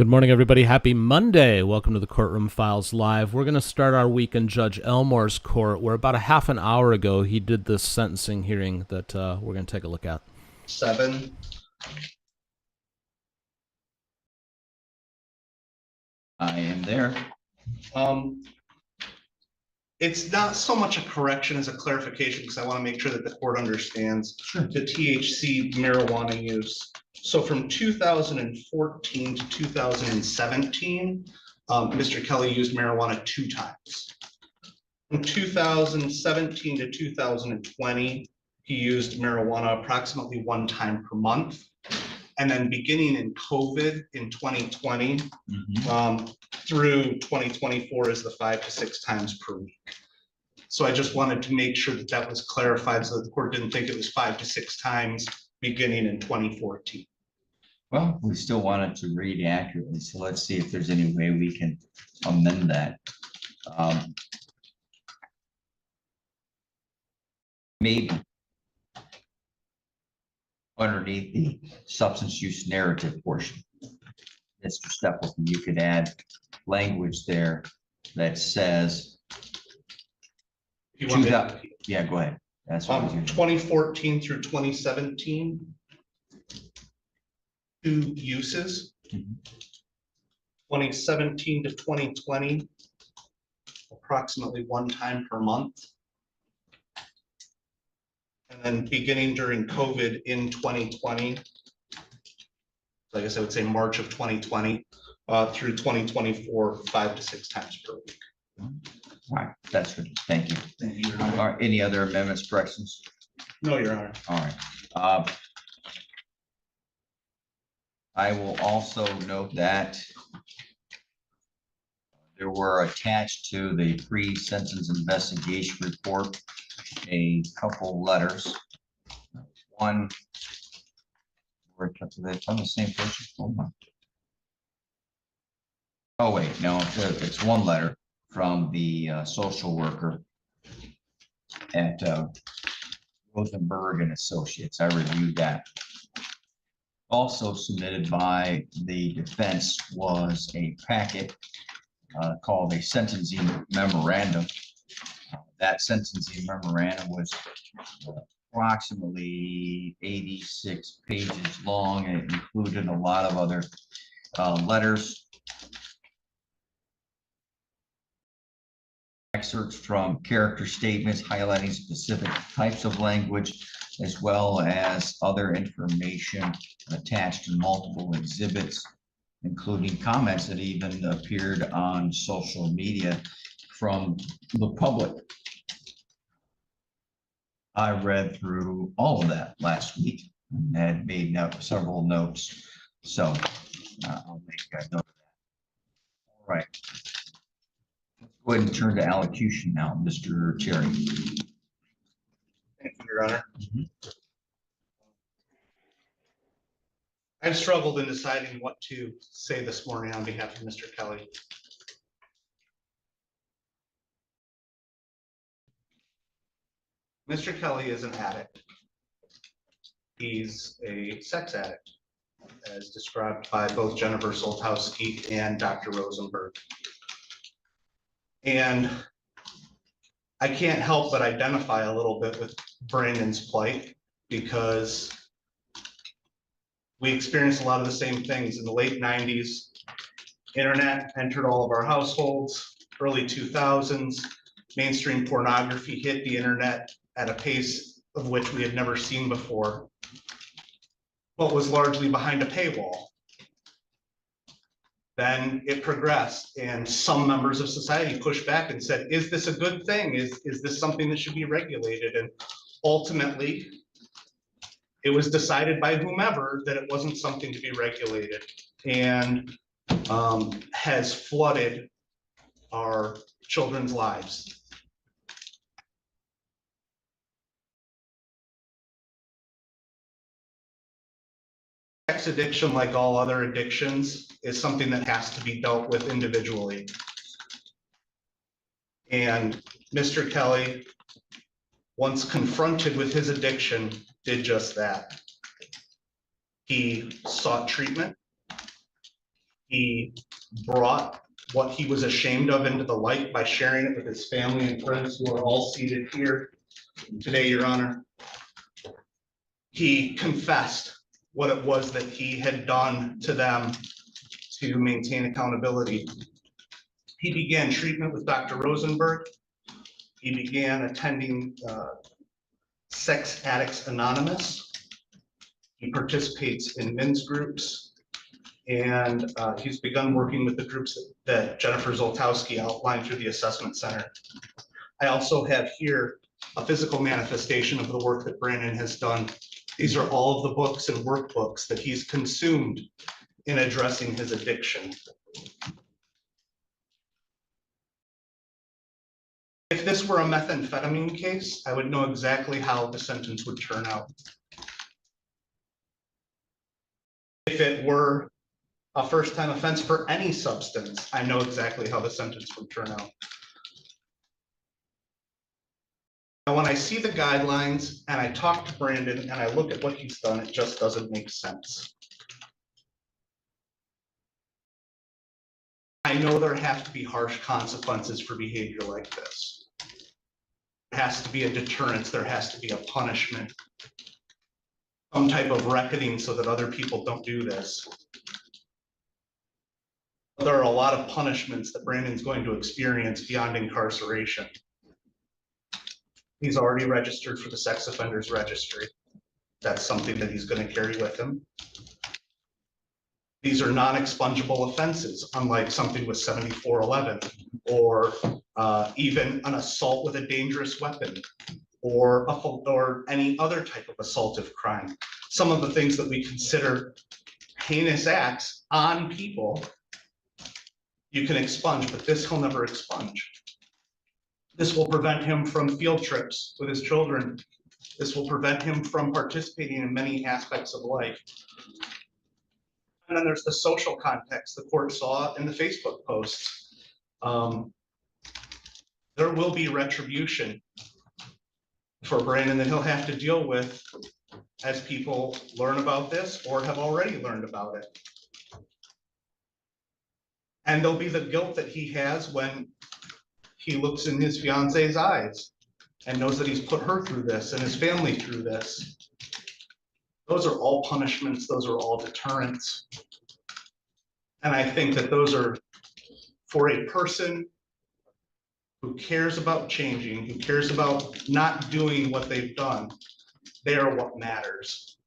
Good morning, everybody. Happy Monday. Welcome to the Courtroom Files Live. We're going to start our week in Judge Elmore's court, where about a half an hour ago he did this sentencing hearing that we're going to take a look at. 7. I am there. It's not so much a correction as a clarification, because I want to make sure that the court understands the THC marijuana use. So from 2014 to 2017, Mr. Kelly used marijuana 2 times. From 2017 to 2020, he used marijuana approximately 1 time per month. And then beginning in COVID in 2020 through 2024 is the 5 to 6 times per week. So I just wanted to make sure that that was clarified so that the court didn't think it was 5 to 6 times beginning in 2014. Well, we still wanted to read accurately, so let's see if there's any way we can amend that. Maybe underneath the substance use narrative portion, Mr. Stapleton, you could add language there that says, If you want to, yeah, go ahead. That's what 2014 through 2017, 2 uses. 2017 to 2020, approximately 1 time per month. And then beginning during COVID in 2020, I guess I would say March of 2020 through 2024, 5 to 6 times per week. All right, that's good. Thank you. Thank you, Your All Honor. right, any other amendments, corrections? No, Your Honor. All right. I will also note that there were attached to the pre-sentence investigation report a couple letters. One, we're from the same person. Hold on. Oh wait, no, it's one letter from the social worker at Rosenberg and Associates. I reviewed that. Also submitted by the defense was a packet called a sentencing memorandum. That sentencing memorandum was approximately 86 pages long, and it included a lot of other letters, excerpts from character statements highlighting specific types of language, as well as other information attached to multiple exhibits, including comments that even appeared on social media from the public. I read through all of that last week and had made several notes, so I'll make a note of that. All right. Let's go ahead and turn to allocution now, Mr. Cherry. Thank you, Your Honor. I've struggled in deciding what to say this morning on behalf of Mr. Kelly. Mr. Kelly is an addict. He's a sex addict, as described by both Jennifer Soltowski and Dr. Rosenberg. And I can't help but identify a little bit with Brandon's plight, because we experienced a lot of the same things in the late 90s. Internet entered all of our households. Early 2000s, mainstream pornography hit the internet at a pace of which we had never seen before, but was largely behind a paywall. Then it progressed, and some members of society pushed back and said, is this a good thing? Is this something that should be regulated? And ultimately, it was decided by whomever that it wasn't something to be regulated, and has flooded our children's lives. Sex addiction, like all other addictions, is something that has to be dealt with individually. And Mr. Kelly, once confronted with his addiction, did just that. He sought treatment. He brought what he was ashamed of into the light by sharing it with his family and friends who are all seated here today, Your Honor. He confessed what it was that he had done to them to maintain accountability. He began treatment with Dr. Rosenberg. He began attending Sex Addicts Anonymous. He participates in men's groups, and he's begun working with the groups that Jennifer Zoltowski outlined through the assessment center. I also have here a physical manifestation of the work that Brandon has done. These are all of the books and workbooks that he's consumed in addressing his addiction. If this were a methamphetamine case, I would know exactly how the sentence would turn out. If it were a first-time offense for any substance, I know exactly how the sentence would turn out. Now, when I see the guidelines and I talk to Brandon and I look at what he's done, it just doesn't make sense. I know there have to be harsh consequences for behavior like this. There has to be a deterrence, there has to be a punishment, some type of reckoning so that other people don't do this. There are a lot of punishments that Brandon's going to experience beyond incarceration. He's already registered for the sex offenders registry. That's something that he's going to carry with him. These are non-expungible offenses, unlike something with 7411, or even an assault with a dangerous weapon, or any other type of assaultive crime. Some of the things that we consider heinous acts on people, you can expunge, but this he'll never expunge. This will prevent him from field trips with his children. This will prevent him from participating in many aspects of life. And then there's the social context the court saw in the Facebook posts. There will be retribution for Brandon that he'll have to deal with as people learn about this or have already learned about it. And there'll be the guilt that he has when he looks in his fiance's eyes and knows that he's put her through this and his family through this. Those are all punishments, those are all deterrents. And I think that those are, for a person who cares about changing, who cares about not doing what they've done, they are what matters.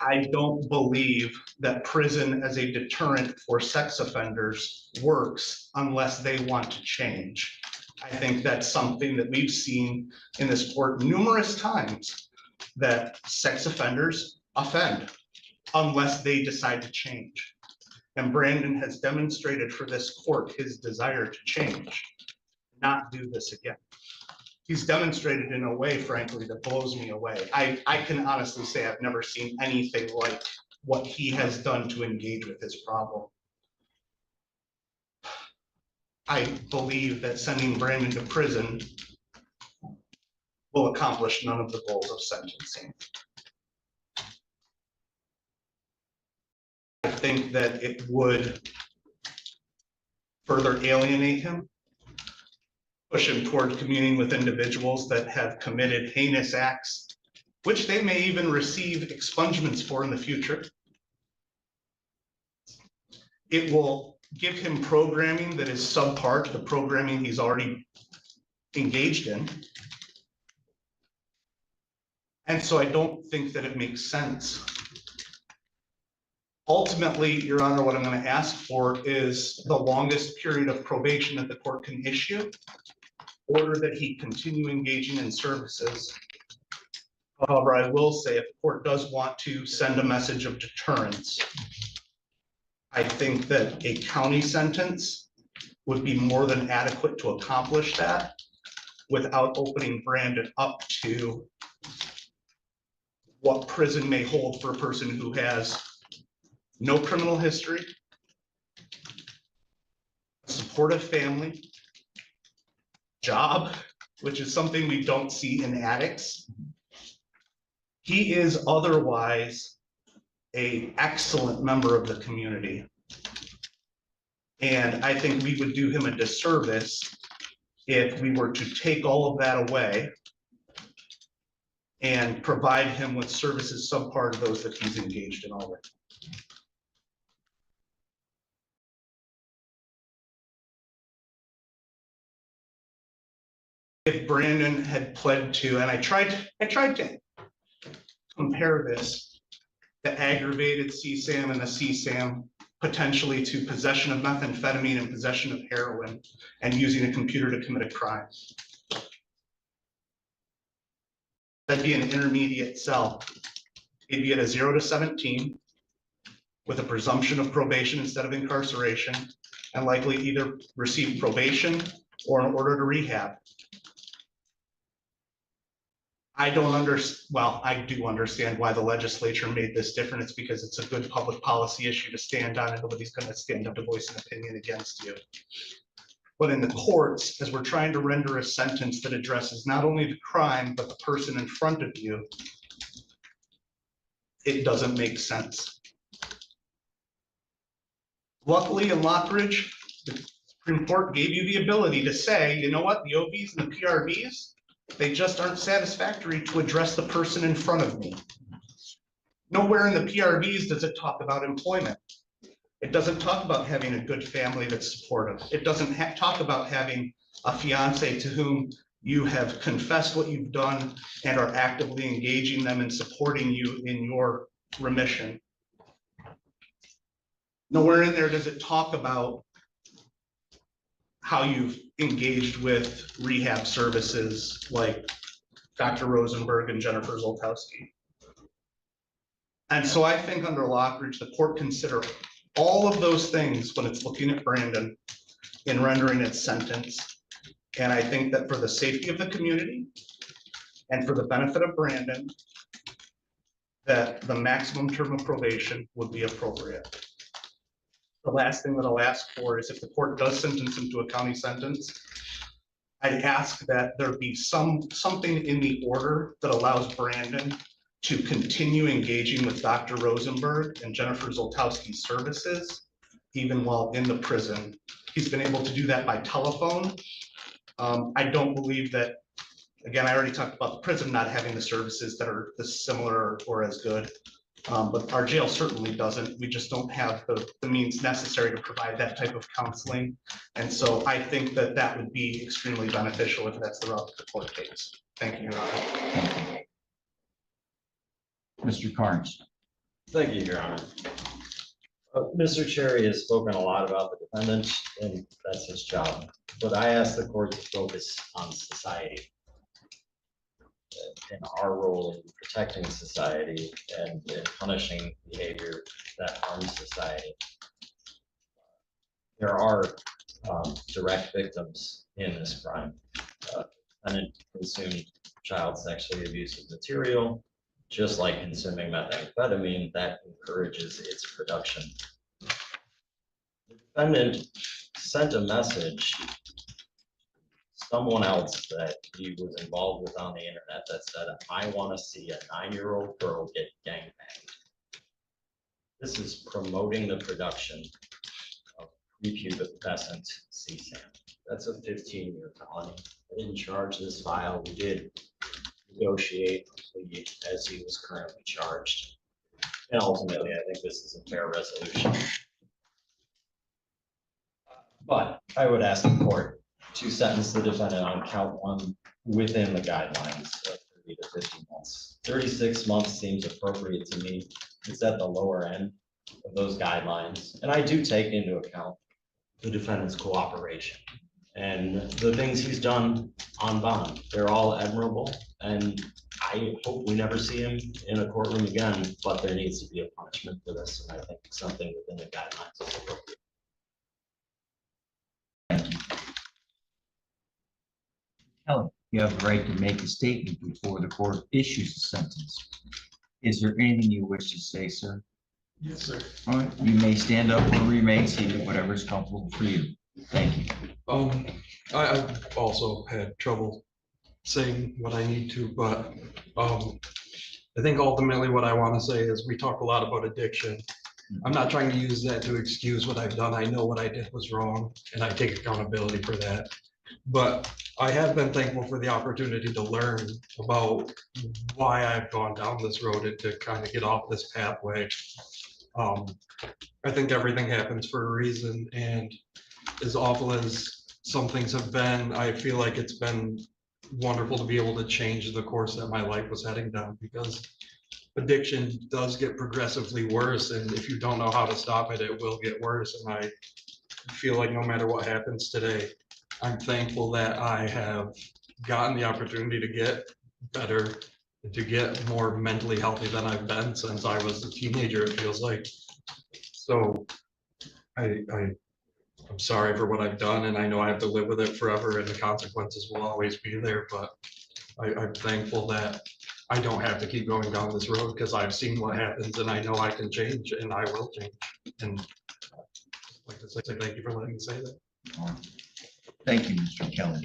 I don't believe that prison as a deterrent for sex offenders works unless they want to change. I think that's something that we've seen in this court numerous times, that sex offenders offend unless they decide to change. And Brandon has demonstrated for this court his desire to change, not do this again. He's demonstrated in a way, frankly, that blows me away. I can honestly say I've never seen anything like what he has done to engage with his problem. I believe that sending Brandon to prison will accomplish none of the goals of sentencing. I think that it would further alienate him, push him toward communing with individuals that have committed heinous acts, which they may even receive expungements for in the future. It will give him programming that is subpar to the programming he's already engaged in. And so I don't think that it makes sense. Ultimately, Your Honor, what I'm going to ask for is the longest period of probation that the court can issue, order that he continue engaging in services. However, I will say if the court does want to send a message of deterrence, I think that a county sentence would be more than adequate to accomplish that without opening Brandon up to what prison may hold for a person who has no criminal history, a supportive family, job, which is something we don't see in addicts. He is otherwise an excellent member of the community. And I think we would do him a disservice if we were to take all of that away and provide him with services subpar to those that he's engaged in already. If Brandon had pled to, and I tried to compare this, the aggravated CSAM and the CSAM potentially to possession of methamphetamine and possession of heroin and using a computer to commit a crime. That'd be an intermediate cell. He'd be at a 0 to 17 with a presumption of probation instead of incarceration, and likely either receive probation or an order to rehab. I don't well, I do understand why the legislature made this different. It's because it's a good public policy issue to stand on, and nobody's going to stand up to voice an opinion against you. But in the courts, as we're trying to render a sentence that addresses not only the crime, but the person in front of you, it doesn't make sense. Luckily in Lockridge, the Supreme Court gave you the ability to say, you know what, the OVs and the PRVs, they just aren't satisfactory to address the person in front of me. Nowhere in the PRVs does it talk about employment. It doesn't talk about having a good family that's supportive. It doesn't talk about having a fiance to whom you have confessed what you've done and are actively engaging them and supporting you in your remission. Nowhere in there does it talk about how you've engaged with rehab services like Dr. Rosenberg and Jennifer Zoltowski. And so I think under Lockridge, the court consider all of those things when it's looking at Brandon in rendering its sentence. And I think that for the safety of the community and for the benefit of Brandon, that the maximum term of probation would be appropriate. The last thing that I'll ask for is if the court does sentence him to a county sentence, I'd ask that there be something in the order that allows Brandon to continue engaging with Dr. Rosenberg and Jennifer Zoltowski's services, even while in the prison. He's been able to do that by telephone. I don't believe that, again, I already talked about the prison not having the services that are similar or as good. But our jail certainly doesn't. We just don't have the means necessary to provide that type of counseling. And so I think that that would be extremely beneficial if that's the route that the court takes. Thank you, Your Honor. Mr. Carnes. Thank you, Your Honor. Mr. Cherry has spoken a lot about the defendant, and that's his job. But I asked the court to focus on society and our role in protecting society and in punishing behavior that harms society. There are direct victims in this crime. Defendant consumed child sexually abusive material, just like consuming methamphetamine that encourages its production. The defendant sent a message to someone else that he was involved with on the internet that said, I want to see a 9-year-old girl get gangbanged. This is promoting the production of prepubescent CSAM. That's a 15-year felony. I didn't charge this file. We did negotiate as he was currently charged. And ultimately, I think this is a fair resolution. But I would ask the court to sentence the defendant on count 1 within the guidelines of 30 to 50 months. 36 months seems appropriate to me. It's at the lower end of those guidelines. And I do take into account the defendant's cooperation and the things he's done on bond. They're all admirable. And I hope we never see him in a courtroom again, but there needs to be a punishment for this. And I think something within the guidelines is appropriate. Kelly, you have the right to make a statement before the court issues a sentence. Is there anything you wish to say, sir? Yes, sir. All right, you may stand up or remain seated, whatever is comfortable for you. Thank you. I've also had trouble saying what I need to, but I think ultimately what I want to say is we talk a lot about addiction, I'm not trying to use that to excuse what I've done. I know what I did was wrong and I take accountability for that. But I have been thankful for the opportunity to learn about why I've gone down this road and to kind of get off this pathway. I think everything happens for a reason, and as awful as some things have been, I feel like it's been wonderful to be able to change the course that my life was heading down, because addiction does get progressively worse, and if you don't know how to stop it, it will get worse. And I feel like no matter what happens today, I'm thankful that I have gotten the opportunity to get better, to get more mentally healthy than I've been since I was a teenager, it feels like. So I'm sorry for what I've done, and I know I have to live with it forever, and the consequences will always be there, but I'm thankful that I don't have to keep going down this road, because I've seen what happens and I know I can change, and I will change. And I'd like to say thank you for letting me say that. All right. Thank you, Mr. Kelly.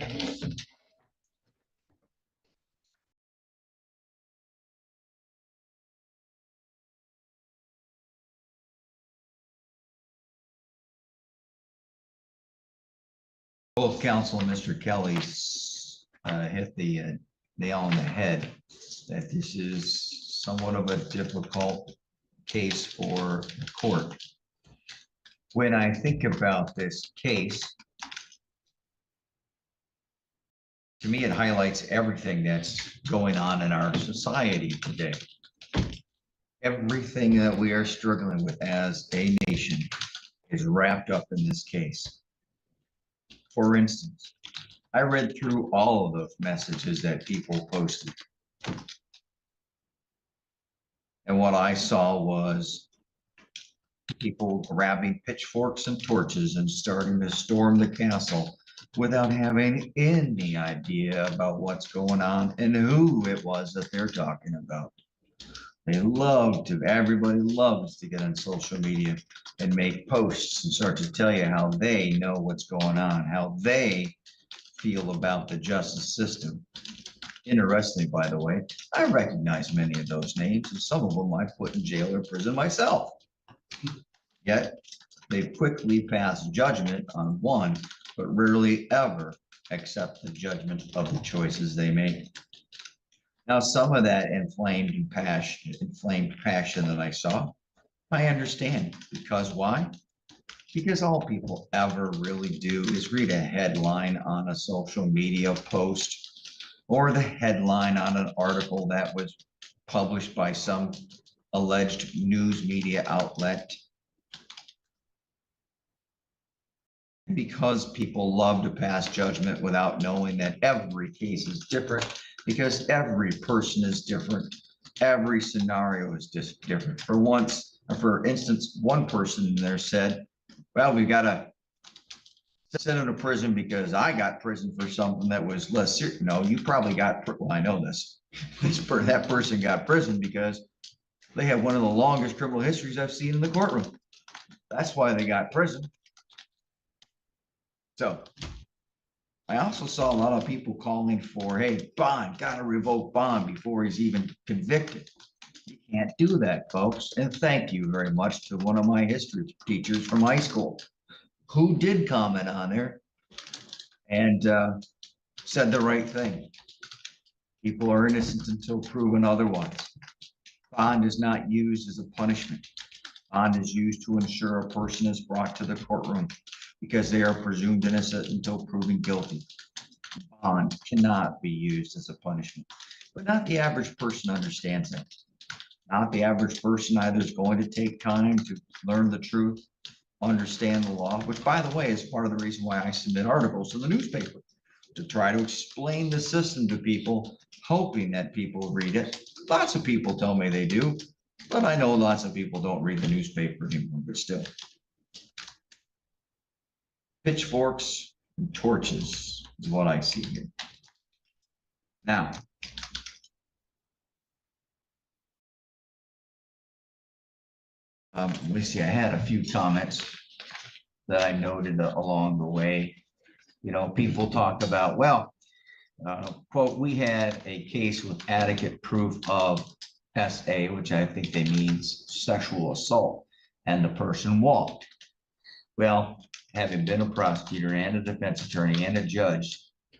Both counsel and Mr. Kelly's hit the nail on the head, that this is somewhat of a difficult case for the court. When I think about this case, to me, it highlights everything that's going on in our society today. Everything that we are struggling with as a nation is wrapped up in this case. For instance, I read through all of those messages that people posted. And what I saw was people grabbing pitchforks and torches and starting to storm the castle without having any idea about what's going on and who it was that they're talking about. Everybody loves to get on social media and make posts and start to tell you how they know what's going on, how they feel about the justice system. Interestingly, by the way, I recognize many of those names, and some of them I put in jail or prison myself. Yet they quickly pass judgment on one, but rarely ever accept the judgment of the choices they make. Now, some of that inflamed passion that I saw, I understand. Because why? Because all people ever really do is read a headline on a social media post or the headline on an article that was published by some alleged news media outlet. Because people love to pass judgment without knowing that every case is different, because every person is different. Every scenario is just different. For instance, one person there said, well, we got to send him to prison because I got prison for something that was less serious. No, you probably got, well, I know this. That person got prison because they have one of the longest criminal histories I've seen in the courtroom. That's why they got prison. So I also saw a lot of people calling for, hey, bond, gotta revoke bond before he's even convicted. You can't do that, folks. And thank you very much to one of my history teachers from high school who did comment on there and said the right thing. People are innocent until proven otherwise. Bond is not used as a punishment. Bond is used to ensure a person is brought to the courtroom because they are presumed innocent until proven guilty. Bond cannot be used as a punishment, but not the average person understands that. Not the average person either is going to take time to learn the truth, understand the law, which, by the way, is part of the reason why I submit articles to the newspaper, to try to explain the system to people, hoping that people read it. Lots of people tell me they do, but I know lots of people don't read the newspaper anymore, but still. Pitchforks and torches is what I see here. Now, let me see, I had a few comments that I noted along the way. You know, people talk about, well, quote, we had a case with adequate proof of SA, which I think they means sexual assault, and the person walked. Well, having been a prosecutor and a defense attorney and a judge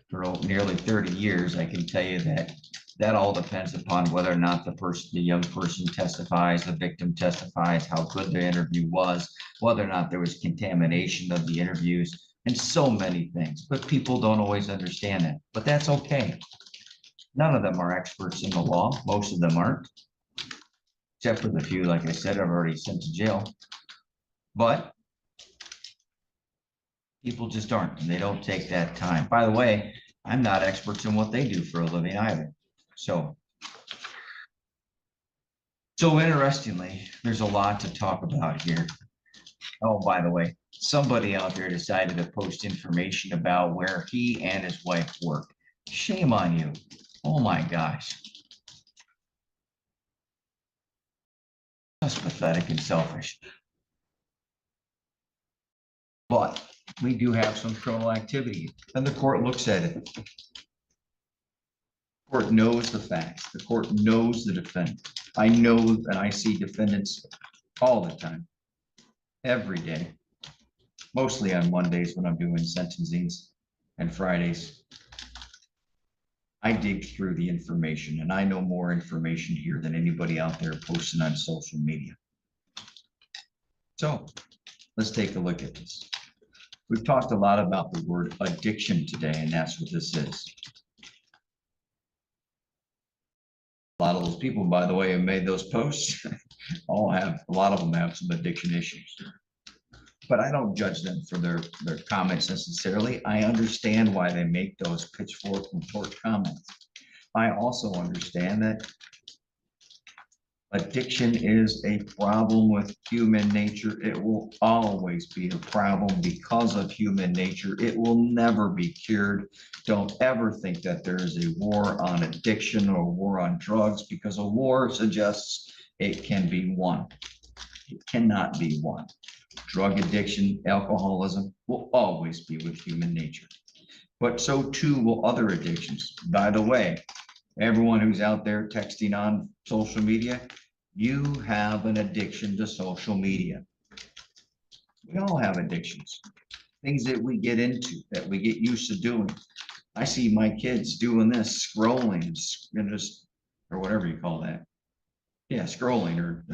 for nearly 30 years, I can tell you that all depends upon whether or not the young person testifies, the victim testifies, how good the interview was, whether or not there was contamination of the interviews, and so many things. But people don't always understand that, but that's okay. None of them are experts in the law. Most of them aren't, except for the few, like I said, I've already sent to jail. But people just aren't, and they don't take that time. By the way, I'm not experts in what they do for a living either. So interestingly, there's a lot to talk about here. Oh, by the way, somebody out there decided to post information about where he and his wife work. Shame on you. Oh my gosh. Just pathetic and selfish. But we do have some criminal activity, and the court looks at it. The court knows the facts. The court knows the defendant. I know, and I see defendants all the time, every day, mostly on Mondays when I'm doing sentencings and Fridays. I dig through the information, and I know more information here than anybody out there posting on social media. So let's take a look at this. We've talked a lot about the word addiction today, and that's what this is. A lot of those people, by the way, who made those posts, a lot of them have some addiction issues. But I don't judge them for their comments necessarily. I understand why they make those pitchfork and torch comments. I also understand that addiction is a problem with human nature. It will always be a problem because of human nature. It will never be cured. Don't ever think that there is a war on addiction or a war on drugs, because a war suggests it can be won. It cannot be won. Drug addiction, alcoholism will always be with human nature. But so too will other addictions. By the way, everyone who's out there texting on social media, you have an addiction to social media. We all have addictions, things that we get into, that we get used to doing. I see my kids doing this, scrolling, and just, or whatever you call that. Yeah, scrolling, or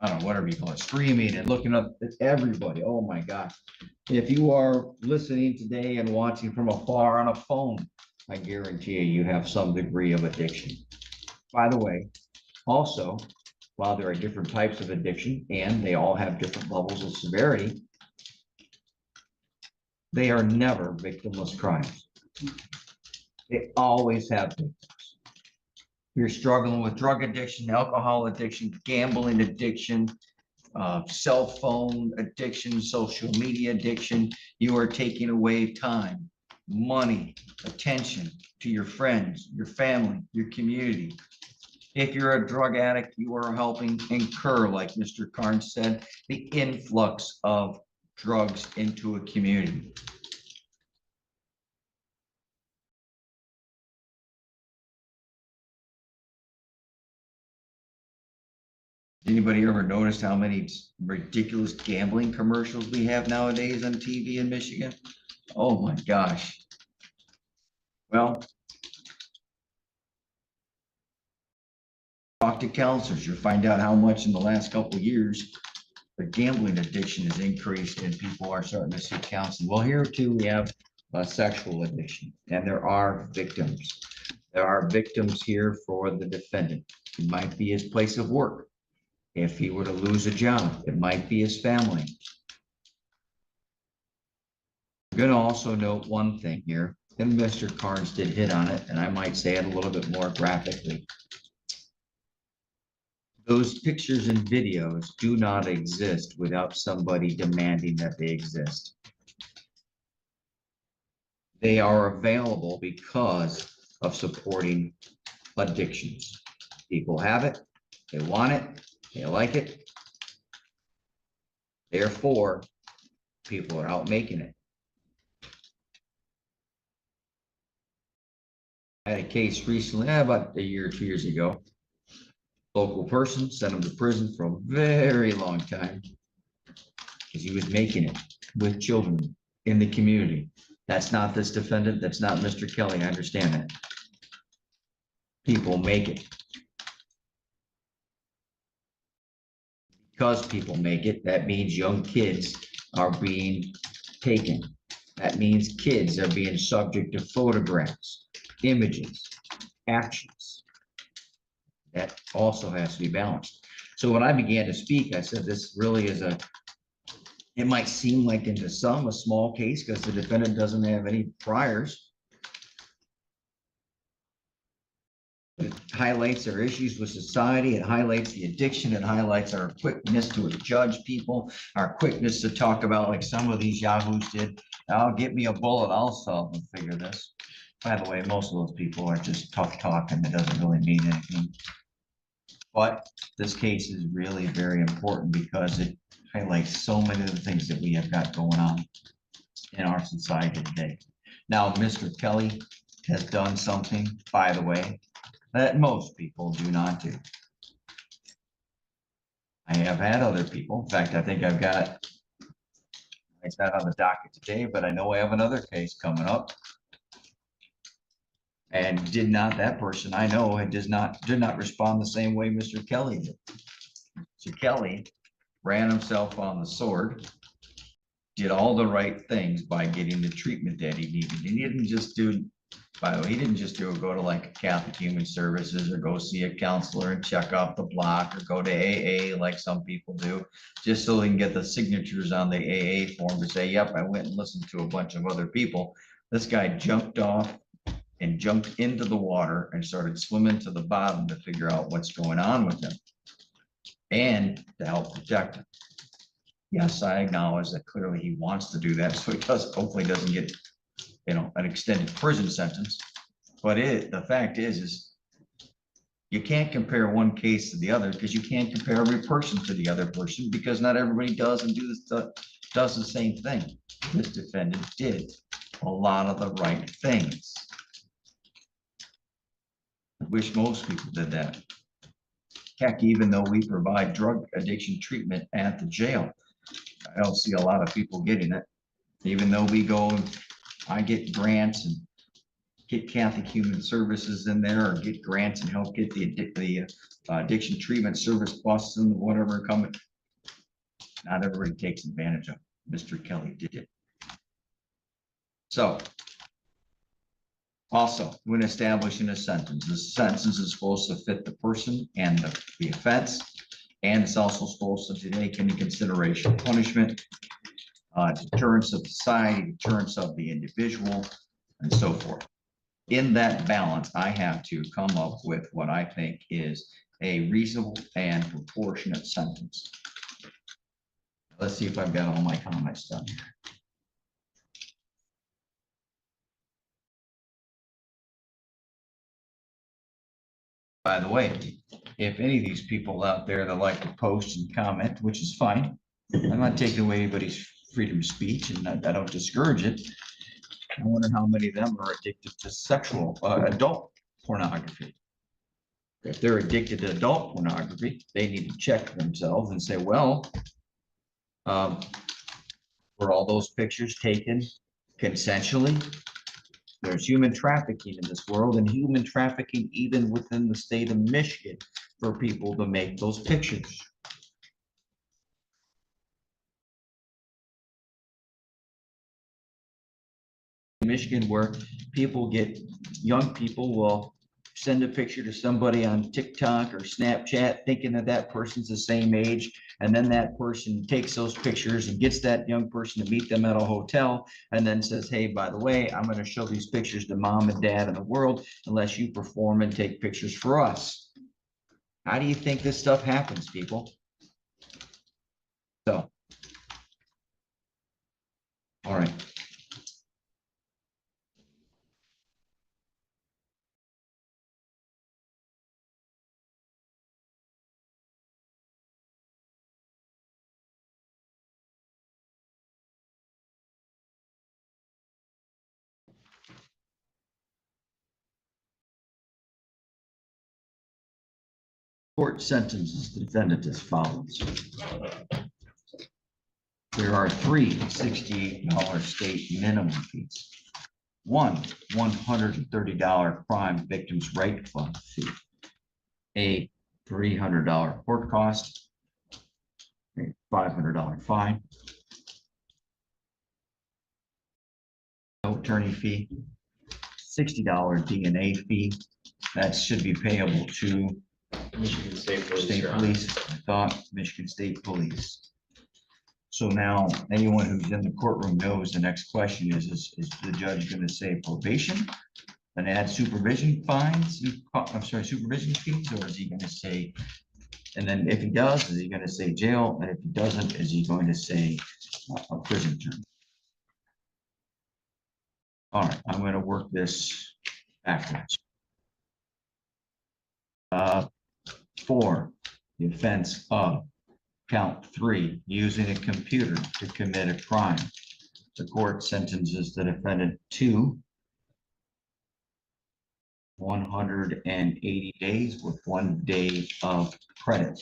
I don't know, whatever you call it, streaming and looking up at everybody. Oh my gosh. If you are listening today and watching from afar on a phone, I guarantee you have some degree of addiction. By the way, also, while there are different types of addiction and they all have different levels of severity, they are never victimless crimes. They always have victims. You're struggling with drug addiction, alcohol addiction, gambling addiction, cell phone addiction, social media addiction. You are taking away time, money, attention to your friends, your family, your community. If you're a drug addict, you are helping incur, like Mr. Carnes said, the influx of drugs into a community. Anybody ever noticed how many ridiculous gambling commercials we have nowadays on TV in Michigan? Oh my gosh. Well, talk to counselors. You'll find out how much in the last couple of years the gambling addiction has increased and people are starting to seek counseling. Well, here too, we have a sexual addiction, and there are victims. There are victims here for the defendant. It might be his place of work. If he were to lose a job, it might be his family. I'm going to also note one thing here, and Mr. Carnes did hit on it, and I might say it a little bit more graphically. Those pictures and videos do not exist without somebody demanding that they exist. They are available because of supporting addictions. People have it, they want it, they like it. Therefore, people are out making it. I had a case recently, about a year or 2 years ago. Local person sent him to prison for a very long time because he was making it with children in the community. That's not this defendant. That's not Mr. Kelly. I understand that. People make it. Because people make it, that means young kids are being taken. That means kids are being subject to photographs, images, actions. That also has to be balanced. So when I began to speak, I said this really is it might seem like into some a small case because the defendant doesn't have any priors. It highlights our issues with society. It highlights the addiction. It highlights our quickness to judge people, our quickness to talk about like some of these yahoos did. I'll get me a bullet. I'll solve and figure this. By the way, most of those people are just tough talk and it doesn't really mean anything. But this case is really very important because it highlights so many of the things that we have got going on in our society today. Now, Mr. Kelly has done something, by the way, that most people do not do. I have had other people. In fact, I think it's not on the docket today, but I know I have another case coming up. And that person I know did not respond the same way Mr. Kelly did. So Kelly ran himself on the sword, did all the right things by getting the treatment that he needed. He didn't just do, by the way, he didn't just go to like Catholic Human Services or go see a counselor and check off the block or go to AA like some people do, just so they can get the signatures on the AA form to say, yep, I went and listened to a bunch of other people. This guy jumped off and jumped into the water and started swimming to the bottom to figure out what's going on with him and to help protect him. Yes, I acknowledge that clearly he wants to do that, so he hopefully doesn't get, an extended prison sentence. But the fact is you can't compare one case to the other because you can't compare every person to the other person because not everybody does the same thing. This defendant did a lot of the right things. I wish most people did that. Heck, even though we provide drug addiction treatment at the jail, I don't see a lot of people getting it. Even though I get grants and get Catholic Human Services in there, or get grants and help get the addiction treatment service buses and whatever coming. Not everybody takes advantage of it. Mr. Kelly did it. So, also, when establishing a sentence, the sentence is supposed to fit the person and the offense, and it's also supposed to take into consideration punishment, deterrence of society, deterrence of the individual, and so forth. In that balance, I have to come up with what I think is a reasonable and proportionate sentence. Let's see if I've got all my comments done here. By the way, if any of these people out there that like to post and comment, which is fine, I'm not taking away anybody's freedom of speech and I don't discourage it. I wonder how many of them are addicted to sexual adult pornography. If they're addicted to adult pornography, they need to check themselves and say, well, were all those pictures taken consensually? There's human trafficking in this world, and human trafficking even within the state of Michigan for people to make those pictures. Michigan, where young people will send a picture to somebody on TikTok or Snapchat thinking that person's the same age, and then that person takes those pictures and gets that young person to meet them at a hotel and then says, hey, by the way, I'm going to show these pictures to mom and dad in the world unless you perform and take pictures for us. How do you think this stuff happens, people? So, all right. Court sentences the defendant as follows. There are three $68 state minimum fees. One $130 crime victims' right fund fee. A $300 court cost. A $500 fine. No attorney fee. $60 DNA fee. That should be payable to Michigan State Police. State Your Honor. Police. I thought Michigan State Police. So now anyone who's in the courtroom knows the next question is the judge going to say probation and add supervision fines? I'm sorry, supervision fees, or is he going to say, and then if he does, is he going to say jail? And if he doesn't, is he going to say a prison term? All right, I'm going to work this backwards. For the offense of count 3, using a computer to commit a crime, the court sentences the defendant to 180 days with 1 day of credit.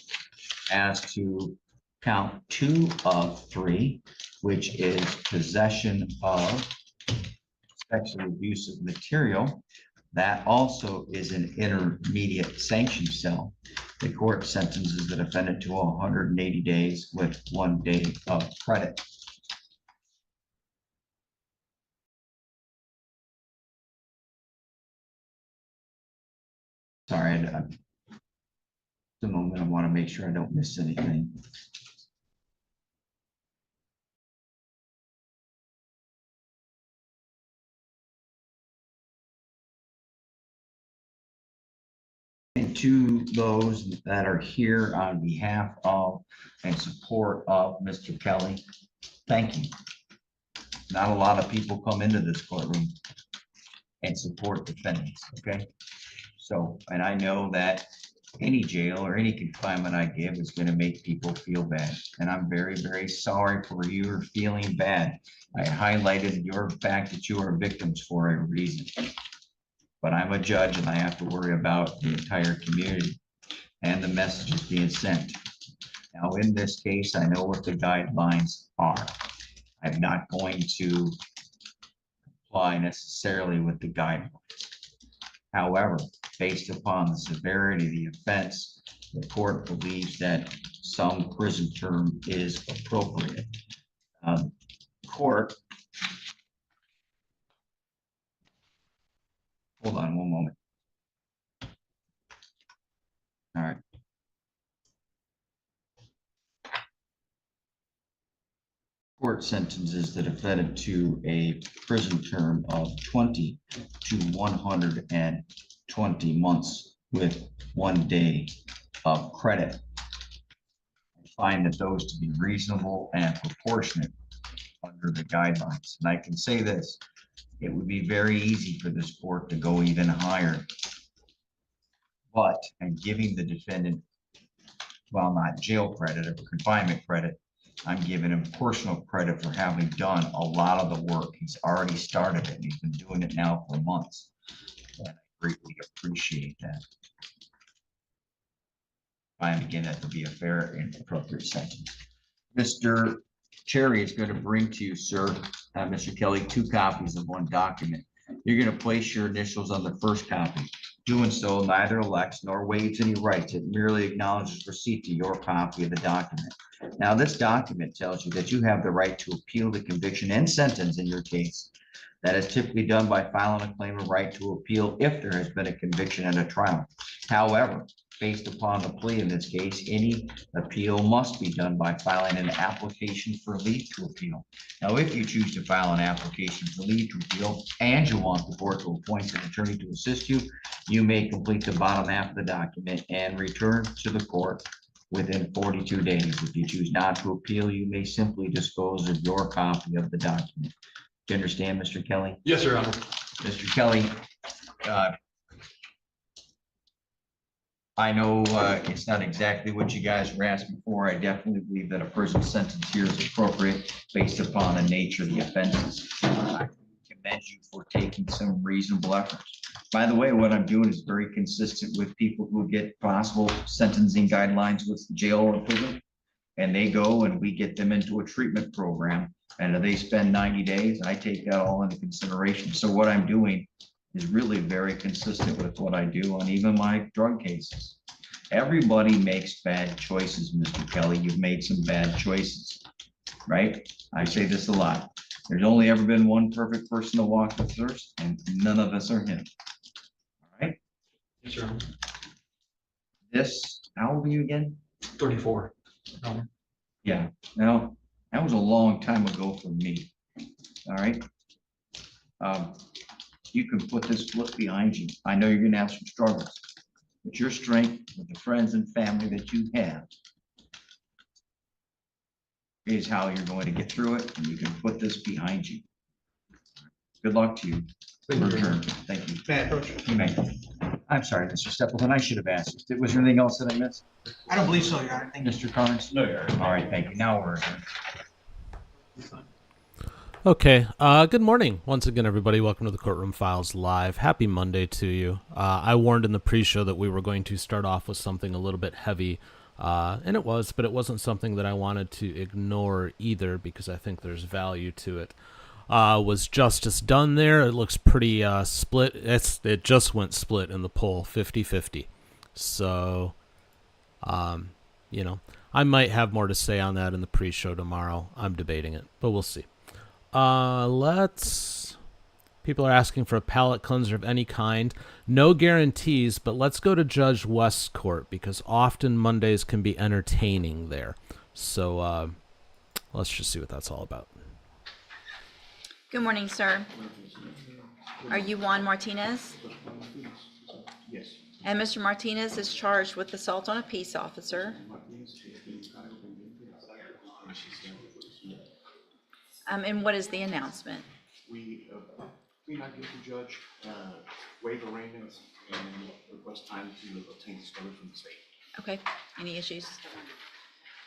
As to count 2 of 3, which is possession of sexually abusive material, that also is an intermediate sanction cell. The court sentences the defendant to 180 days with 1 day of credit. Sorry, the moment I want to make sure I don't miss anything. And to those that are here on behalf of and support of Mr. Kelly, thank you. Not a lot of people come into this courtroom and support defendants, okay? So, and I know that any jail or any confinement I give is going to make people feel bad. And I'm very, very sorry for you feeling bad. I highlighted your fact that you are victims for a reason. But I'm a judge and I have to worry about the entire community and the messages being sent. Now, in this case, I know what the guidelines are. I'm not going to apply necessarily with the guidelines. However, based upon the severity of the offense, the court believes that some prison term is appropriate. Court. Hold on one moment. All right. Court sentences the defendant to a prison term of 20 to 120 months with 1 day of credit. I find that those to be reasonable and proportionate under the guidelines. And I can say this, it would be very easy for this court to go even higher. But I'm giving the defendant, well, not jail credit or confinement credit, I'm giving him portional credit for having done a lot of the work. He's already started it. He's been doing it now for months. And I greatly appreciate that. I find again that to be a fair and appropriate sentence. Mr. Cherry is going to bring to you, sir, Mr. Kelly, 2 copies of 1 document. You're going to place your initials on the first copy. Doing so neither elects nor waives any rights. It merely acknowledges receipt to your copy of the document. Now, this document tells you that you have the right to appeal the conviction and sentence in your case. That is typically done by filing a claim of right to appeal if there has been a conviction and a trial. However, based upon the plea in this case, any appeal must be done by filing an application for leave to appeal. Now, if you choose to file an application for leave to appeal and you want the court to appoint an attorney to assist you, you may complete the bottom half of the document and return to the court within 42 days. If you choose not to appeal, you may simply dispose of your copy of the document. Do you understand, Mr. Kelly? Yes, Your Honor. Mr. Kelly, I know it's not exactly what you guys were asking for. I definitely believe that a prison sentence here is appropriate based upon the nature of the offenses. I commend you for taking some reasonable efforts. By the way, what I'm doing is very consistent with people who get possible sentencing guidelines with jail or prison. And they go and we get them into a treatment program. And if they spend 90 days, I take that all into consideration. So what I'm doing is really very consistent with what I do on even my drug cases. Everybody makes bad choices, Mr. Kelly. You've made some bad choices, right? I say this a lot. There's only ever been one perfect person to walk the earth, and none of us are him. All right? Sure. This, how old are you again? 34. Yeah, now, that was a long time ago for me. All right? You can put this book behind you. I know you're gonna have some struggles, but your strength with the friends and family that you have is how you're going to get through it, and you can put this behind you. Good luck to you. Thank you. Return. Thank you. May I approach it? You may. I'm sorry, Mr. Stapleton, I should have asked. Was there anything else that I missed? I don't believe so, Your Honor. Thank you. Mr. Carnes? No, Your Honor. All right, thank you. Now we're adjourned. Okay, good morning. Once again, everybody, welcome to the Courtroom Files Live. Happy Monday to you. I warned in the pre-show that we were going to start off with something a little bit heavy, and it was, but it wasn't something that I wanted to ignore either because I think there's value to it. Was justice done there? It looks pretty split. It just went split in the poll, 50-50. So, you know, I might have more to say on that in the pre-show tomorrow. I'm debating it, but we'll see. People are asking for a palate cleanser of any kind. No guarantees, but let's go to Judge West's court because often Mondays can be entertaining there. So let's just see what that's all about. Good morning, sir. Are you Juan Martinez? Yes. And Mr. Martinez is charged with assault on a peace officer. And what is the announcement? We plead not guilty, Judge, waive arraignments, and request time to obtain discovery from the state. Okay, any issues?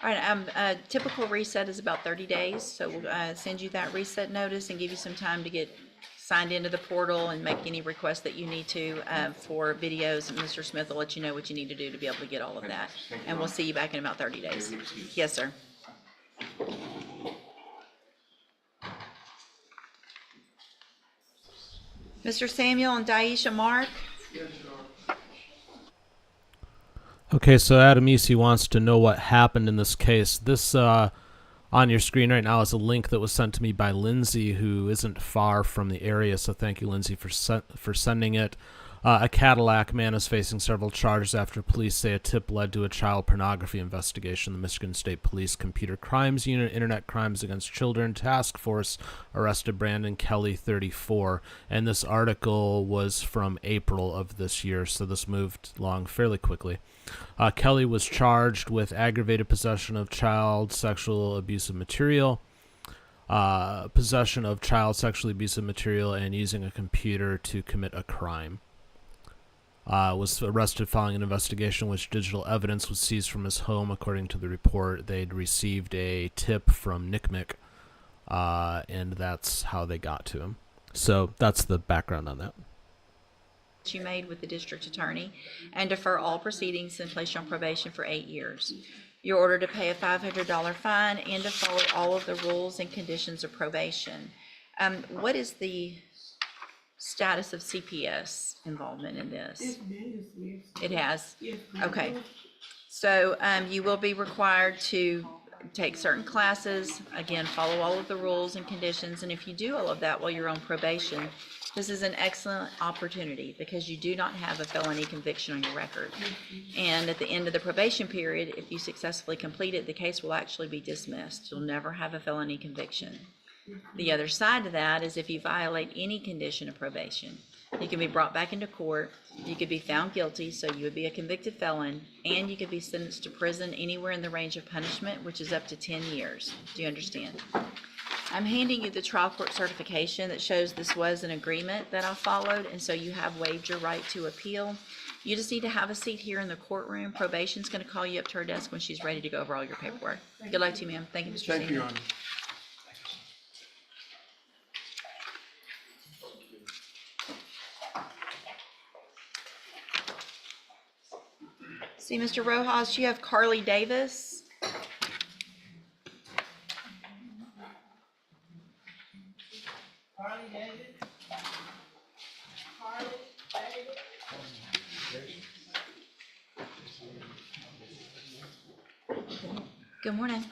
All right, typical reset is about 30 days, so we'll send you that reset notice and give you some time to get signed into the portal and make any requests that you need to for videos, and Mr. Smith will let you know what you need to do to be able to get all of that. And we'll see you back in about 30 days. Yes, sir. Mr. Samuel and Daisha Mark? Okay, so Adam Easy wants to know what happened in this case. This on your screen right now is a link that was sent to me by Lindsay, who isn't far from the area, so thank you, Lindsay, for sending it. A Cadillac man is facing several charges after police say a tip led to a child pornography investigation. The Michigan State Police Computer Crimes Unit Internet Crimes Against Children Task Force arrested Brandon Kelly, 34, and this article was from April of this year, so this moved along fairly quickly. Kelly was charged with aggravated possession of child sexual abusive material, possession of child sexually abusive material, and using a computer to commit a crime. Was arrested following an investigation in which digital evidence was seized from his home. According to the report, they'd received a tip from NCMEC, and that's how they got to him. So that's the background on that. You made with the district attorney and defer all proceedings and place you on probation for 8 years. You're ordered to pay a $500 fine and to follow all of the rules and conditions of probation. What is the status of CPS involvement in this? It has? Okay. So you will be required to take certain classes, again, follow all of the rules and conditions, and if you do all of that while you're on probation, this is an excellent opportunity because you do not have a felony conviction on your record. And at the end of the probation period, if you successfully complete it, the case will actually be dismissed. You'll never have a felony conviction. The other side of that is if you violate any condition of probation, you can be brought back into court, you could be found guilty, so you would be a convicted felon, and you could be sentenced to prison anywhere in the range of punishment, which is up to 10 years. Do you understand? I'm handing you the trial court certification that shows this was an agreement that I followed, and so you have waived your right to appeal. You just need to have a seat here in the courtroom. Probation's going to call you up to her desk when she's ready to go over all your paperwork. Good luck to you, ma'am. Thank you, Mr. Thank you, Your Senior. Honor. See, Mr. Rojas, you have Carly Davis. Good morning.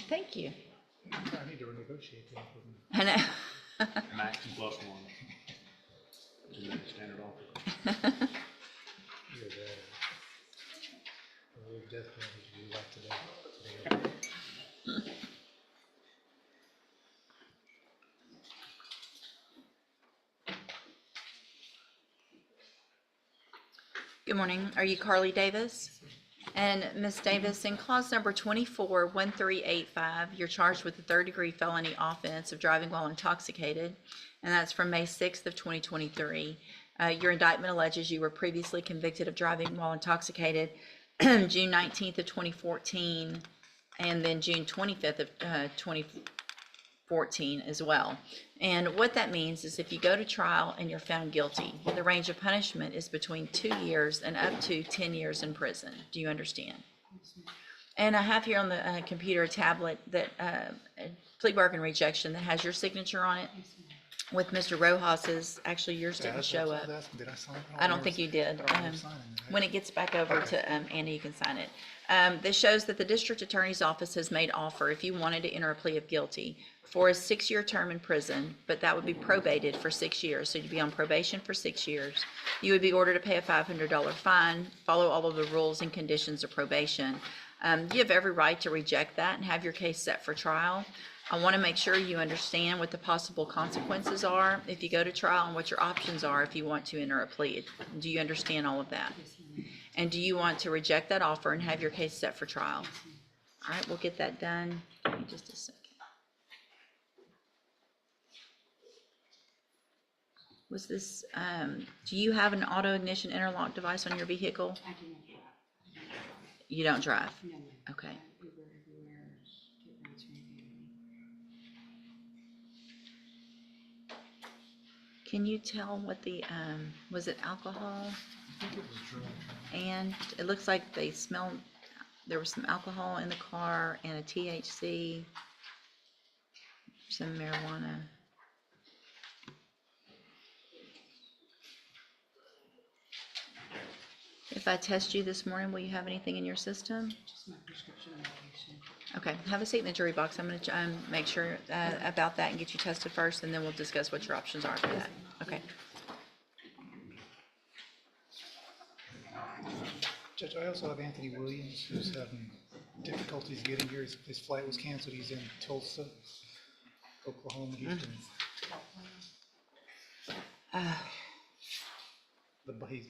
Thank you. I need to renegotiate that with them. I know. Max plus one. Standard offer. Either that or we'll definitely do like today. Good morning. Are you Carly Davis? And Ms. Davis, in clause number 241385, you're charged with a third-degree felony offense of driving while intoxicated, and that's from May 6th of 2023. Your indictment alleges you were previously convicted of driving while intoxicated June 19th of 2014, and then June 25th of 2014 as well. And what that means is if you go to trial and you're found guilty, the range of punishment is between 2 years and up to 10 years in prison. Do you understand? And I have here on the computer a tablet that plea bargain rejection that has your signature on it with Mr. Rojas's. Actually, yours didn't show up. Did I sign it? I don't think you did. I don't remember signing it. When it gets back over to Andy, you can sign it. This shows that the district attorney's office has made offer if you wanted to enter a plea of guilty for a 6-year term in prison, but that would be probated for 6 years. So you'd be on probation for 6 years. You would be ordered to pay a $500 fine, follow all of the rules and conditions of probation. You have every right to reject that and have your case set for trial. I want to make sure you understand what the possible consequences are if you go to trial and what your options are if you want to enter a plea. Do you understand all of that? And do you want to reject that offer and have your case set for trial? All right, we'll get that done. Give me just a second. Was this, do you have an auto ignition interlock device on your vehicle? I do not drive. You don't drive? No, ma'am. Okay. Uber everywhere, get rides from anybody. Can you tell what the, was it alcohol? I think it was drugs. And it looks like they smelled, there was some alcohol in the car and a THC, some marijuana. If I test you this morning, will you have anything in your system? Just my prescription medication. Okay, have a seat in the jury box. I'm gonna make sure about that and get you tested first, and then we'll discuss what your options are for that. Okay. Judge, I also have Anthony Williams, who's having difficulties getting here. His flight was canceled. He's in Tulsa, Oklahoma. He's been, he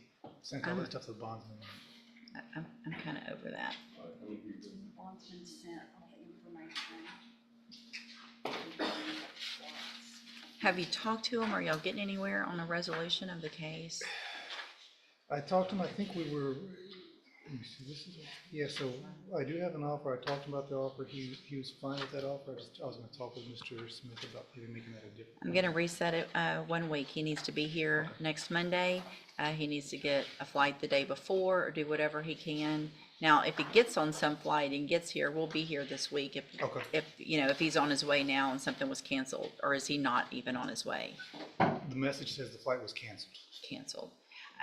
sent all that stuff to the bondsman. I'm kind of over that. Bondsman sent all the information. Have you talked to him? Are y'all getting anywhere on the resolution of the case? I talked to him, I think we were, let me see, this is, yeah, so I do have an offer. I talked about the offer. He was fine with that offer. I was gonna talk with Mr. Smith about maybe making that a different. I'm gonna reset it 1 week. He needs to be here next Monday. He needs to get a flight the day before or do whatever he can. Now, if he gets on some flight and gets here, we'll be here this week. Okay. If you know, if he's on his way now and something was canceled, or is he not even on his way? The message says the flight was canceled. Canceled.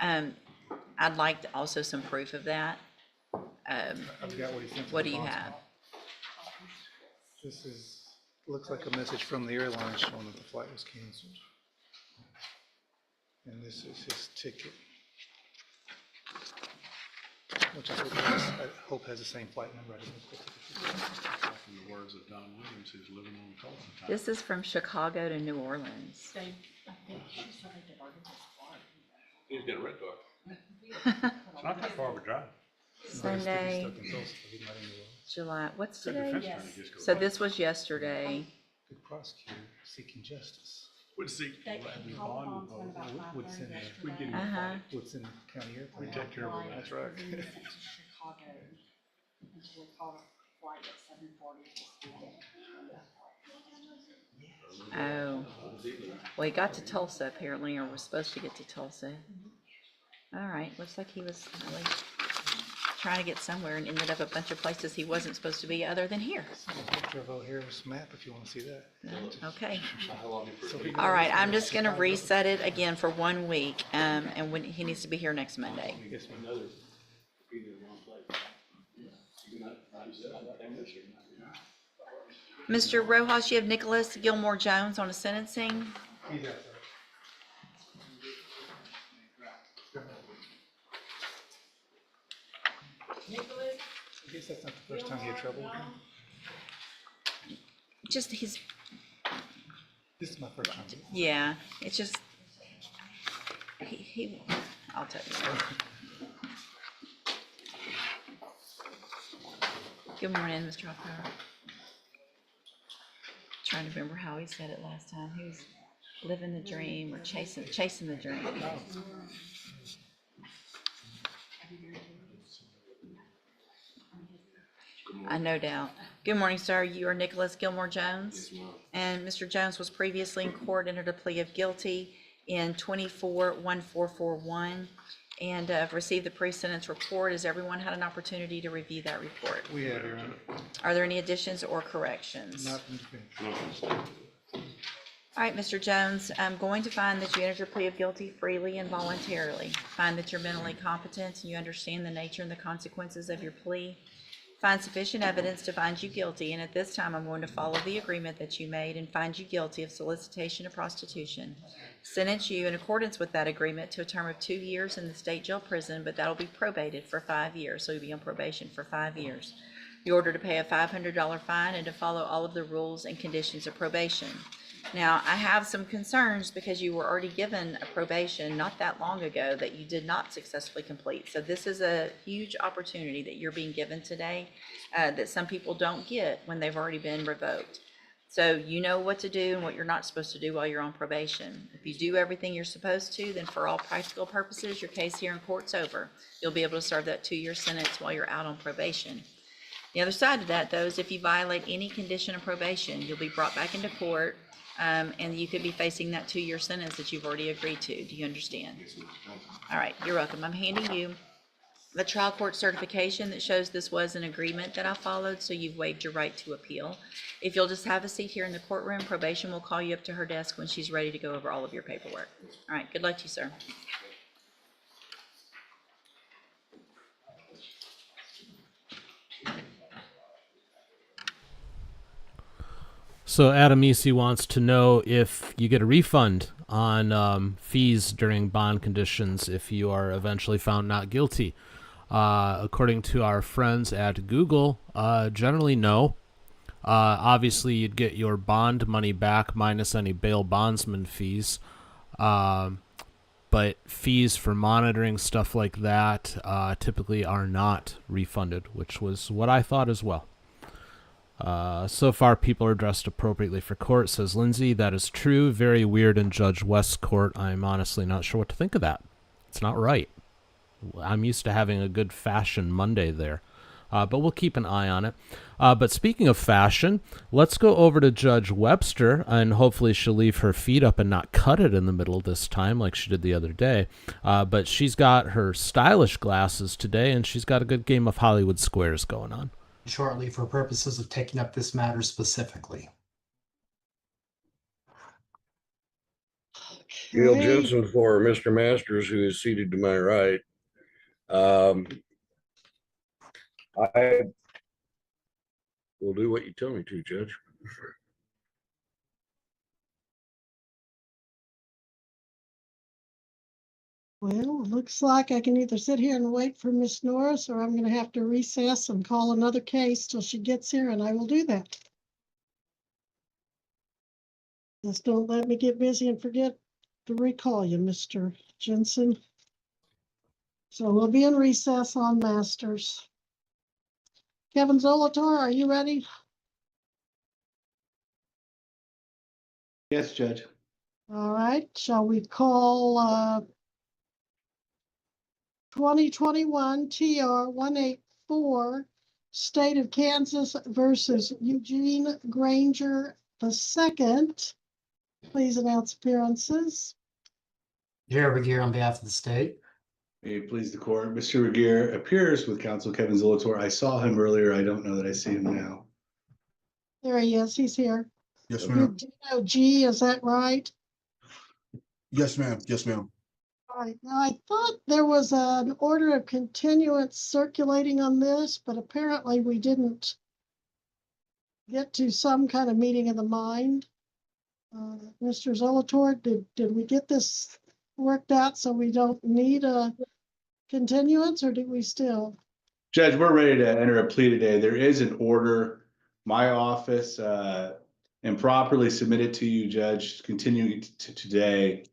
I'd like also some proof of that. I've got what he sent to What the do you bondsman. have? This is, looks like a message from the airline showing that the flight was canceled. And this is his ticket. Which I hope has the same flight number. In the words of Don Williams, who's living on Tulsa time. This is from Chicago to New Orleans. I think she said they ordered this flight. He's got a red car. It's not that far of a drive. Sunday, Stuck in Tulsa, he's not in the July, what's Good today? defense Yes. attorney just goes So like, this was yesterday. good prosecutor seeking justice. Would see. They called the bondsman about What's 5:30 in there? We yesterday. get Uh-huh. What's in the county We airport? take care of all that. That's right. Was sent to Chicago, and so they called a flight at 7:40 this morning. Oh, well, he got to Tulsa apparently, or was supposed to get to Tulsa. All right, looks like he was really trying to get somewhere and ended up a bunch of places he wasn't supposed to be other than here. A picture of O'Hara's map if you want to see that. Okay. So we All right, I'm just gonna reset it again for 1 week, and when, he needs to be here next Monday. Yes, ma'am. Mr. Rojas, you have Nicholas Gilmore Jones on a sentencing. He's out there. I guess that's not the first time he had trouble with him. Just his, This is my first time. yeah, it's just, he, I'll tell you. Good morning, Mr. Hoffman. Trying to remember how he said it last time. He was living the dream or chasing the dream. I no doubt. Good morning, sir. You are Nicholas Gilmore Jones. And Mr. Jones was previously in court, entered a plea of guilty in 24-1441 and received the pre-sentence report. Has everyone had an opportunity to review that report? We have, Your Honor. Are there any additions or corrections? Not in defense. All right, Mr. Jones, I'm going to find that you entered your plea of guilty freely and voluntarily. Find that you're mentally competent and you understand the nature and the consequences of your plea. Find sufficient evidence to find you guilty, and at this time, I'm going to follow the agreement that you made and find you guilty of solicitation of prostitution. Sentence you in accordance with that agreement to a term of 2 years in the state jail prison, but that'll be probated for 5 years, so you'll be on probation for 5 years. You're ordered to pay a $500 fine and to follow all of the rules and conditions of probation. Now, I have some concerns because you were already given a probation not that long ago that you did not successfully complete. So this is a huge opportunity that you're being given today that some people don't get when they've already been revoked. So you know what to do and what you're not supposed to do while you're on probation. If you do everything you're supposed to, then for all practical purposes, your case here in court's over. You'll be able to serve that 2-year sentence while you're out on probation. The other side of that, though, is if you violate any condition of probation, you'll be brought back into court, and you could be facing that 2-year sentence that you've already agreed to. Do you understand? All right, you're welcome. I'm handing you the trial court certification that shows this was an agreement that I followed, so you've waived your right to appeal. If you'll just have a seat here in the courtroom, probation will call you up to her desk when she's ready to go over all of your paperwork. All right, good luck to you, sir. So Adam Easy wants to know if you get a refund on fees during bond conditions if you are eventually found not guilty. According to our friends at Google, generally no. Obviously, you'd get your bond money back minus any bail bondsman fees. But fees for monitoring, stuff like that, typically are not refunded, which was what I thought as well. So far, people are dressed appropriately for court, says Lindsay. That is true. Very weird in Judge West's court. I'm honestly not sure what to think of that. It's not right. I'm used to having a good fashion Monday there. But we'll keep an eye on it. But speaking of fashion, let's go over to Judge Webster, and hopefully she'll leave her feet up and not cut it in the middle this time like she did the other day. But she's got her stylish glasses today, and she's got a good game of Hollywood Squares going on. Shortly for purposes of taking up this matter specifically. Gail Jensen for Mr. Masters, who is seated to my right. I will do what you tell me to, Judge. Well, looks like I can either sit here and wait for Miss Norris, or I'm going to have to recess and call another case till she gets here, and I will do that. Just don't let me get busy and forget to recall you, Mr. Jensen. So we'll be in recess on Masters. Kevin Zolotar, are you ready? Yes, Judge. All right, shall we call 2021 TR 184, State of Kansas versus Eugene Granger II. Please announce appearances. Jared Regier on behalf of the state. May it please the court, Mr. Regier appears with counsel Kevin Zolator. I saw him earlier. I don't know that I see him now. There he is, he's here. Yes, You're Gino G, is that right? Yes, ma'am. Yes, ma'am. All right, now I thought there was an order of continuance circulating on this, but apparently we didn't get to some kind of meeting of the mind. Mr. Zolator, did we get this worked out so we don't need a continuance, or do we still? Judge, we're ready to enter a plea today. There is an order, my office, improperly submitted to you, Judge, continuing to today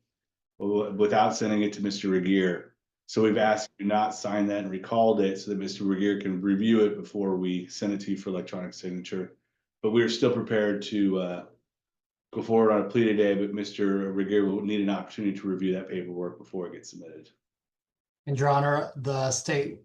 without sending it to Mr. Regier. So we've asked you not sign that and recalled it so that Mr. Regier can review it before we send it to you for electronic signature. But we are still prepared to go forward on a plea today, but Mr. Regier will need an opportunity to review that paperwork before it gets submitted. And Your Honor, the state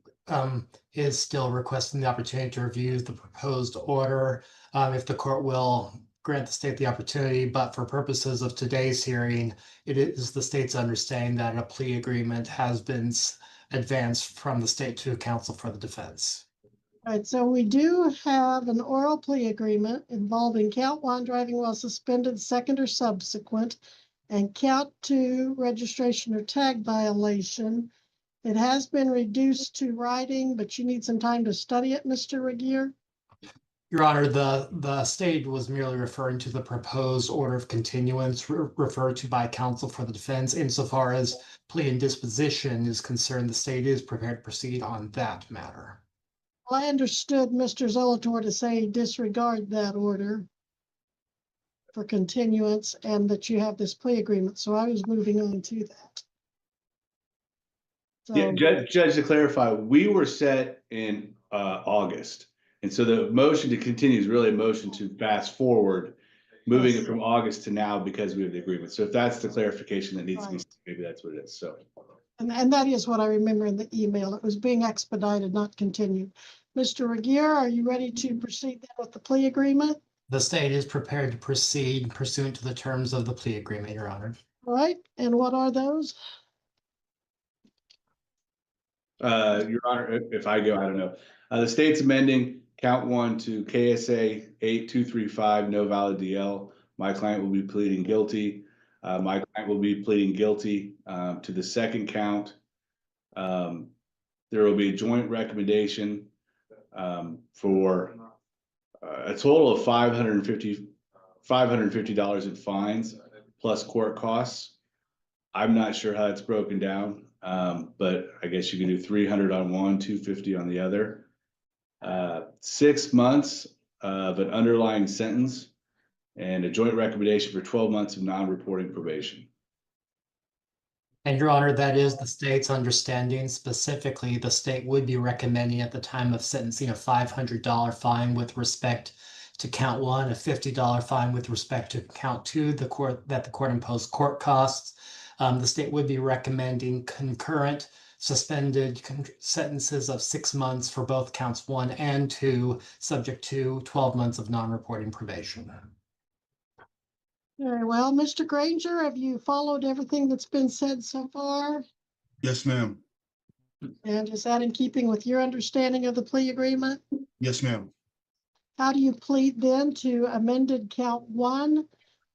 is still requesting the opportunity to review the proposed order. If the court will grant the state the opportunity, but for purposes of today's hearing, it is the state's understanding that a plea agreement has been advanced from the state to counsel for the defense. All right, so we do have an oral plea agreement involving count 1, driving while suspended, second or subsequent, and count 2, registration or tag violation. It has been reduced to writing, but you need some time to study it, Mr. Regier. Your Honor, the state was merely referring to the proposed order of continuance referred to by counsel for the defense. Insofar as plea and disposition is concerned, the state is prepared to proceed on that matter. Well, I understood Mr. Zolator to say disregard that order for continuance and that you have this plea agreement, so I was moving on to that. So, Yeah, Judge, to clarify, we were set in August. And so the motion to continue is really a motion to fast forward, moving it from August to now because we have the agreement. So if that's the clarification that needs to be, maybe that's what it is. So. And that is what I remember in the email. It was being expedited, not continued. Mr. Regier, are you ready to proceed then with the plea agreement? The state is prepared to proceed pursuant to the terms of the plea agreement, Your Honor. All right, and what are those? Your Honor, if I go, I don't know. The state's amending count 1 to KSA 8235, no valid DL. My client will be pleading guilty. My client will be pleading guilty to the second count. There will be a joint recommendation for a total of $550 in fines plus court costs. I'm not sure how it's broken down, but I guess you can do 300 on one, 250 on the other. 6 months of an underlying sentence and a joint recommendation for 12 months of non-reporting probation. And Your Honor, that is the state's understanding. Specifically, the state would be recommending at the time of sentencing a $500 fine with respect to count 1, a $50 fine with respect to count 2, the court imposed court costs. The state would be recommending concurrent suspended sentences of 6 months for both counts 1 and 2, subject to 12 months of non-reporting probation. Very well. Mr. Granger, have you followed everything that's been said so far? Yes, ma'am. And is that in keeping with your understanding of the plea agreement? Yes, ma'am. How do you plead then to amended count 1,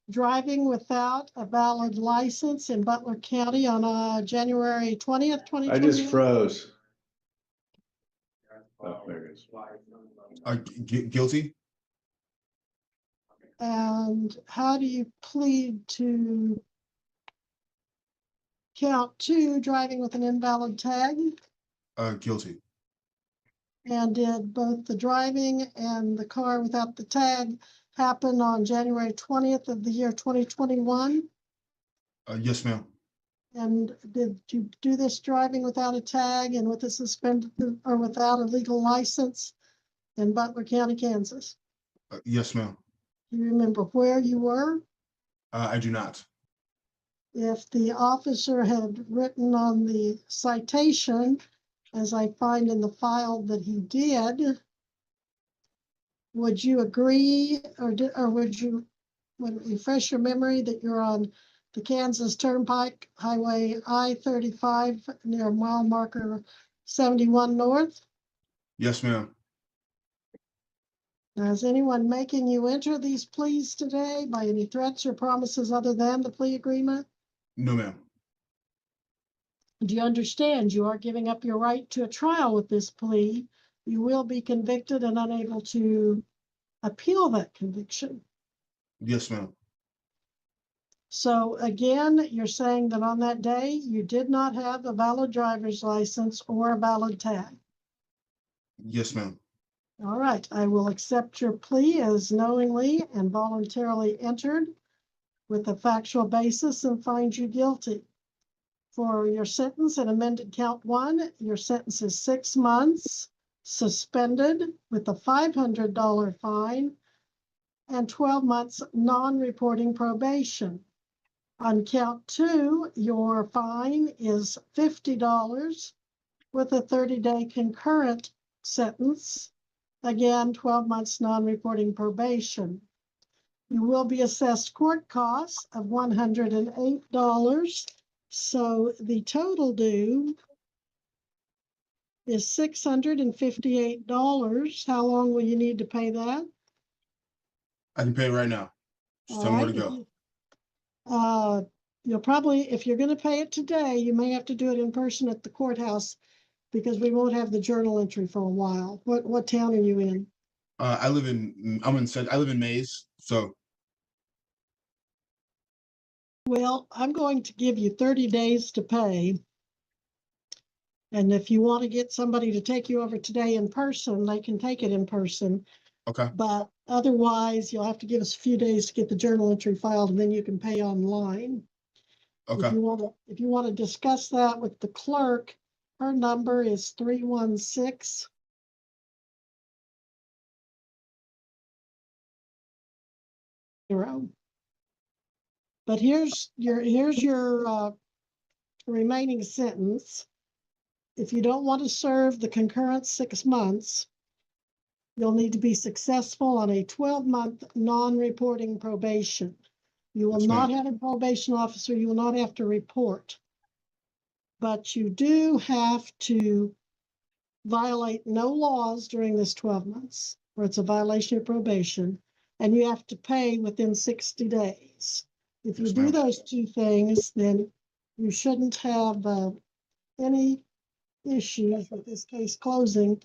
driving without a valid license in Butler County on January 20th, 2020? I just froze. Oh, there it is. Guilty? And how do you plead to count 2, driving with an invalid tag? Guilty. And did both the driving and the car without the tag happen on January 20th of the year 2021? Yes, ma'am. And did you do this driving without a tag and with a suspended or without a legal license in Butler County, Kansas? Yes, ma'am. Do you remember where you were? I do not. If the officer had written on the citation, as I find in the file that he did, would you agree or would you refresh your memory that you're on the Kansas Turnpike Highway I-35 near mile marker 71 North? Yes, ma'am. Now, is anyone making you enter these pleas today by any threats or promises other than the plea agreement? No, ma'am. Do you understand you are giving up your right to a trial with this plea? You will be convicted and unable to appeal that conviction. Yes, ma'am. So again, you're saying that on that day, you did not have a valid driver's license or a valid tag. Yes, ma'am. All right, I will accept your plea as knowingly and voluntarily entered with a factual basis and find you guilty. For your sentence and amended count 1, your sentence is 6 months suspended with a $500 fine and 12 months non-reporting probation. On count 2, your fine is $50 with a 30-day concurrent sentence. Again, 12 months non-reporting probation. You will be assessed court costs of $108. So the total due is $658. How long will you need to pay that? I can pay it right now. Just tell me where to All go. right. You'll probably, if you're going to pay it today, you may have to do it in person at the courthouse because we won't have the journal entry for a while. What town are you in? I live in Mays, so Well, I'm going to give you 30 days to pay. And if you want to get somebody to take you over today in person, they can take it in person. okay. But otherwise, you'll have to give us a few days to get the journal entry filed, and then you can pay online. Okay. If you want to discuss that with the clerk, her number is 316. But here's your remaining sentence. If you don't want to serve the concurrent 6 months, you'll need to be successful on a 12-month non-reporting probation. You will Yes, not ma'am. have a probation officer. You will not have to report. But you do have to violate no laws during this 12 months, or it's a violation of probation, and you have to pay within 60 days. If you Yes, do ma'am. those two things, then you shouldn't have any issues with this case closing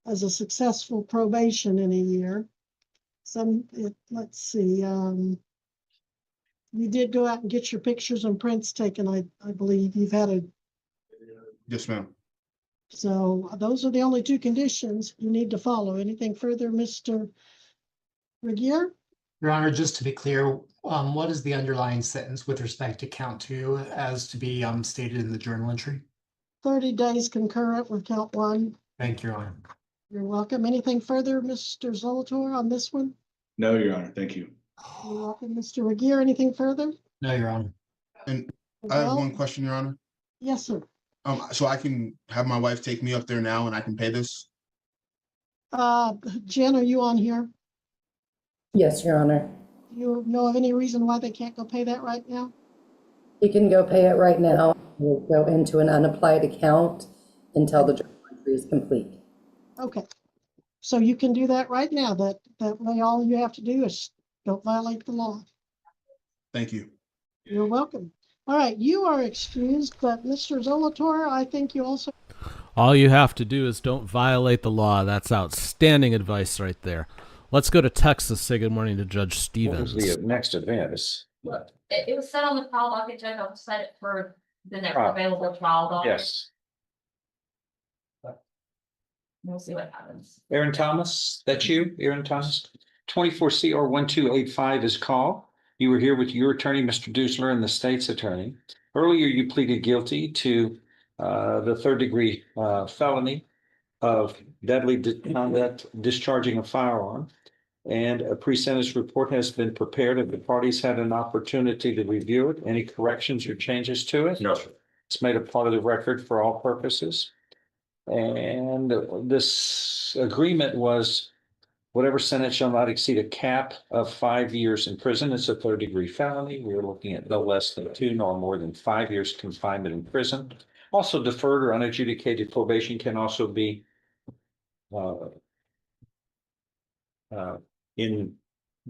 as a successful probation in a year. Let's see, you did go out and get your pictures and prints taken, I believe. You've had a, Yes, ma'am. so those are the only two conditions you need to follow. Anything further, Mr. Regier? Your Honor, just to be clear, what is the underlying sentence with respect to count 2 as to be stated in the journal entry? 30 days concurrent with count 1. Thank you, Your Honor. You're welcome. Anything further, Mr. Zolotor, on this one? No, Your Honor. Thank you. You're welcome, Mr. Regier. Anything further? No, Your Honor. And I have Well, one question, Your Honor. yes, sir. So I can have my wife take me up there now and I can pay this? Jen, are you on here? Yes, Your Honor. Do you know of any reason why they can't go pay that right now? You can go pay it right now. We'll go into an unapplied account until the journal entry is complete. Okay. So you can do that right now. That way, all you have to do is don't violate the law. Thank you. You're welcome. All right, you are excused, but Mr. Zolotor, I think you also. All you have to do is don't violate the law. That's outstanding advice right there. Let's go to Texas. Say good morning to Judge Stevens. What was the next event? Is It was set on the trial docket, Judge. I'll set it for the next Trial. available trial docket. yes. We'll see what happens. Aaron Thomas, that's you, Aaron Thomas. 24 CR 1285 is call. You were here with your attorney, Mr. Dusler, and the state's attorney. Earlier, you pleaded guilty to the third-degree felony of deadly conduct discharging a firearm. And a pre-sentence report has been prepared and the parties had an opportunity to review it. Any corrections or changes to it? No, sir. It's made a part of the record for all purposes. And this agreement was whatever sentence shall not exceed a cap of 5 years in prison. It's a third-degree felony. We're looking at no less than 2 nor more than 5 years confinement in prison. Also, deferred or unadjudicated probation can also be in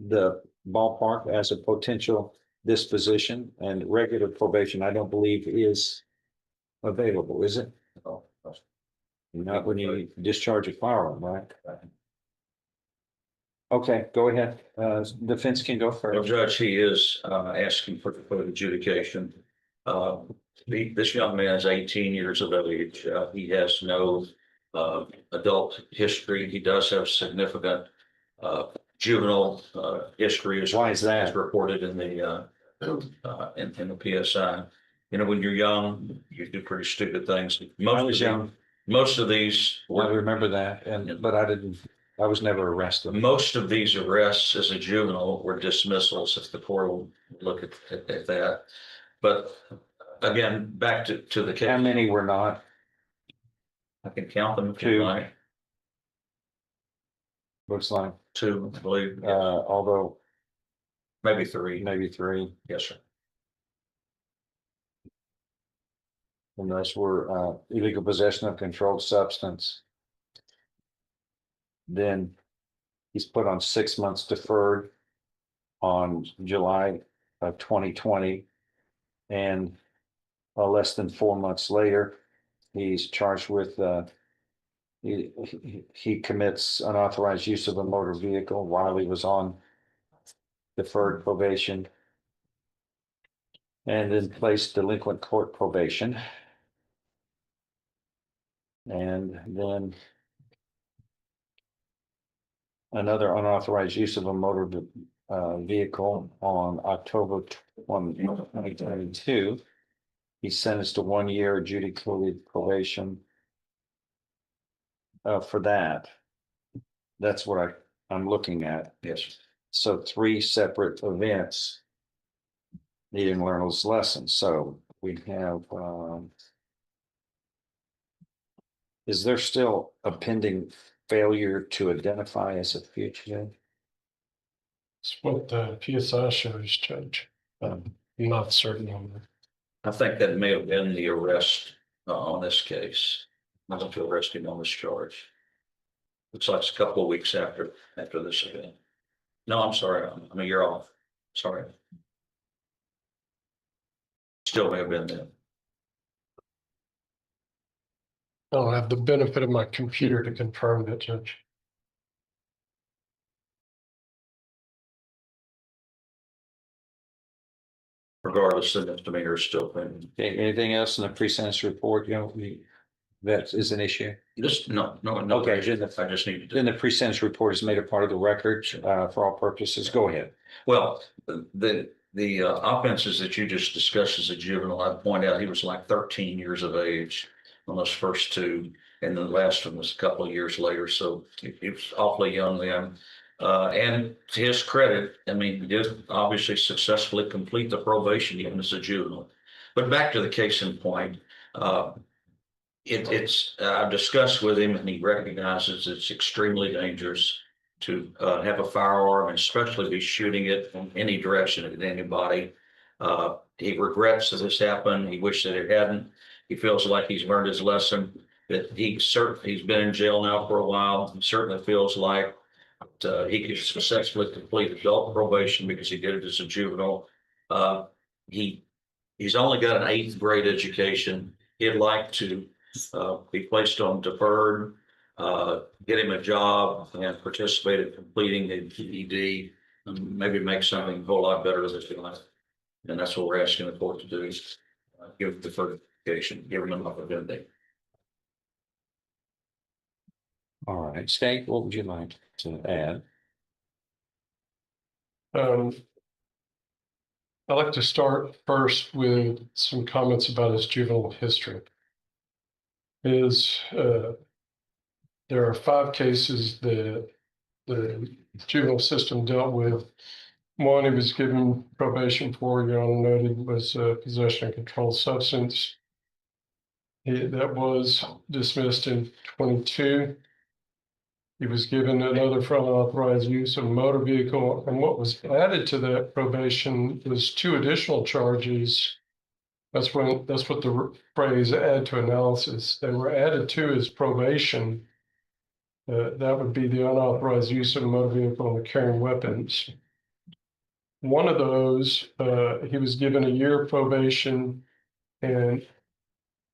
the ballpark as a potential disposition, and regular probation, I don't believe is available, is it? No. Not when you discharge a firearm, right? Okay, go ahead. Defense can go Well, first. Judge, he is asking for adjudication. This young man is 18 years of age. He has no adult history. He does have significant juvenile history. Why is that? As reported in the PSI. You know, when you're young, you do pretty stupid things. I was young. Most of these. I remember that, but I was never arrested. Most of these arrests as a juvenile were dismissals, if the court will look at that. But again, back to the case. How many were not? I can count them if 2. you like. Looks like 2, I believe. although Maybe 3. maybe 3. Yes, sir. And those were illegal possession of controlled substance. Then he's put on 6 months deferred on July of 2020. And less than 4 months later, he's charged with he commits unauthorized use of a motor vehicle while he was on deferred probation, and then placed delinquent court probation. And then another unauthorized use of a motor vehicle on October 2022. He's sentenced to 1 year adjudicated probation for that. That's what I'm looking at. Yes. So 3 separate events. He didn't learn his lesson. So we have, is there still a pending failure to identify as a fugitive? It's what the PSI shows, Judge. I'm not certain on that. I think that may have been the arrest on this case. Not to arrest him on this charge. Looks like it's a couple of weeks after this event. No, I'm sorry. I'm a year off. Sorry. Still may have been then. I don't have the benefit of my computer to confirm that, Judge. Regardless, the misdemeanor is still pending. Okay, anything else in the pre-sentence report, that is an issue? Just no. Okay, I just needed to. Then the pre-sentence report is made a part of the record for all purposes. Go ahead. Well, the offenses that you just discussed as a juvenile, I'd point out he was like 13 years of age on those first 2, and the last one was a couple of years later. So he was awfully young then. And to his credit, I mean, he did obviously successfully complete the probation even as a juvenile. But back to the case in point, I've discussed with him, and he recognizes it's extremely dangerous to have a firearm, and especially be shooting it from any direction at anybody. He regrets that this happened. He wished that it hadn't. He feels like he's learned his lesson. That he's been in jail now for a while. He certainly feels like he could successfully complete adult probation because he did it as a juvenile. He's only got an 8th grade education. He'd like to be placed on deferred, get him a job, and participate in completing the GED, and maybe make something a whole lot better of his life. And that's what we're asking the court to do, is give deferred education, give him an opportunity. All right, State, what would you like to add? I'd like to start first with some comments about his juvenile history. There are 5 cases that the juvenile system dealt with. One, he was given probation for, Your Honor noted, was possession of controlled substance. That was dismissed in 22. He was given another for unauthorized use of a motor vehicle, and what was added to that probation was 2 additional charges. That's what the phrase "add to analysis." They were added to his probation. That would be the unauthorized use of a motor vehicle and carrying weapons. One of those, he was given a year probation, and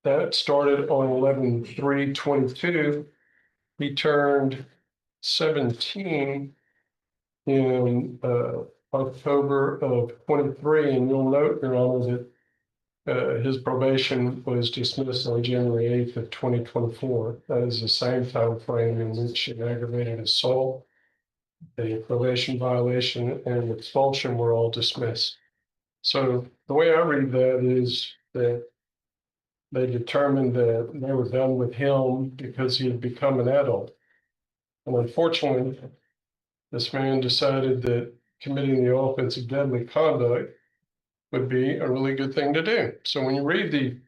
that started on 11/3/22. He turned 17 in October of 23, and you'll note, Your Honor, that his probation was dismissed on January 8th of 2024. That is the same time frame in which an aggravated assault, a probation violation, and expulsion were all dismissed. So the way I read that is that they determined that they were done with him because he had become an adult. And unfortunately, this man decided that committing the offense of deadly conduct would be a really good thing to do. So when you read the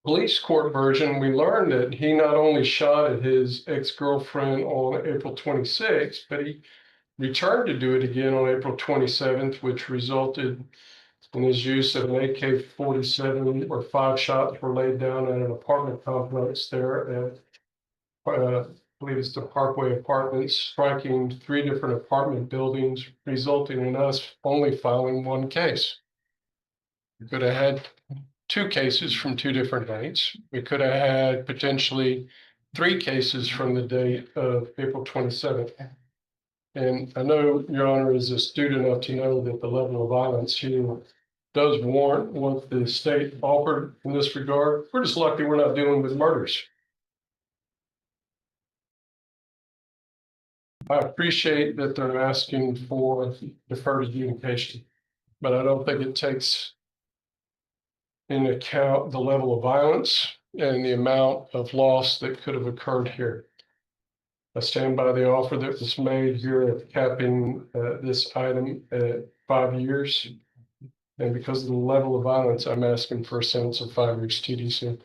police court version, we learned that he not only shot at his ex-girlfriend on April 26th, but he returned to do it again on April 27th, which resulted in his use of an AK-47, where 5 shots were laid down at an apartment complex there at, I believe it's the Parkway Apartments, striking 3 different apartment buildings, resulting in us only filing 1 case. We could have had 2 cases from 2 different dates. We could have had potentially 3 cases from the date of April 27th. And I know Your Honor is astute enough to know that the level of violence here does warrant what the state offered in this regard. We're just lucky we're not dealing with murders. I appreciate that they're asking for deferred adjudication, but I don't think it takes into account the level of violence and the amount of loss that could have occurred here. I stand by the offer that was made here at capping this item at 5 years. And because of the level of violence, I'm asking for a sentence of 5 years TDC.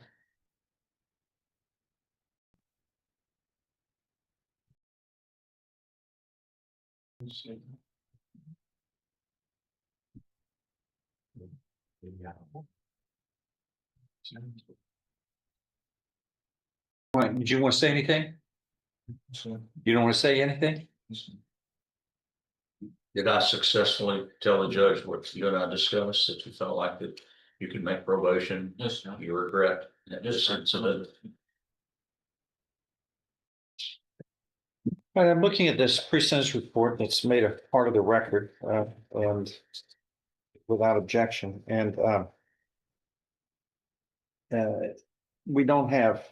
Right, did you want to say anything? You don't want to say anything? Did I successfully tell the judge what you and I discussed, that you felt like that you could make probation? Yes, sir. You regret this incident? All right, I'm looking at this pre-sentence report that's made a part of the record, and without objection, and we don't have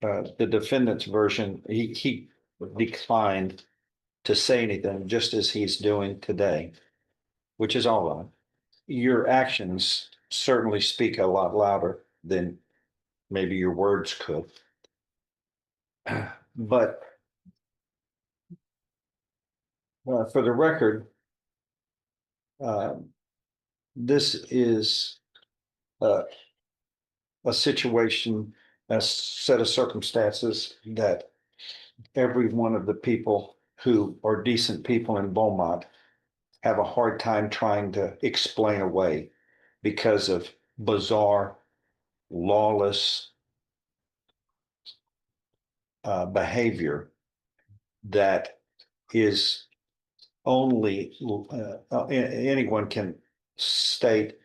the defendant's version. He declined to say anything, just as he's doing today, which is all right. Your actions certainly speak a lot louder than maybe your words could. But for the record, this is a situation, a set of circumstances that every one of the people who are decent people in Beaumont have a hard time trying to explain away because of bizarre, lawless behavior that is only anyone can state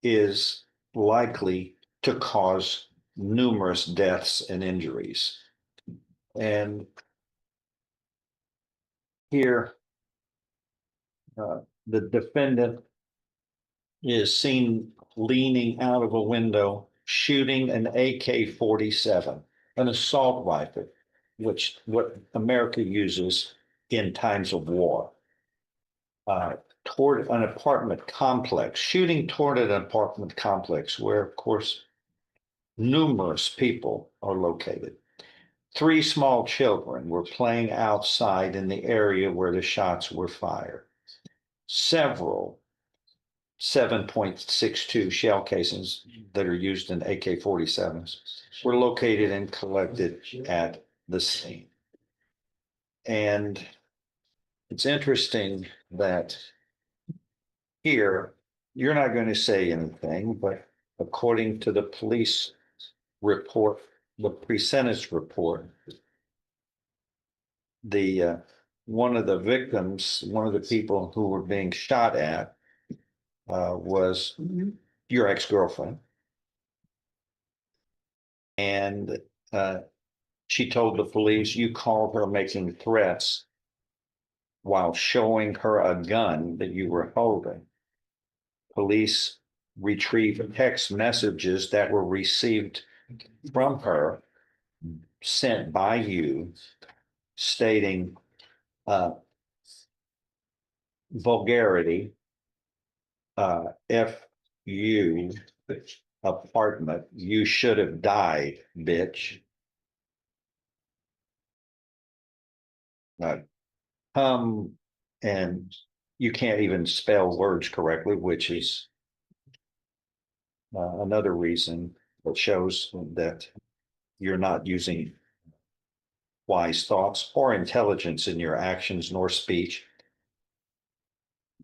is likely to cause numerous deaths and injuries. And here, the defendant is seen leaning out of a window, shooting an AK-47, an assault rifle, which what America uses in times of war, toward an apartment complex, shooting toward an apartment complex where, of course, numerous people are located. 3 small children were playing outside in the area where the shots were fired. Several 7.62 shell casings that are used in AK-47s were located and collected at the scene. And it's interesting that here, you're not going to say anything, but according to the police report, the pre-sentence report, the one of the victims, one of the people who were being shot at, was your ex-girlfriend. And she told the police you called her making threats while showing her a gun that you were holding. Police retrieved text messages that were received from her, sent by you, stating vulgarity, F you, apartment, you should have died, bitch. And you can't even spell words correctly, which is another reason that shows that you're not using wise thoughts or intelligence in your actions nor speech.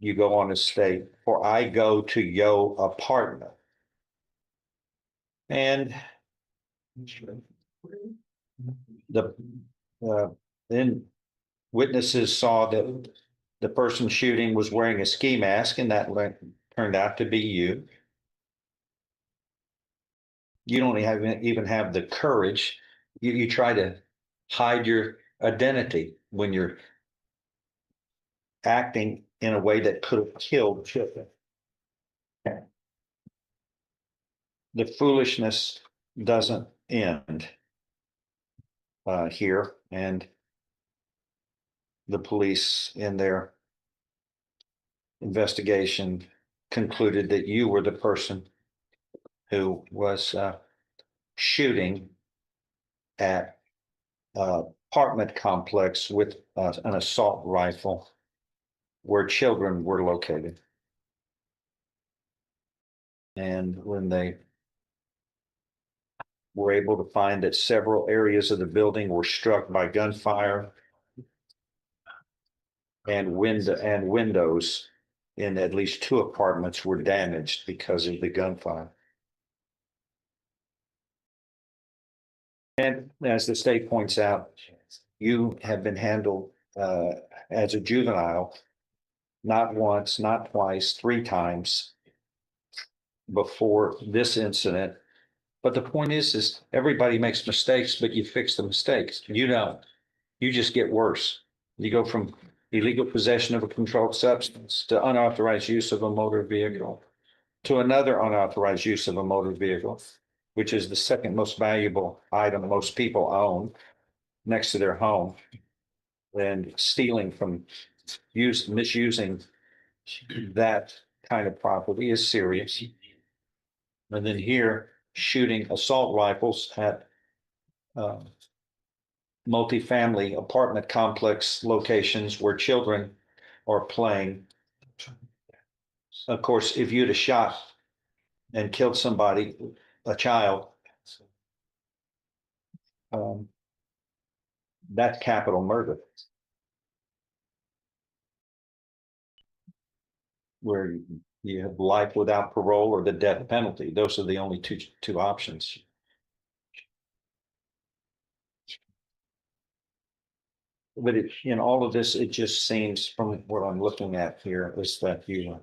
You go on to state, or I go to yo apartment. And then witnesses saw that the person shooting was wearing a ski mask, and that turned out to be you. You don't even have the courage. You try to hide your identity when you're acting in a way that could have killed children. The foolishness doesn't end here, and the police in their investigation concluded that you were the person who was shooting at apartment complex with an assault rifle where children were located. And when they were able to find that several areas of the building were struck by gunfire, and windows in at least 2 apartments were damaged because of the gunfire. And as the state points out, you have been handled as a juvenile, not once, not twice, 3 times before this incident. But the point is everybody makes mistakes, but you fix the mistakes. You don't. You just get worse. You go from illegal possession of a controlled substance to unauthorized use of a motor vehicle to another unauthorized use of a motor vehicle, which is the second most valuable item most people own next to their home. And stealing from misusing that kind of property is serious. And then here, shooting assault rifles at multifamily apartment complex locations where children are playing. Of course, if you'd have shot and killed somebody, a child, that's capital murder. Where you have life without parole or the death penalty. Those are the only two options. But in all of this, it just seems from what I'm looking at here is that you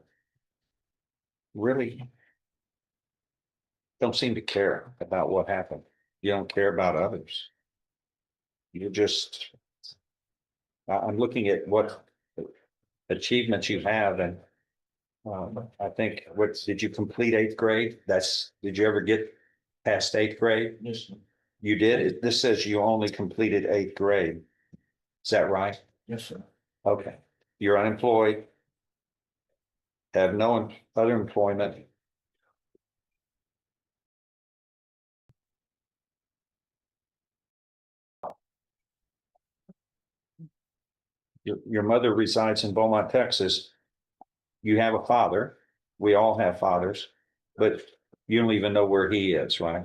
really don't seem to care about what happened. You don't care about others. You just, I'm looking at what achievements you have, and I think did you complete 8th grade? Did you ever get past 8th grade? Yes, sir. You did? This says you only completed 8th grade. Is that right? Yes, sir. Okay. You're unemployed, have no other employment. Your mother resides in Beaumont, Texas. You have a father. We all have fathers, but you don't even know where he is, right?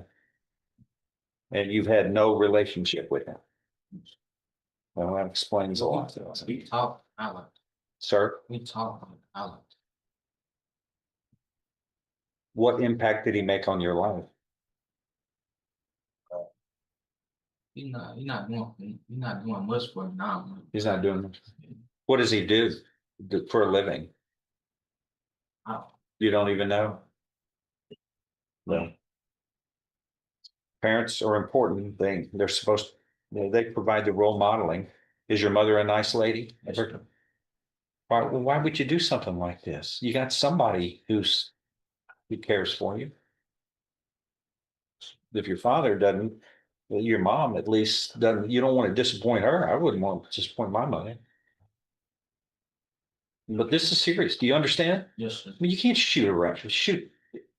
And you've had no relationship with him. Well, that explains a lot. We talk, Alan. Sir, We talk, Alan. what impact did he make on your life? You're not doing much for him now. He's not doing much. What does he do for a living? You don't even know? No. Parents are important. They're supposed, they provide the role modeling. Is your mother a nice lady? Why would you do something like this? You got somebody who cares for you. If your father doesn't, well, your mom at least doesn't, you don't want to disappoint her. I wouldn't want to disappoint my mother. But this is serious. Do you understand? Yes, sir. I mean, you can't shoot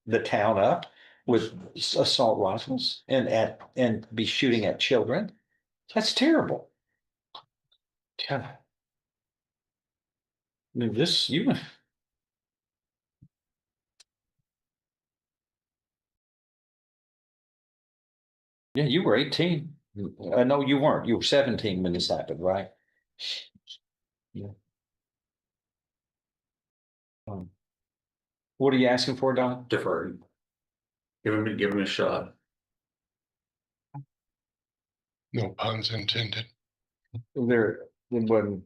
the town up with assault rifles and be shooting at children. That's terrible. God. I mean, yeah, you were 18. No, you weren't. You were 17 when this happened, right? Yeah. What are you asking for, Don? Deferred. Give him a shot. No puns intended. There wasn't,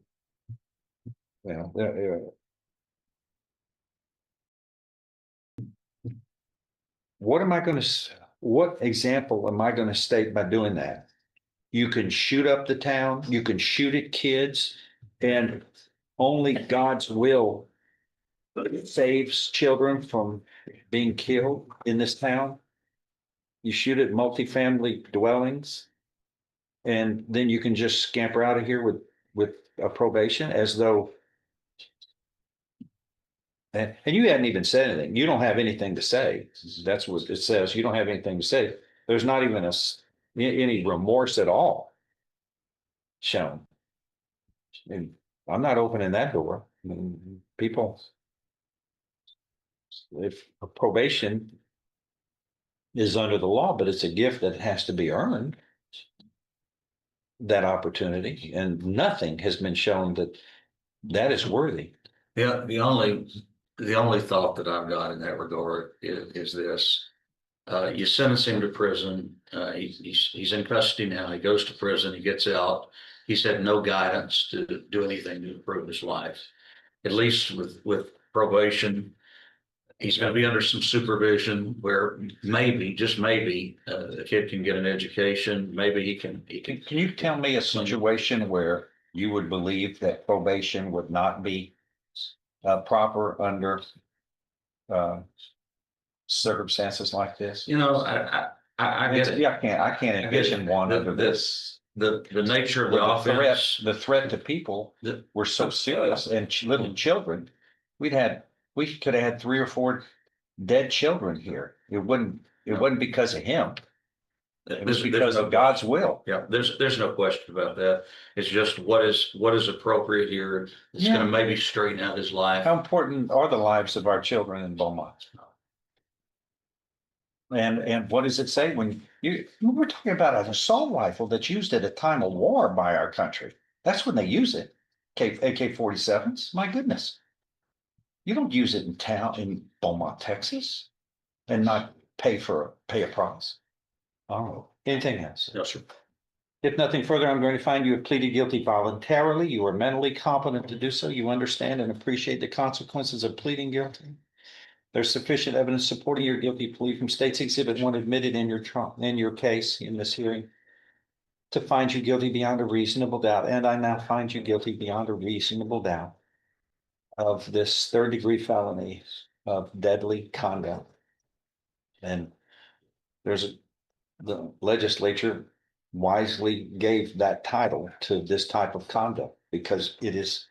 what example am I going to state by doing that? You can shoot up the town, you can shoot at kids, and only God's will saves children from being killed in this town. You shoot at multifamily dwellings, and then you can just scamper out of here with a probation as though. And you hadn't even said anything. You don't have anything to say. That's what it says. You don't have anything to say. There's not even any remorse at all shown. And I'm not opening that door. I mean, people, if probation is under the law, but it's a gift that has to be earned, that opportunity, and nothing has been shown that is worthy. Yeah, the only thought that I've got in that regard is this. You sentence him to prison. He's in custody now. He goes to prison. He gets out. He's had no guidance to do anything to improve his life. At least with probation, he's going to be under some supervision where maybe, just maybe, the kid can get an education. Maybe he can. Can you tell me a situation where you would believe that probation would not be proper under circumstances like this? You know, I get it. I can't envision one under this. The nature of the offense. The threat to people were so serious, and little children. We could have had 3 or 4 dead children here. It wasn't because of him. It was because of God's will. Yeah, there's no question about that. It's just what is appropriate here. It's going to maybe straighten out his life. How important are the lives of our children in Beaumont? And what does it say when we're talking about an assault rifle that's used at a time of war by our country? That's when they use it. AK-47s. My goodness. You don't use it in Beaumont, Texas, and not pay a price. Oh, anything else? Yes, sir. If nothing further, I'm going to find you have pleaded guilty voluntarily. You are mentally competent to do so. You understand and appreciate the consequences of pleading guilty. There's sufficient evidence supporting your guilty plea from State's Exhibit 1 admitted in your case in this hearing to find you guilty beyond a reasonable doubt. And I now find you guilty beyond a reasonable doubt of this 3rd-degree felony of deadly conduct. And the legislature wisely gave that title to this type of conduct because it is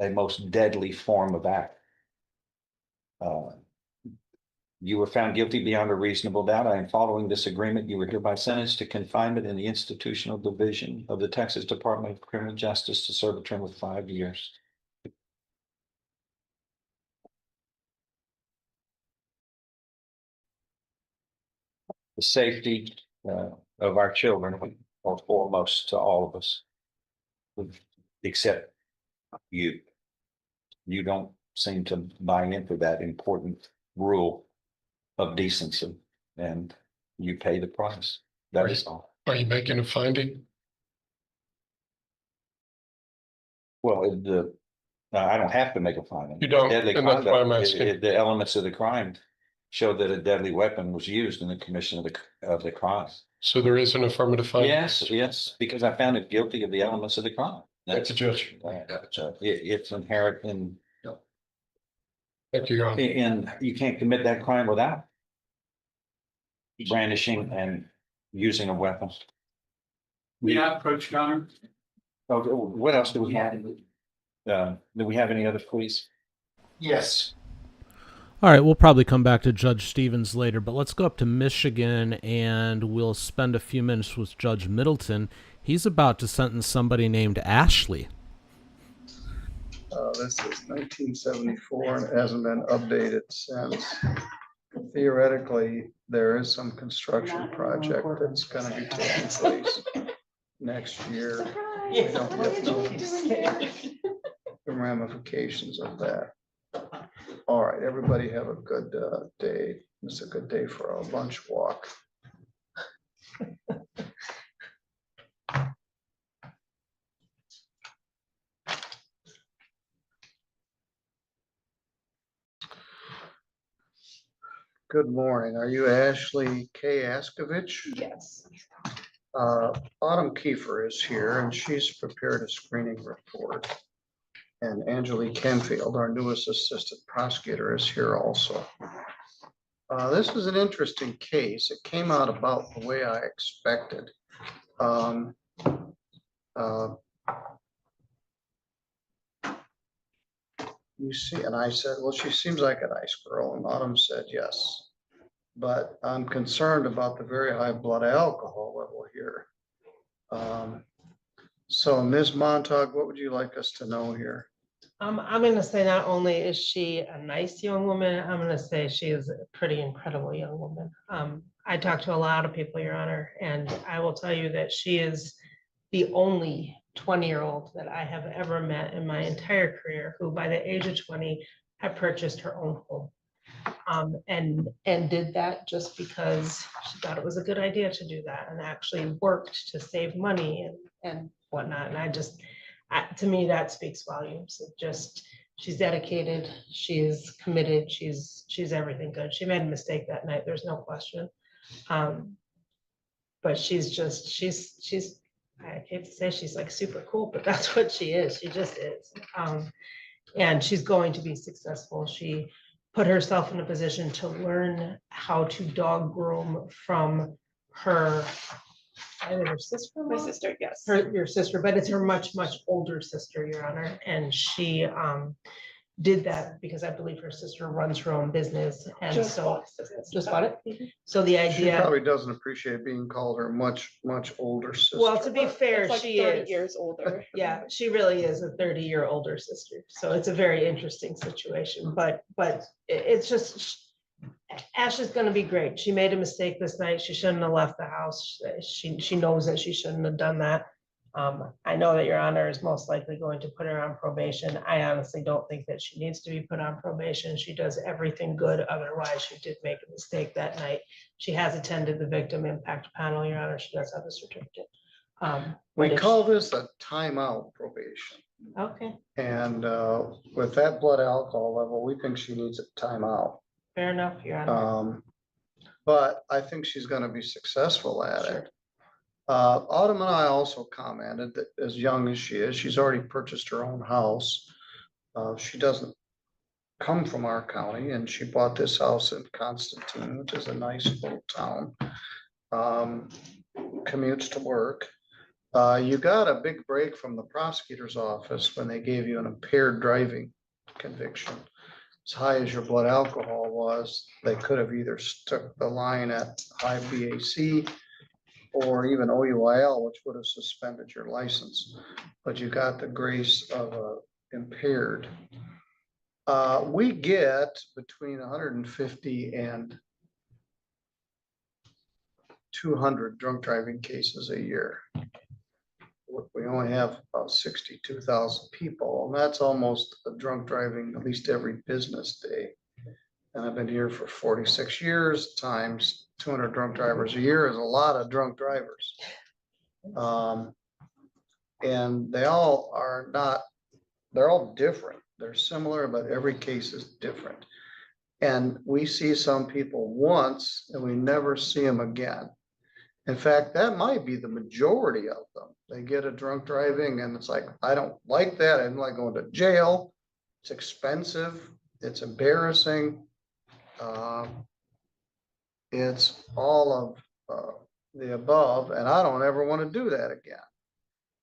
a most deadly form of act. You were found guilty beyond a reasonable doubt. I am following this agreement. You were hereby sentenced to confinement in the institutional division of the Texas Department of Criminal Justice to serve a term of 5 years. The safety of our children are foremost to all of us, except you. You don't seem to buy into that important rule of decency, and you pay the price. That is all. Are you making a finding? Well, I don't have to make a finding. You don't, Deadly and that's why I'm conduct, asking. the elements of the crime show that a deadly weapon was used in the commission of the crime. So there is an affirmative finding? Yes, because I found it guilty of the elements of the crime. Thank you, Judge. It's inherent in, Thank you, Your Honor. and you can't commit that crime without brandishing and using a weapon. Yeah, approach, Your Honor. Okay, what else do we have? Do we have any other pleas? Yes. All right, we'll probably come back to Judge Stevens later, but let's go up to Michigan and we'll spend a few minutes with Judge Middleton. He's about to sentence somebody named Ashley. This is 1974 and hasn't been updated since. Theoretically, there is some construction project that's going to be taking place next year. We don't yet know the ramifications of that. All right, everybody have a good day. It's a good day for a lunch walk. Good morning. Are you Ashley K. Askovich? Yes. Autumn Kiefer is here and she's prepared a screening report. And Angelique Kenfield, our newest assistant prosecutor, is here also. This is an interesting case. It came out about the way I expected. You see, and I said, well, she seems like a nice girl. And Autumn said, yes. But I'm concerned about the very high blood alcohol level here. So Ms. Montauk, what would you like us to know here? I'm going to say not only is she a nice young woman, I'm going to say she is a pretty incredible young woman. I talk to a lot of people, Your Honor, and I will tell you that she is the only 20-year-old that I have ever met in my entire career who by the age of 20 had purchased her own home. And did that just because she thought it was a good idea to do that and actually worked to save money and whatnot. And I just, to me, that speaks volumes. It just, she's dedicated, she's committed, she's everything good. She made a mistake that night, there's no question. But she's I hate to say she's like super cool, but that's what she is. She just is. And she's going to be successful. She put herself in a position to learn how to dog groom from her, either her sister. My sister, yes. Your sister, but it's her much older sister, Your Honor. And she did that because I believe her sister runs her own business. And Just so bought it. just bought it. So the She idea, probably doesn't appreciate being called her much older sister. well, to be fair, It's like she 30 is. years older. Yeah, she really is a 30-year older sister. So it's a very interesting situation, but it's just, Ashley's gonna be great. She made a mistake this night. She shouldn't have left the house. She knows that she shouldn't have done that. I know that Your Honor is most likely going to put her on probation. I honestly don't think that she needs to be put on probation. She does everything good. Otherwise, she did make a mistake that night. She has attended the victim impact panel, Your Honor. She does have a certificate. We but if call this a timeout probation. Okay, And with that blood alcohol level, we think she needs a timeout. fair enough, Your Honor. But I think she's going to be successful at it. Autumn and I also commented that as young as she is, she's already purchased her own house. She doesn't come from our county, and she bought this house in Constantine, which is a nice little town. Commutes to work. You got a big break from the prosecutor's office when they gave you an impaired driving conviction. as high as your blood alcohol was, they could have either stuck the line at high BAC or even OUIL, which would have suspended your license, but you got the grace of impaired. We get between 150 and 200 drunk driving cases a year. We only have about 62,000 people, and that's almost a drunk driving at least every business day. And I've been here for 46 years, times 200 drunk drivers a year is a lot of drunk drivers. And they all are not, they're all different. They're similar, but every case is different. And we see some people once and we never see them again. In fact, that might be the majority of them. They get a drunk driving and it's like, I don't like that. I don't like going to jail. It's expensive. It's embarrassing. It's all of the above, and I don't ever want to do that again.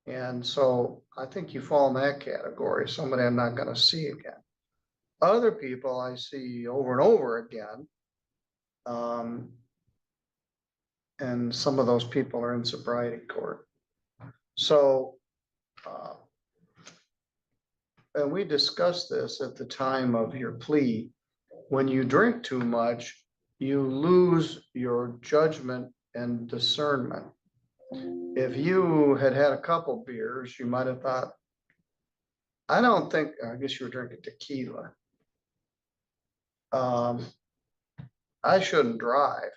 And so I think you fall in that category, somebody I'm not going to see again. Other people I see over and over again. And some of those people are in sobriety court. So, and we discussed this at the time of your plea. When you drink too much, you lose your judgment and discernment. If you had had a couple beers, you might have thought, I don't think, I guess you were drinking tequila. I shouldn't drive.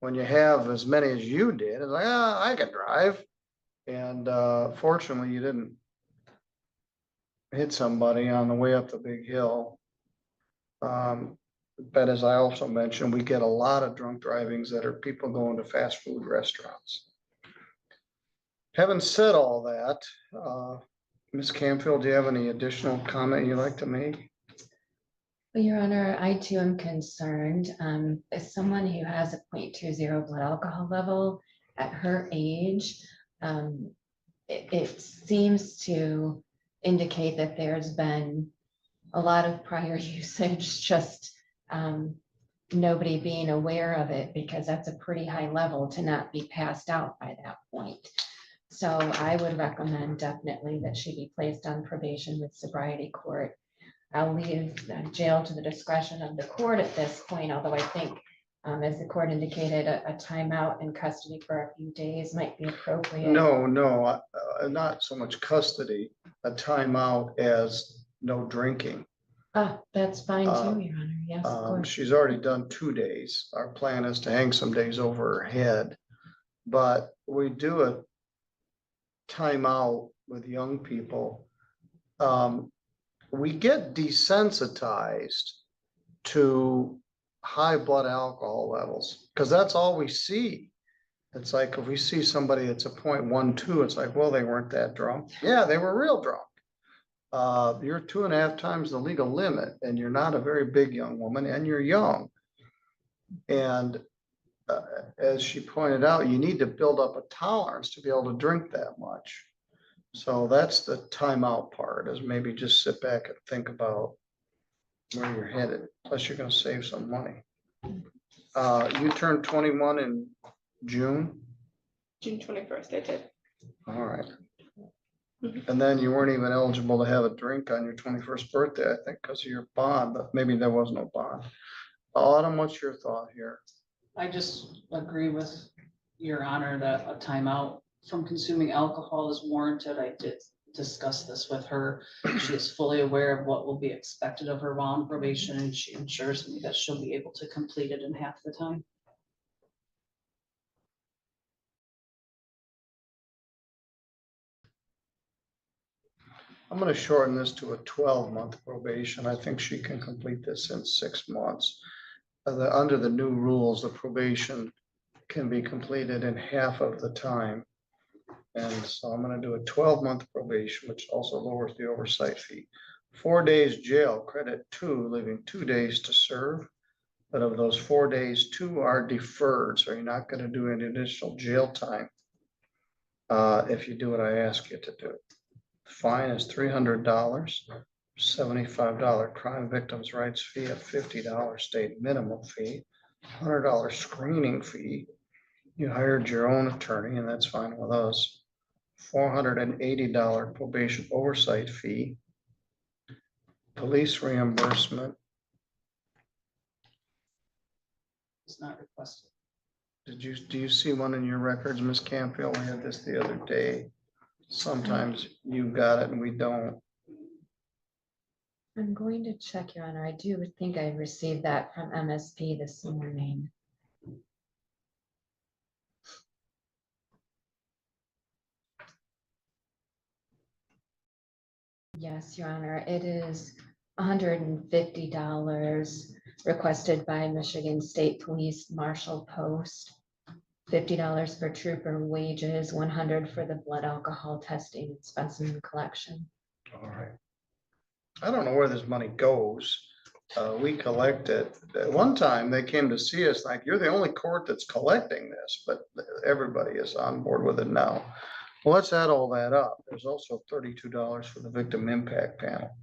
When you have as many as you did, it's like, I can drive. And fortunately, you didn't hit somebody on the way up the big hill. But as I also mentioned, we get a lot of drunk drivings that are people going to fast food restaurants. Having said all that, Ms. Canfield, do you have any additional comment you'd like to make? Well, Your Honor, I too am concerned. As someone who has a 0.20 blood alcohol level at her age, it seems to indicate that there's been a lot of prior usage, just nobody being aware of it, because that's a pretty high level to not be passed out by that point. So I would recommend definitely that she be placed on probation with sobriety court. I'll leave jail to the discretion of the court at this point, although I think, as the court indicated, a timeout in custody for a few days might be appropriate. No, not so much custody, a timeout as no drinking. That's fine too, Your Honor. Yes, of course. She's already done 2 days. Our plan is to hang some days over her head, but we do a timeout with young people. We get desensitized to high blood alcohol levels because that's all we see. It's like if we see somebody that's a 0.12, it's like, well, they weren't that drunk. Yeah, they were real drunk. You're 2.5 times the legal limit, and you're not a very big young woman, and you're young. And as she pointed out, you need to build up a tolerance to be able to drink that much. So that's the timeout part, is maybe just sit back and think about where you're headed. Plus, you're going to save some money. You turned 21 in June? June 21st, I did. All right. And then you weren't even eligible to have a drink on your 21st birthday, I think, because of your bond, but maybe there was no bond. Autumn, what's your thought here? I just agree with Your Honor that a timeout from consuming alcohol is warranted. I did discuss this with her. She is fully aware of what will be expected of her while on probation, and she ensures me that she'll be able to complete it in half the time. I'm going to shorten this to a 12-month probation. I think she can complete this in 6 months. Under the new rules, the probation can be completed in half of the time. And so I'm going to do a 12-month probation, which also lowers the oversight fee. 4 days jail, credit 2, leaving 2 days to serve. But of those 4 days, 2 are deferred. So you're not going to do any additional jail time if you do what I ask you to do. Fine is $300. $75 crime victims' rights fee, a $50 state minimum fee, $100 screening fee. You hired your own attorney, and that's fine with us. $480 probation oversight fee, police reimbursement. It's not requested. Do you see one in your records, Ms. Campfield? We had this the other day. Sometimes you got it and we don't. I'm going to check, Your Honor. I do think I received that from MSP this morning. Yes, Your Honor, it is $150 requested by Michigan State Police Marshal Post. $50 for trooper wages, $100 for the blood alcohol testing and specimen collection. All right. I don't know where this money goes. We collect it. At one time, they came to see us like, you're the only court that's collecting this, but everybody is on board with it now. Well, let's add all that up. There's also $32 for the victim impact panel.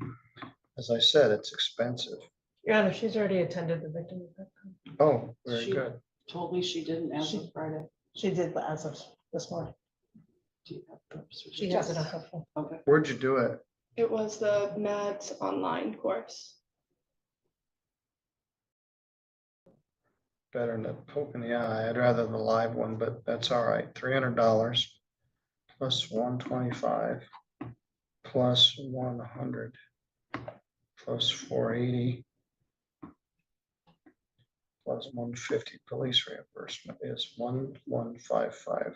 As I said, it's expensive. Your Honor, she's already attended the victim impact. Oh, very She good. Told me she didn't as of Friday. She did, but as of this morning. Do you have the She has it on her phone. Okay. Where'd you do it? It was the MEDS online course. Better than a poke in the eye. I'd rather the live one, but that's all right. $300 plus 125 plus 100 plus 480 plus 150 police reimbursement is 1155.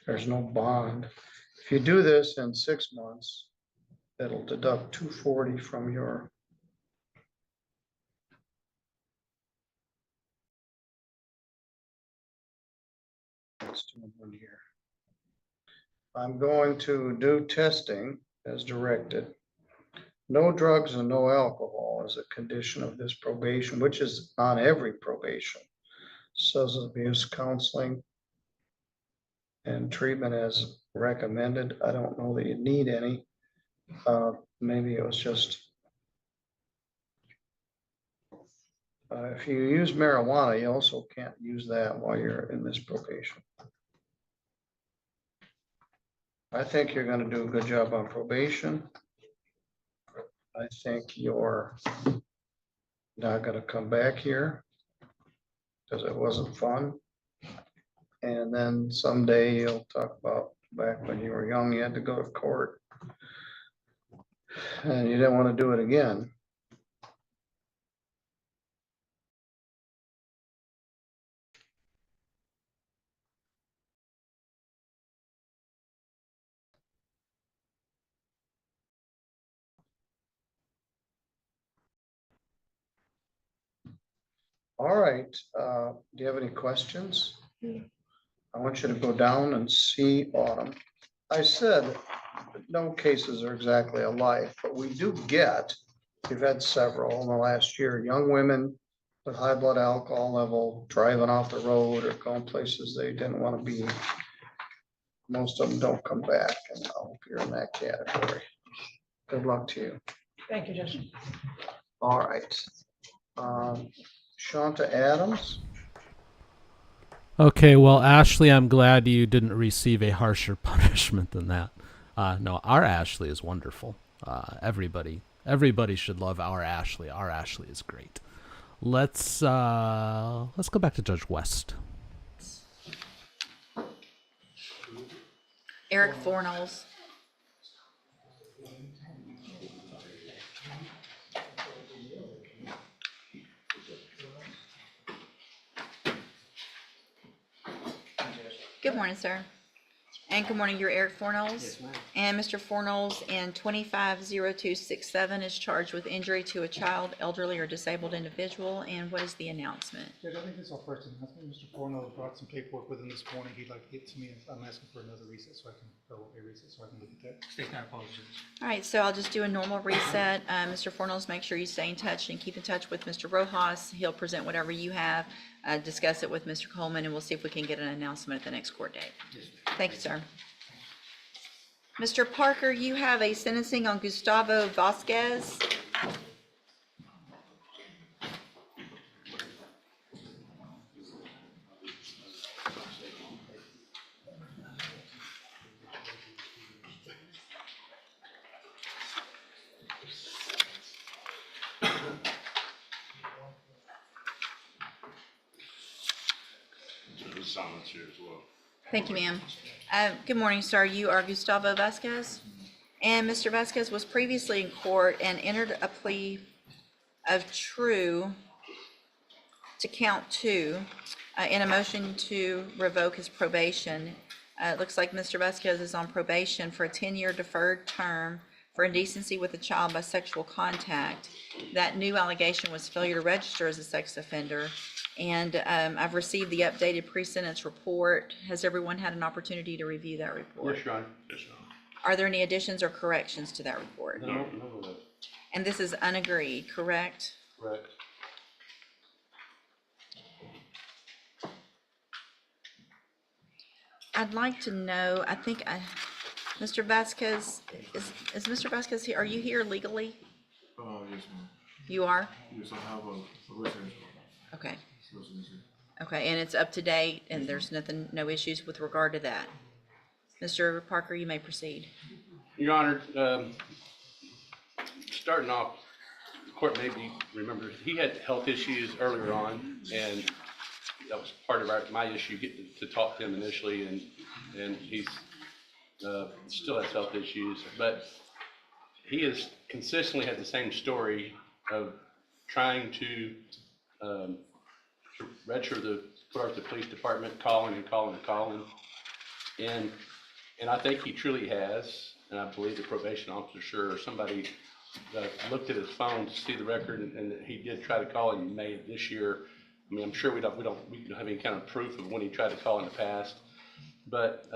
There's no bond. If you do this in 6 months, it'll deduct 240 from your here. I'm going to do testing as directed. No drugs and no alcohol is a condition of this probation, which is on every probation. Substance abuse counseling and treatment as recommended. I don't know that you need any. Maybe it was just if you use marijuana, you also can't use that while you're in this probation. I think you're going to do a good job on probation. I think you're not going to come back here because it wasn't fun. And then someday you'll talk about back when you were young, you had to go to court and you didn't want to do it again. All right, do you have any questions? I want you to go down and see Autumn. I said no cases are exactly alike, but we do get, we've had several in the last year, young women with high blood alcohol level driving off the road or going places they didn't want to be. Most of them don't come back, and I hope you're in that category. Good luck to you. Thank you, Judge. All right. Shanta Adams. Okay, well, Ashley, I'm glad you didn't receive a harsher punishment than that. No, our Ashley is wonderful. Everybody should love our Ashley. Our Ashley is great. Let's go back to Judge West. Eric Fornells. Good morning, sir. And good morning, you're Eric Fornells? Yes, ma'am. And Mr. Fornells in 250267 is charged with injury to a child, elderly, or disabled individual. And what is the announcement? Judge, I think this is our first announcement. Mr. Forno brought some paperwork with him this morning. He'd like to get to me. I'm asking for another recess so I can, or a recess so I can look at that. State my apologies. All right, so I'll just do a normal reset. Mr. Fornells, make sure you stay in touch and keep in touch with Mr. Rojas. He'll present whatever you have, discuss it with Mr. Coleman, and we'll see if we can get an announcement at the next court date. Thank you, sir. Mr. Parker, you have a sentencing on Gustavo Vasquez. His silence here as well. Thank you, ma'am. Good morning, sir. You are Gustavo Vasquez? And Mr. Vasquez was previously in court and entered a plea of true to count 2 in a motion to revoke his probation. It looks like Mr. Vasquez is on probation for a 10-year deferred term for indecency with a child by sexual contact. That new allegation was failure to register as a sex offender. And I've received the updated pre-sentence report. Has everyone had an opportunity to review that report? Yes, Your Honor. Yes, Your Honor. Are there any additions or corrections to that report? No. And this is unagreed, correct? Correct. I'd like to know, Mr. Vasquez, is Mr. Vasquez here? Are you here legally? Yes, ma'am. You are? Yes, I have a residence. Okay. Residency. Okay, and it's up to date and there's no issues with regard to that. Mr. Parker, you may proceed. Your Honor, starting off, the court maybe remembers, he had health issues earlier on, and that was part of my issue, getting to talk to him initially, and he's still has health issues, but he has consistently had the same story of trying to register the Port Arthur Police Department, calling, and I think he truly has, and I believe the probation officer or somebody looked at his phone to see the record, and he did try to call in May of this year. I mean, I'm sure we don't have any kind of proof of when he tried to call in the past, but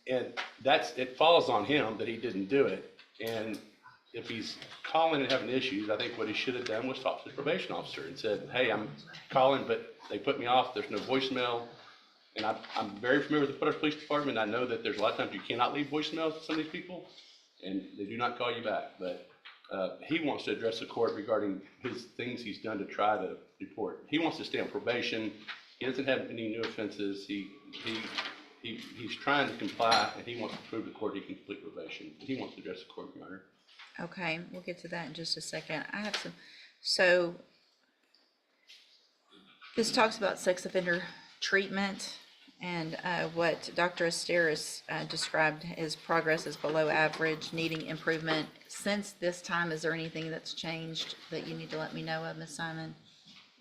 and it falls on him that he didn't do it. And if he's calling and having issues, I think what he should have done was talk to the probation officer and said, hey, I'm calling, but they put me off. There's no voicemail. And I'm very familiar with the Port Arthur Police Department. I know that there's a lot of times you cannot leave voicemails to some of these people, and they do not call you back. But he wants to address the court regarding his things he's done to try to report. He wants to stay on probation. He doesn't have any new offenses. He's trying to comply, and he wants to prove to the court he can complete probation. He wants to address the court, Your Honor. Okay, we'll get to that in just a second. I have so this talks about sex offender treatment, and what Dr. Asteris described his progress is below average, needing improvement. Since this time, is there anything that's changed that you need to let me know of, Ms. Simon?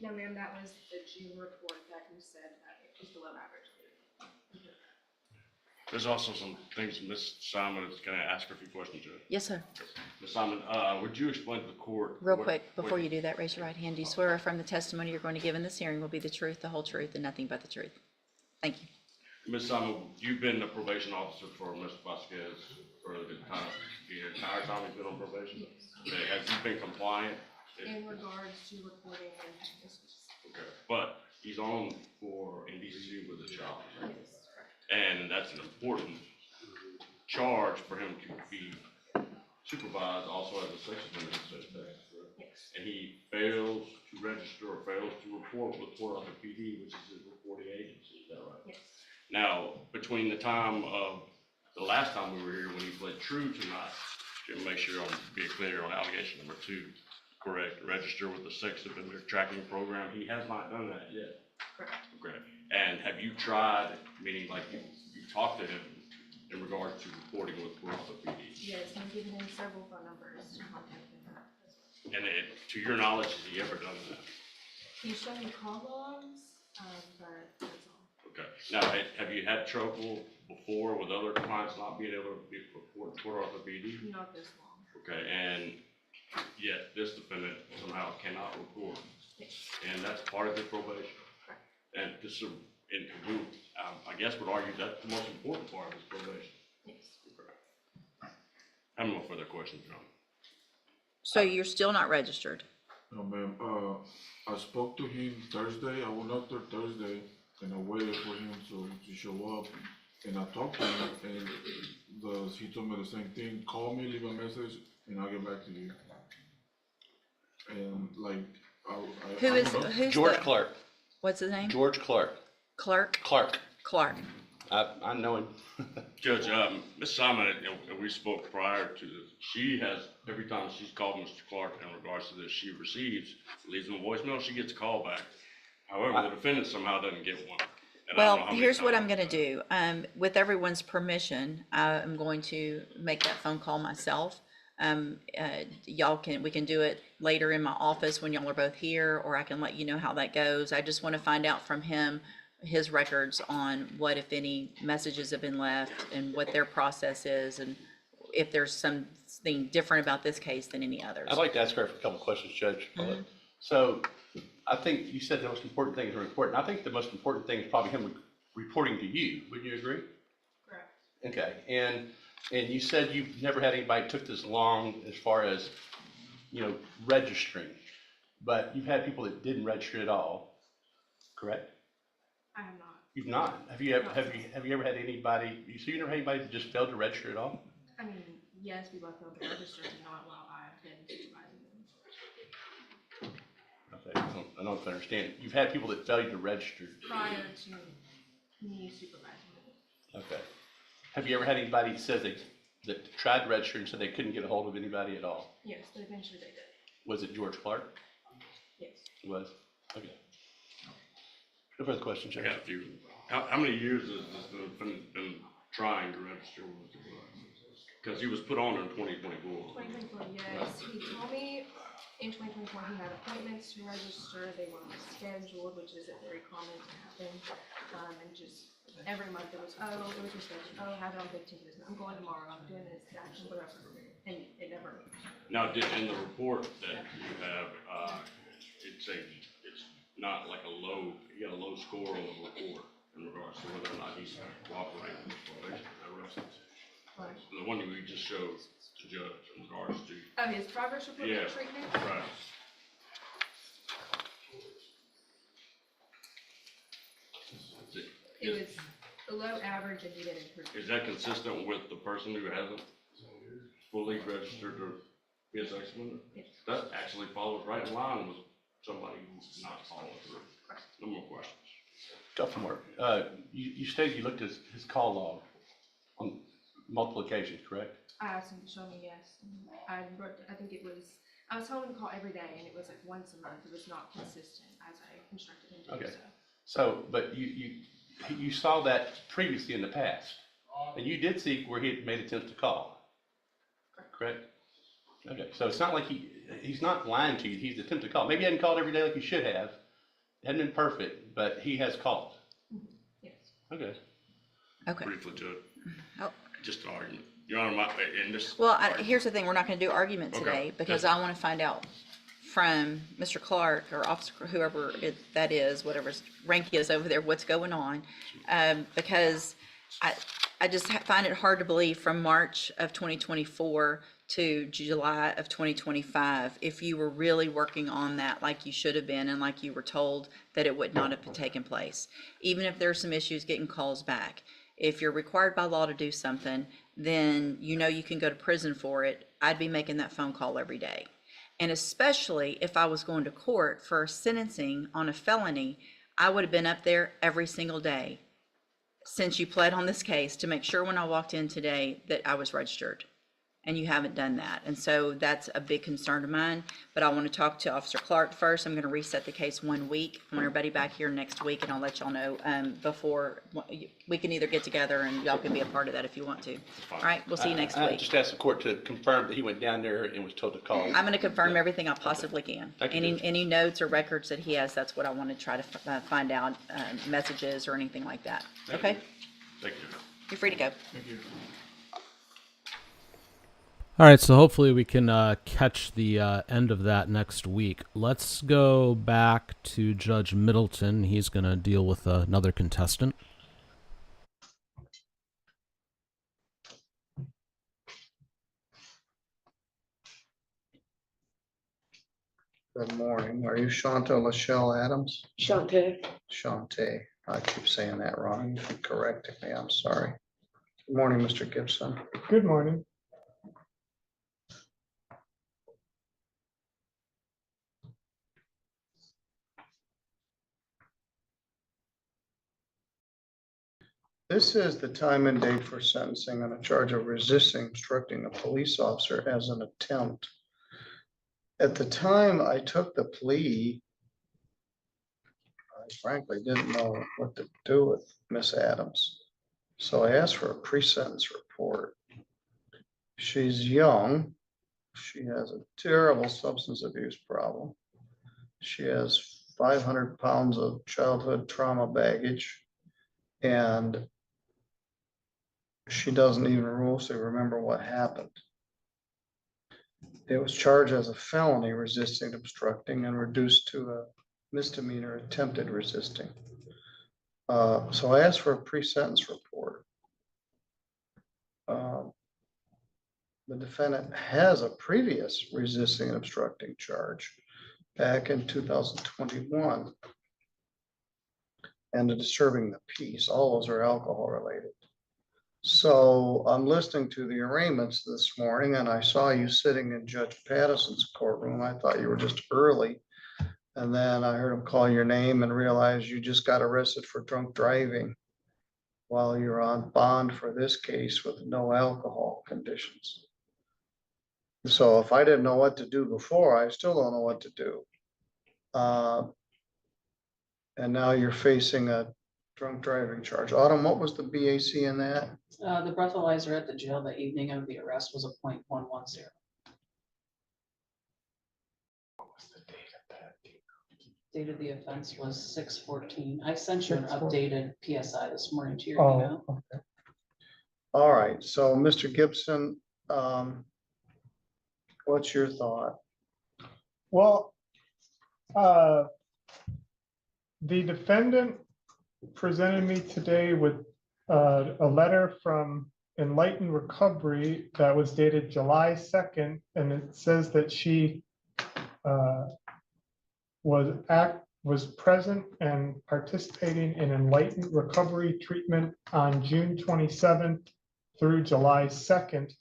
No, ma'am, that was the June report that you said that it was below average. There's also some things Ms. Simon is going to ask her a few questions, Judge. Yes, sir. Ms. Simon, would you explain to the court? Real quick, before you do that, raise your right hand. Do you swear or affirm the testimony you're going to give in this hearing will be the truth, the whole truth, and nothing but the truth? Thank you. Ms. Simon, you've been the probation officer for Mr. Vasquez for the entire time he's been on probation? Yes. Okay, has he been compliant? In regards to reporting and business. Okay, but he's on for indecency with a child. Right? Yes, correct. And that's an important charge for him to be supervised also as a sex offender. Yes. And he fails to register or fails to report with Port Arthur PD, which is his reporting agency, is that right? Yes. Now, between the time of the last time we were here, when he pled true to not, to make sure I'm being clear on allegation number 2, correct, register with the sex offender tracking program, he has not done that yet. Correct. Okay, and have you tried, meaning like you talked to him in regard to reporting with Port Arthur PD? Yes, I'm giving him several phone numbers to contact him. And to your knowledge, has he ever done that? He showed me call logs, but that's all. Okay, now, have you had trouble before with other clients not being able to report Port Arthur PD? Not this long. Okay, and yet this defendant somehow cannot report, and that's part of his probation. Correct. And this, I guess would argue that's the most important part of his probation. Yes. Okay. I have no further questions, John. So you're still not registered? No, ma'am. I spoke to him Thursday. I went up there Thursday, and I waited for him to show up. And I talked to him, and he told me the same thing, call me, leave a message, and I'll get back to you. And like, Who's George the, Clark. what's his name? George Clark. Clark? Clark. Clark. I know him. Judge, Ms. Simon, we spoke prior to this. She has, every time she's called Mr. Clark in regards to this, she receives, leaves him a voicemail, she gets a call back. However, the defendant somehow doesn't get one. And I don't know Well, how many here's what times. I'm gonna do. With everyone's permission, I'm going to make that phone call myself. We can do it later in my office when y'all are both here, or I can let you know how that goes. I just wanna find out from him, his records on what, if any, messages have been left and what their process is, and if there's something different about this case than any others. I'd like to ask her a couple of questions, Judge. So I think you said the most important thing is to report, and I think the most important thing is probably him reporting to you. Wouldn't you agree? Correct. Okay, and you said you've never had anybody took this long as far as, registering, but you've had people that didn't register at all, correct? I have not. You've not? Have you ever had anybody, so you never had anybody that just failed to register at all? I mean, yes, people have failed to register, but not while I've been supervising them. Okay, I don't understand. You've had people that failed to register. Prior to me supervising them. Okay. Have you ever had anybody that tried to register and said they couldn't get a hold of anybody at all? Yes, but eventually they did. Was it George Clark? Yes. It was? Okay. No further questions, I Judge? got a few. How many years has this defendant been trying to register with the court? Because he was put on in 2024. 2024, yes. He told me in 2024 he had appointments to register. They weren't scheduled, which isn't very common to happen. And just every month it was, oh, where's your schedule? Oh, have it on 15th. I'm going tomorrow. I'm doing this, that, and whatever. And it never. Now, in the report that you have, it's not like you got a low score on the report in regards to whether or not he's cooperating with probation arrests. Right. The one we just showed to judge in regards to. Oh, his progress report Yeah, treatment? right. It was below average and he didn't improve. Is that consistent with the person who hasn't fully registered or his exponent? Yes. That actually follows right in line with somebody who's not following through. No more questions. Couple more. You stated you looked at his call log on multiple occasions, correct? I asked him to show me, yes. I was telling him to call every day and it was like once a month. It was not consistent as I instructed him to do Okay. so. So, but you saw that previously in the past, and you did see where he had made attempts to call, correct? Okay, so it's not like he's not lying to you, he's attempted to call. Maybe he hadn't called every day like he should have, hadn't been perfect, but he has called. Yes. Okay. Okay. Briefly, Judge. Oh. Just an argument. Your Honor, in this. Well, here's the thing, we're not gonna do argument Okay. today, because I wanna find out from Mr. Clark or Officer, whoever that is, whatever's rank he is over there, what's going on. Because I just find it hard to believe from March of 2024 to July of 2025, if you were really working on that like you should have been and like you were told, that it would not have taken place. Even if there's some issues getting calls back. If you're required by law to do something, then you know you can go to prison for it. I'd be making that phone call every day. And especially if I was going to court for sentencing on a felony, I would have been up there every single day since you pled on this case to make sure when I walked in today that I was registered. And you haven't done that. And so that's a big concern of mine. But I want to talk to Officer Clark first. I'm going to reset the case 1 week. I want everybody back here next week, and I'll let y'all know before we can either get together and y'all can be a part of that if you want to. All right, we'll see you next I week. just asked the court to confirm that he went down there and was told to call. I'm going to confirm everything I possibly can. Thank you, Judge. Any notes or records that he has, that's what I want to try to find out, messages or anything like that. Okay? Thank you. You're free to go. Thank you. All right, so hopefully we can catch the end of that next week. Let's go back to Judge Middleton. He's going to deal with another contestant. Good morning. Are you Shanta Lachelle Adams? Shante. Shante. I keep saying that wrong. You can correct me. I'm sorry. Good morning, Mr. Gibson. Good morning. This is the time and date for sentencing on a charge of resisting obstructing a police officer as an attempt. At the time I took the plea, I frankly didn't know what to do with Miss Adams. So I asked for a pre-sentence report. She's young. She has a terrible substance abuse problem. She has 500 pounds of childhood trauma baggage. And she doesn't even mostly remember what happened. It was charged as a felony resisting, obstructing, and reduced to a misdemeanor attempted resisting. So I asked for a pre-sentence report. The defendant has a previous resisting and obstructing charge back in 2021. And the disturbing the peace. All those are alcohol related. So I'm listening to the arraignments this morning and I saw you sitting in Judge Patterson's courtroom. I thought you were just early. And then I heard him call your name and realized you just got arrested for drunk driving while you're on bond for this case with no alcohol conditions. So if I didn't know what to do before, I still don't know what to do. And now you're facing a drunk driving charge. Autumn, what was the BAC in that? The breathalyzer at the jail that evening of the arrest was a .110. Date of the offense was 6/14. I sent you an updated PSI this morning to your email. Okay. All right, so Mr. Gibson, what's your thought? Well, the defendant presented me today with a letter from Enlightened Recovery that was dated July 2nd, and it says that she was present and participating in Enlightened Recovery treatment on June 27th through July 2nd.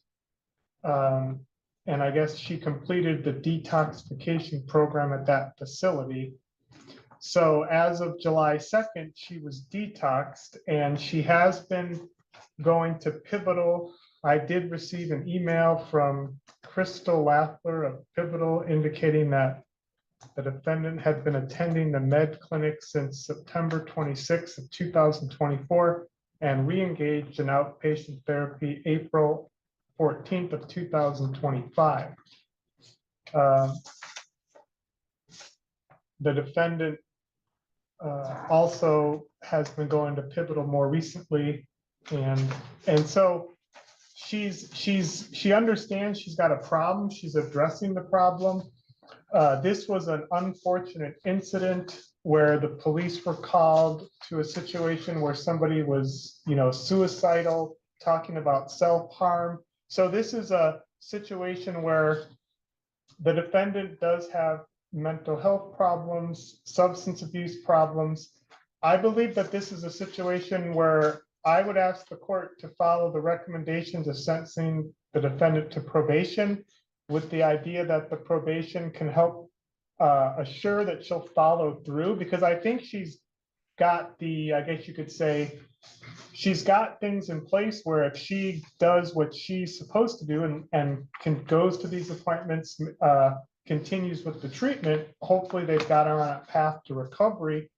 And I guess she completed the detoxification program at that facility. So as of July 2nd, she was detoxed and she has been going to Pivotal. I did receive an email from Crystal Laffler of Pivotal indicating that the defendant had been attending the med clinic since September 26th of 2024 and re-engaged in outpatient therapy April 14th of 2025. The defendant also has been going to Pivotal more recently, and so she understands she's got a problem. She's addressing the problem. This was an unfortunate incident where the police were called to a situation where somebody was, suicidal, talking about self-harm. So this is a situation where the defendant does have mental health problems, substance abuse problems. I believe that this is a situation where I would ask the court to follow the recommendations of sentencing the defendant to probation with the idea that the probation can help assure that she'll follow through, because I think she's got I guess you could say, she's got things in place where if she does what she's supposed to do and goes to these appointments, continues with the treatment, hopefully they've got her on a path to recovery.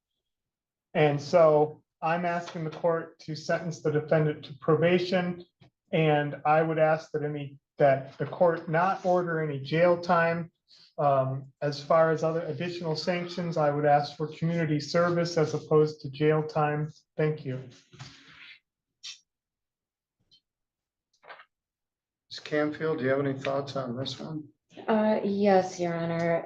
And so I'm asking the court to sentence the defendant to probation. And I would ask that the court not order any jail time. As far as other additional sanctions, I would ask for community service as opposed to jail time. Thank you. Ms. Canfield, do you have any thoughts on this one? Yes, Your Honor.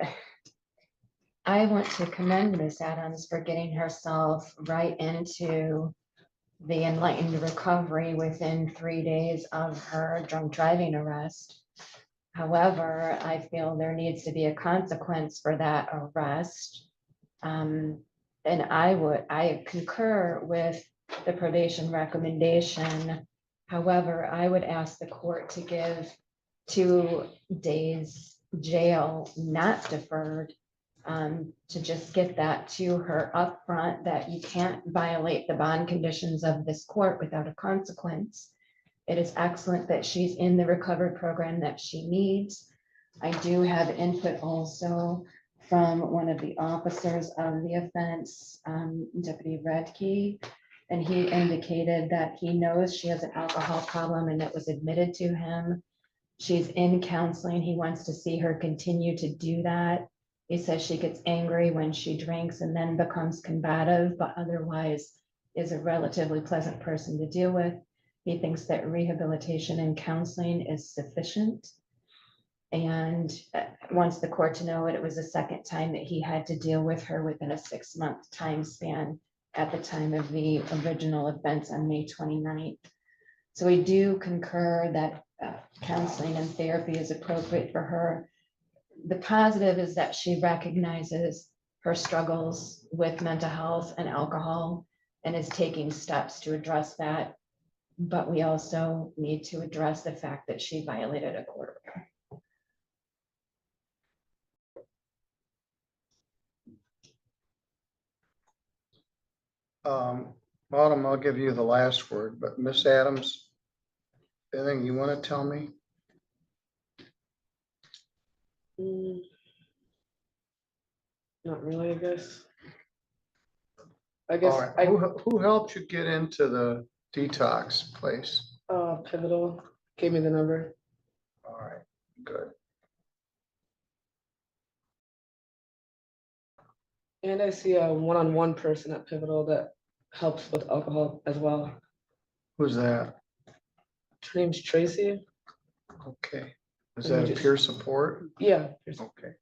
I want to commend Ms. Adams for getting herself right into the Enlightened Recovery within 3 days of her drunk driving arrest. However, I feel there needs to be a consequence for that arrest. And I concur with the probation recommendation. However, I would ask the court to give 2 days jail, not deferred, to just get that to her upfront, that you can't violate the bond conditions of this court without a consequence. It is excellent that she's in the recovery program that she needs. I do have input also from one of the officers of the offense, Deputy Redkey, and he indicated that he knows she has an alcohol problem and it was admitted to him. She's in counseling. He wants to see her continue to do that. He says she gets angry when she drinks and then becomes combative, but otherwise is a relatively pleasant person to deal with. He thinks that rehabilitation and counseling is sufficient. And wants the court to know that it was the second time that he had to deal with her within a 6-month time span at the time of the original offense on May 29th. So we do concur that counseling and therapy is appropriate for her. The positive is that she recognizes her struggles with mental health and alcohol and is taking steps to address that. But we also need to address the fact that she violated a court order. Autumn, I'll give you the last word, but Miss Adams, anything you want to tell me? Not really, I guess. All right. Who helped you get into the detox place? Pivotal gave me the number. All right, good. And I see a one-on-one person at Pivotal that helps with alcohol as well. Who's that? Her name's Tracy. Okay. Is And that we a just- peer support? Yeah. Okay.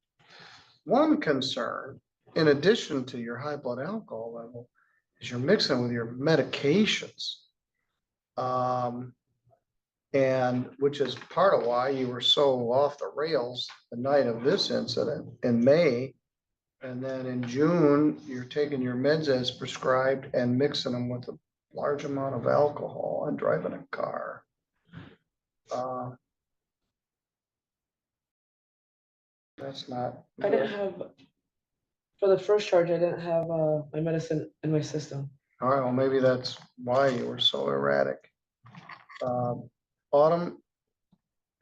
One concern, in addition to your high blood alcohol level, is you're mixing with your medications. And which is part of why you were so off the rails the night of this incident in May. And then in June, you're taking your meds as prescribed and mixing them with a large amount of alcohol and driving a car. That's not. I didn't have, for the first charge, I didn't have my medicine in my system. All right, well, maybe that's why you were so erratic. Autumn,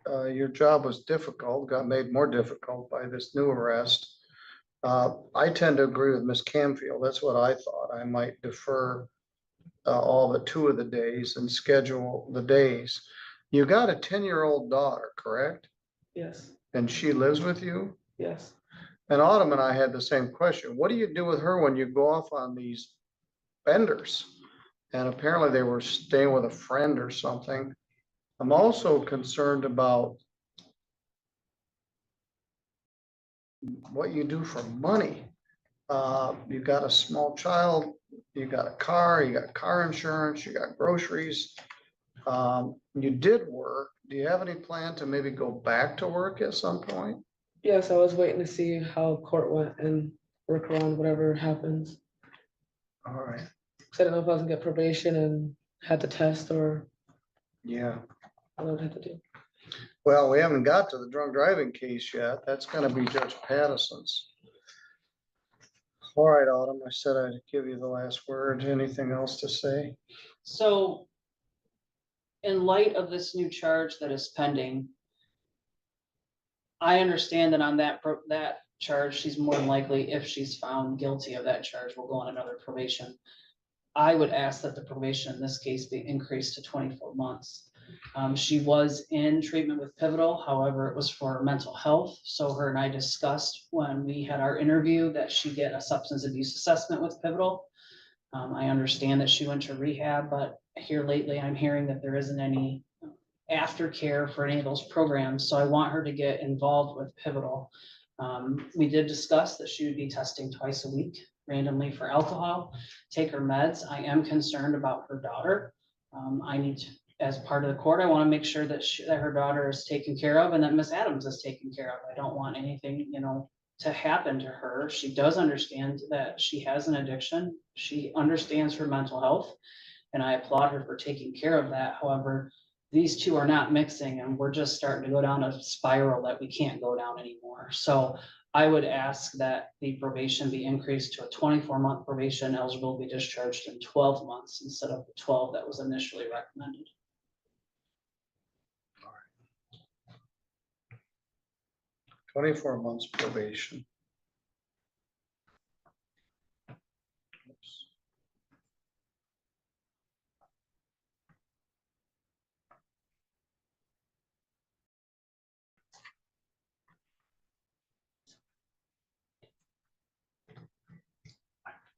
your job was difficult, got made more difficult by this new arrest. I tend to agree with Ms. Camfield. That's what I thought. I might defer all but 2 of the days and schedule the days. You got a 10-year-old daughter, correct? Yes. And she lives with you? Yes. And Autumn and I had the same question. What do you do with her when you go off on these benders? And apparently they were staying with a friend or something. I'm also concerned about what you do for money. You got a small child, you got a car, you got car insurance, you got groceries. You did work. Do you have any plan to maybe go back to work at some point? Yes, I was waiting to see how court went and work around whatever happens. All right. Because I didn't know if I was gonna get probation and had to test or Yeah. what I would have to do. Well, we haven't got to the drunk driving case yet. That's gonna be Judge Patterson's. All right, Autumn, I said I'd give you the last word. Anything else to say? So in light of this new charge that is pending, I understand that on that charge, she's more than likely, if she's found guilty of that charge, will go on another probation. I would ask that the probation in this case be increased to 24 months. She was in treatment with Pivotal, however, it was for mental health. So her and I discussed when we had our interview that she get a substance abuse assessment with Pivotal. I understand that she went to rehab, but here lately I'm hearing that there isn't any aftercare for any of those programs. So I want her to get involved with Pivotal. We did discuss that she would be testing twice a week randomly for alcohol, take her meds. I am concerned about her daughter. I need to, as part of the court, I want to make sure that that her daughter is taken care of and that Miss Adams is taken care of. I don't want anything, to happen to her. She does understand that she has an addiction. She understands her mental health, and I applaud her for taking care of that. However, these two are not mixing, and we're just starting to go down a spiral that we can't go down anymore. So I would ask that the probation be increased to a 24-month probation, eligible to be discharged in 12 months instead of the 12 that was initially recommended. 24 months probation. Oops.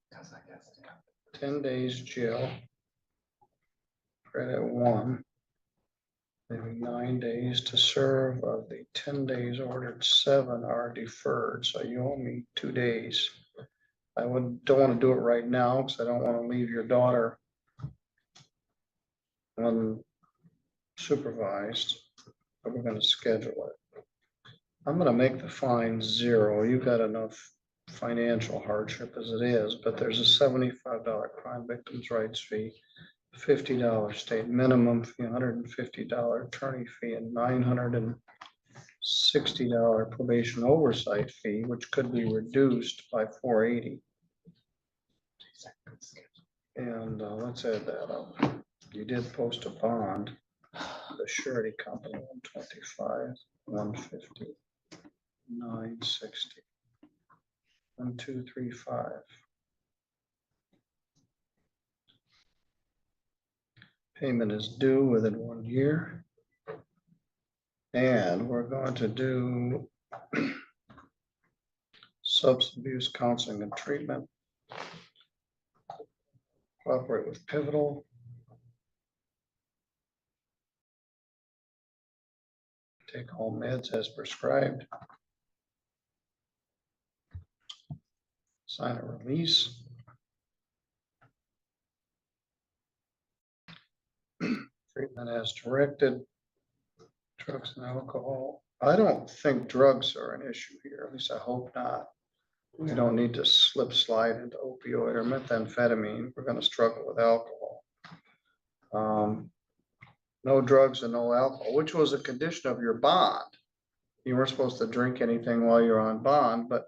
Because I guess, yeah. 10 days jail. Credit 1. Maybe 9 days to serve. Of the 10 days ordered, 7 are deferred, so you owe me 2 days. I don't want to do it right now because I don't want to leave your daughter unsupervised, but we're going to schedule it. I'm going to make the fine 0. You've got enough financial hardship as it is, but there's a $75 crime victims' rights fee, $50 state minimum fee, $150 attorney fee, and $960 probation oversight fee, which could be reduced by $480. And let's add that up. You did post a bond, the surety company, 125, 150, 960, 1235. Payment is due within 1 year. And we're going to do substance abuse counseling and treatment. Cooperate with Pivotal. Take home meds as prescribed. Sign a release. Treatment as directed. Drugs and alcohol. I don't think drugs are an issue here, at least I hope not. We don't need to slip slide into opioid or methamphetamine. We're going to struggle with alcohol. No drugs and no alcohol, which was a condition of your bond. You weren't supposed to drink anything while you're on bond, but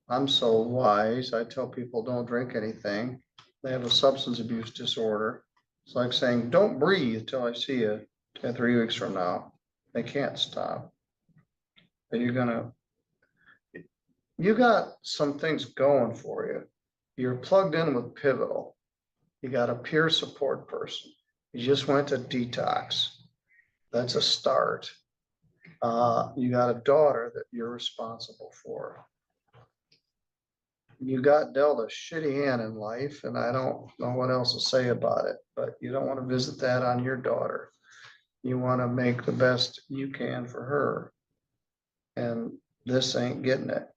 I'm so wise. I tell people don't drink anything. They have a substance abuse disorder. It's like saying, don't breathe till I see you 3 weeks from now. They can't stop. But you got some things going for you. You're plugged in with Pivotal. You got a peer support person. You just went to detox. That's a start. You got a daughter that you're responsible for. You got dealt a shitty hand in life, and I don't know what else to say about it, but you don't want to visit that on your daughter. You want to make the best you can for her. And this ain't getting it.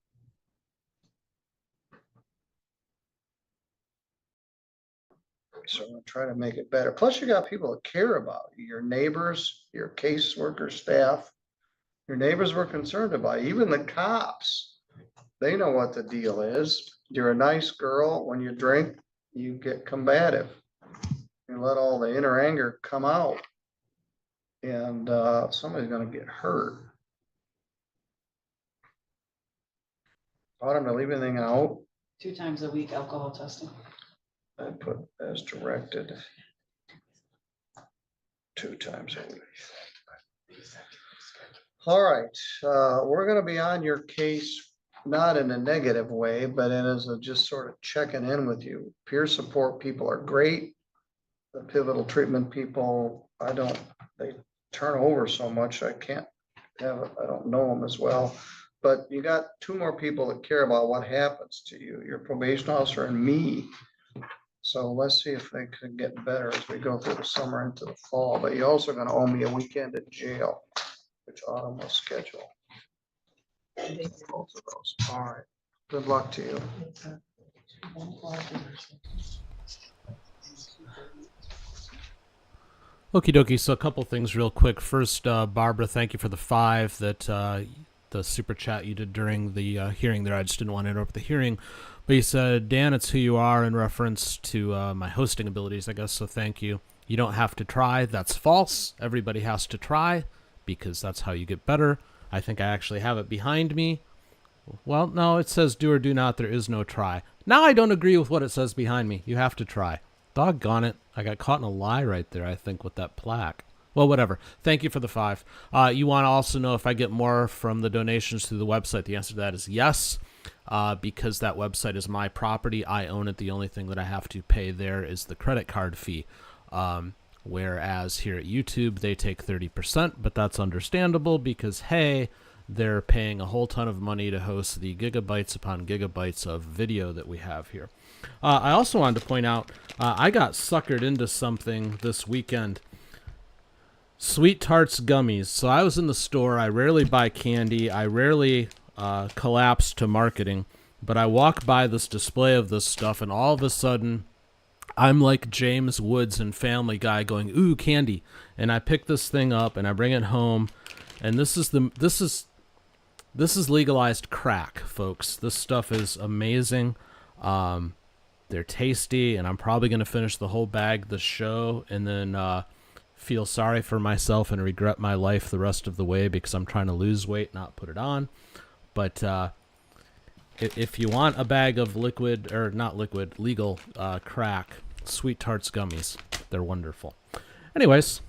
So I'm gonna try to make it better. Plus you got people that care about you, your neighbors, your caseworker staff. Your neighbors were concerned about you, even the cops. They know what the deal is. You're a nice girl. When you drink, you get combative. You let all the inner anger come out. And somebody's gonna get hurt. Autumn, to leave anything out? 2 times a week alcohol testing. I put as directed. 2 times a week. All right, we're gonna be on your case, not in a negative way, but as a just sort of checking in with you. Peer support people are great. The Pivotal treatment people, they turn over so much, I don't know them as well. But you got 2 more people that care about what happens to you, your probation officer and me. So let's see if they can get better as we go through the summer into the fall. But you're also going to owe me a weekend at jail, which Autumn will schedule. Both of those. All right. Good luck to you. Okie dokie. So a couple things real quick. First, Barbara, thank you for the 5 that the super chat you did during the hearing there. I just didn't want to interrupt the hearing. But you said, Dan, it's who you are, in reference to my hosting abilities, I guess, so thank you. You don't have to try. That's false. Everybody has to try, because that's how you get better. I think I actually have it behind me. Well, no, it says do or do not. There is no try. Now I don't agree with what it says behind me. You have to try. Doggone it. I got caught in a lie right there, I think, with that plaque. Well, whatever. Thank you for the 5. You want to also know if I get more from the donations through the website. The answer to that is yes, because that website is my property. I own it. The only thing that I have to pay there is the credit card fee. Whereas here at YouTube, they take 30%, but that's understandable because, hey, they're paying a whole ton of money to host the gigabytes upon gigabytes of video that we have here. I also wanted to point out, I got suckered into something this weekend. Sweet Tarts gummies. So I was in the store. I rarely buy candy. I rarely collapse to marketing. But I walk by this display of this stuff, and all of a sudden, I'm like James Woods in Family Guy going, ooh, candy. And I pick this thing up, and I bring it home. And this is legalized crack, folks. This stuff is amazing. They're tasty, and I'm probably going to finish the whole bag this show and then feel sorry for myself and regret my life the rest of the way because I'm trying to lose weight, not put it on. But if you want a bag of liquid, or not liquid, legal crack, Sweet Tarts gummies, they're wonderful. Anyways,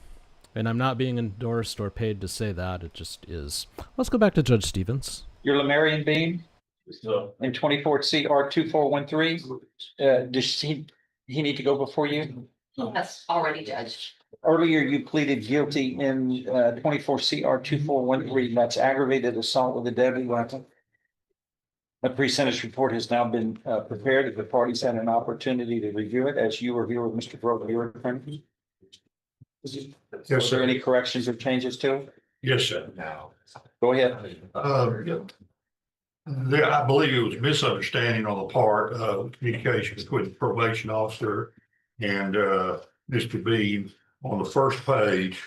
and I'm not being endorsed or paid to say that, it just is. Let's go back to Judge Stevens. You're Lemarian Bean in 24 CR 2413. Does he need to go before you? Yes, already judged. Earlier, you pleaded guilty in 24 CR 2413. That's aggravated assault with a deadly weapon. A pre-sentence report has now been prepared. If the parties had an opportunity to review it, as you were here with Mr. Grover, your attorney. Yes, Was there sir. any corrections or changes to it? Yes, sir. Go ahead. I believe it was misunderstanding on the part of communication between the probation officer and Mr. Bean on the first page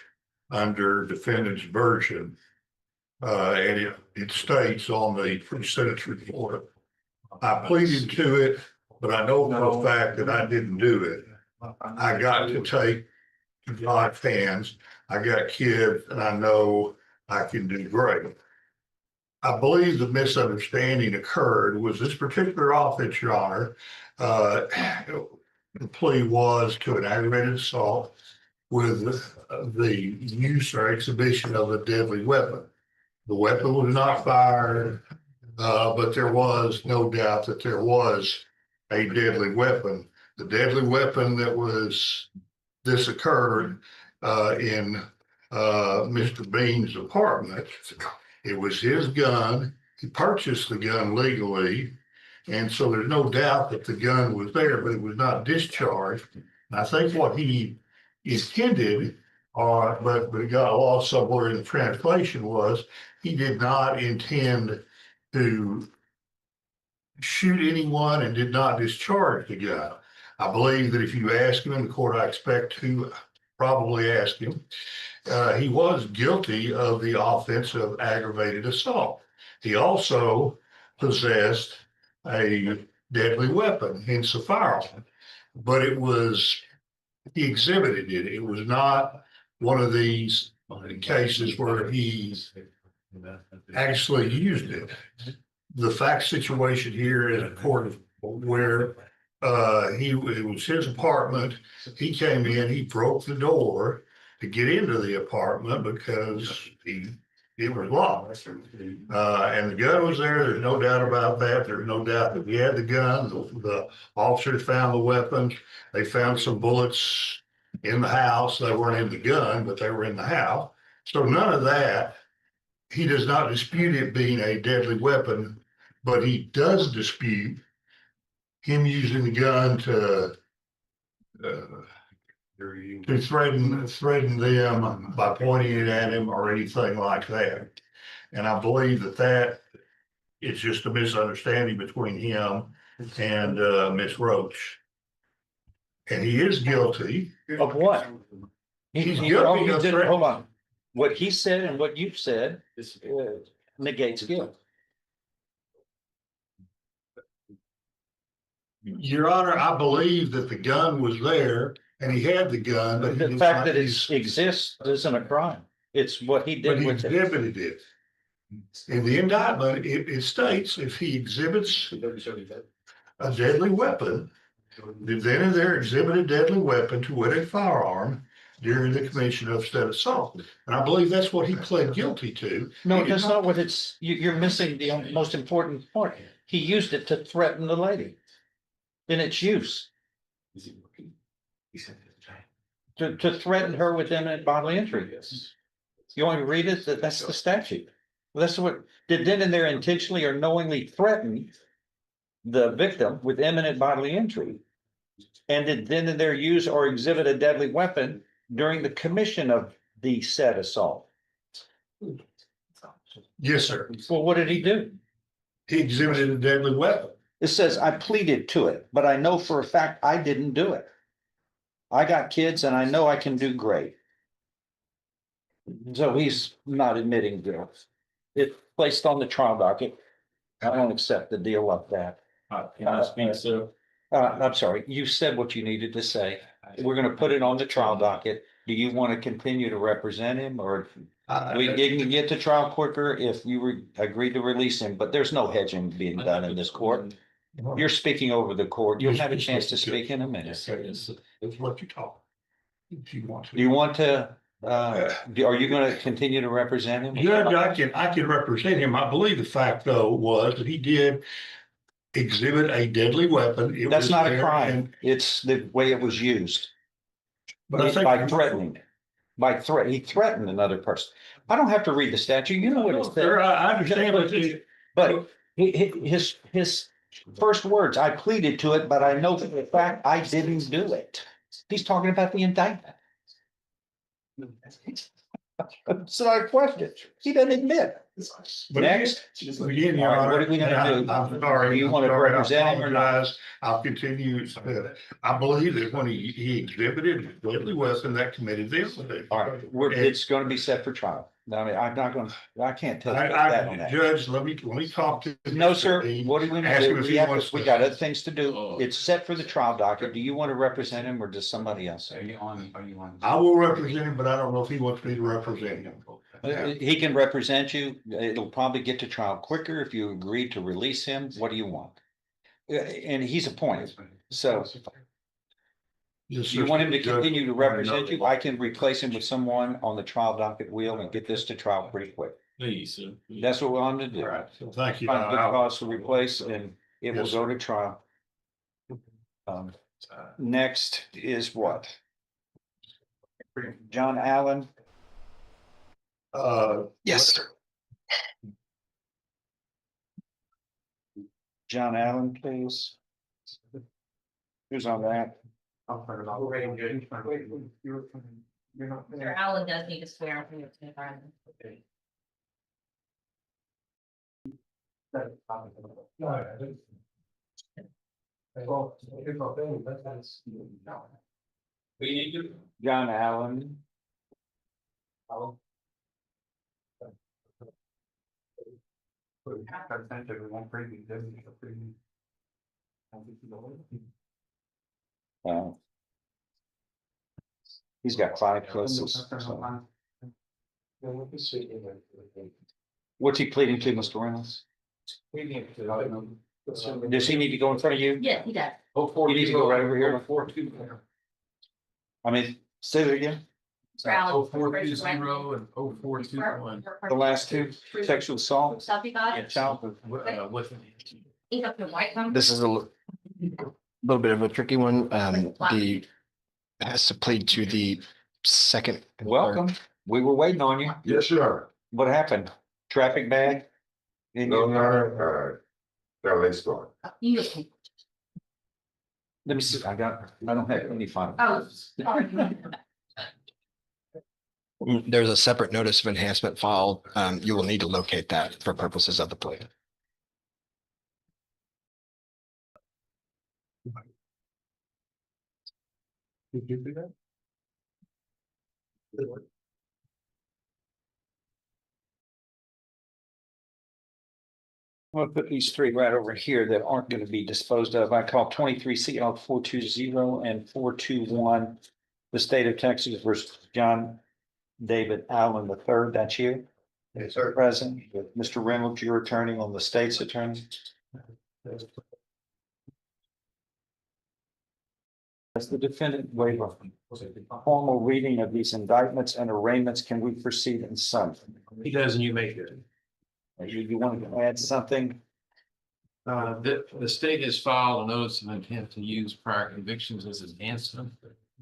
under defendant's version. And it states on the pre-sentence report, I pleaded to it, but I know for a fact that I didn't do it. I got to take God's hands. I got kids, and I know I can do great. I believe the misunderstanding occurred was this particular offense, Your Honor. The plea was to an aggravated assault with the use or exhibition of a deadly weapon. The weapon was not fired, but there was no doubt that there was a deadly weapon. The deadly weapon this occurred in Mr. Bean's apartment. It was his gun. He purchased the gun legally. And so there's no doubt that the gun was there, but it was not discharged. And I think what he intended, but it got lost somewhere in the translation, was he did not intend to shoot anyone and did not discharge the gun. I believe that if you ask him in the court, I expect to probably ask him, he was guilty of the offense of aggravated assault. He also possessed a deadly weapon, hence a firearm, but he exhibited it. It was not one of these cases where he actually used it. The fact situation here is a court where it was his apartment. He came in, he broke the door to get into the apartment because it was locked. And the gun was there. There's no doubt about that. There's no doubt that we had the gun. The officers found the weapons. They found some bullets in the house. They weren't in the gun, but they were in the house. So none of that. He does not dispute it being a deadly weapon, but he does dispute him using the gun to threaten them by pointing it at him or anything like that. And I believe that it's just a misunderstanding between him and Miss Roach. And he is guilty. Of what? He's guilty of hold on. What he said and what you've said negates guilt. Your Honor, I believe that the gun was there and he had the gun, but he The did fact not that it use. exists isn't a crime. It's what he But did he with it. exhibited it. In the indictment, it states if he exhibits a deadly weapon, then and there exhibit a deadly weapon to wit a firearm during the commission of said assault. And I believe that's what he pled guilty to. No, He did that's not what it's, you're missing the most important part. He used it to threaten the lady. In its use. To threaten her with imminent bodily injury. You want me to read it? That's the statute. Well, that's what, did then and there intentionally or knowingly threaten the victim with imminent bodily injury. And did then and there use or exhibit a deadly weapon during the commission of the said assault. Yes, sir. Well, what did he do? He exhibited a deadly weapon. It says, I pleaded to it, but I know for a fact I didn't do it. I got kids and I know I can do great. So he's not admitting guilt. It's placed on the trial docket. I don't accept the deal like that. Can I speak, sir? I'm sorry, you said what you needed to say. We're gonna put it on the trial docket. Do you want to continue to represent him or we can get to trial quicker if you agree to release him, but there's no hedging being done in this court. You're speaking over the court. You'll have a chance to speak in a minute. It's what you talk. If you want to. Do you want to, are you gonna continue to represent him? Judge, I can represent him. I believe the fact though was that he did exhibit a deadly weapon. It That's was not a there crime. and- It's the way it was used. But I think. By threatening. He threatened another person. I don't have to read the statute. You know what it Sir, says. I understand, But his first words, I pleaded to it, but I know for the fact I didn't do it. He's talking about the indictment. It's not a question. He doesn't admit. But Next. Again, Your All right, Honor, what are we gonna do? I'm sorry. Do you I'm want to sorry, I represent him or not? apologize. I'll continue. I believe that when he exhibited a deadly weapon that committed the incident. All right, it's gonna be set for trial. I mean, I'm not gonna, I can't tell you that on that. Judge, let me talk to. No, Mr. sir. Dean. What do we Ask him do? if he wants We to- got other things to do. It's set for the trial docket. Do you want to represent him or does somebody else? Are you on? I will represent him, but I don't know if he wants me to represent him. He can represent you. It'll probably get to trial quicker if you agree to release him. What do you want? And he's appointed. So you want him to continue to represent you? I can replace him with someone on the trial docket wheel and get this to trial pretty quick. Please, sir. That's what we want to do. All right, so thank you. Find a good cause to replace and it will Yes, go to trial. Next is what? John Allen. Yes. John Allen, please. Who's on that? Mr. Allen does need to swear in the environment. John Allen. He's got 5 cases. So. What's he pleading to, Mr. Reynolds? Does he need to go in front of you? Yes, he does. You need to go right over here. I mean, say that again. Mr. Allen. 0420 and 0421. The last 2, sexual assault. Stuff you got? Child. He's up to white. This is a little bit of a tricky one. The has to plead to the second. Welcome. We were waiting on you. Yes, sir. What happened? Traffic bag? Let's go. You just. Let me see. I don't have any fun. Oh, sorry. There's a separate notice of enhancement filed. You will need to locate that for purposes of the plea. Did you do that? I'll put these three right over here that aren't going to be disposed of. I call 23 CL 420 and 421. The state of Texas versus John David Allen III. That's you. Yes, sir. Present. Mr. Reynolds, your attorney on the state's attorney. As the defendant waiver. Formal reading of these indictments and arraignments, can we proceed in some? He does, and you make it. You want to add something? The state has filed a notice of intent to use prior convictions as enhancement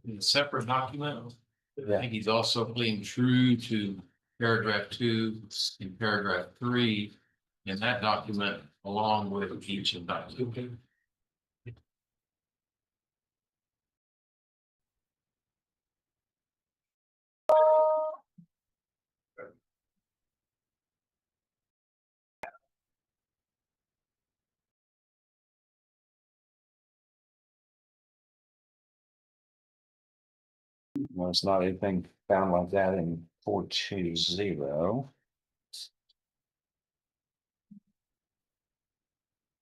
in a separate document. I think he's also pleading true to paragraph 2 and paragraph 3 in that document, along with each indictment. Well, it's not anything found like that in 420.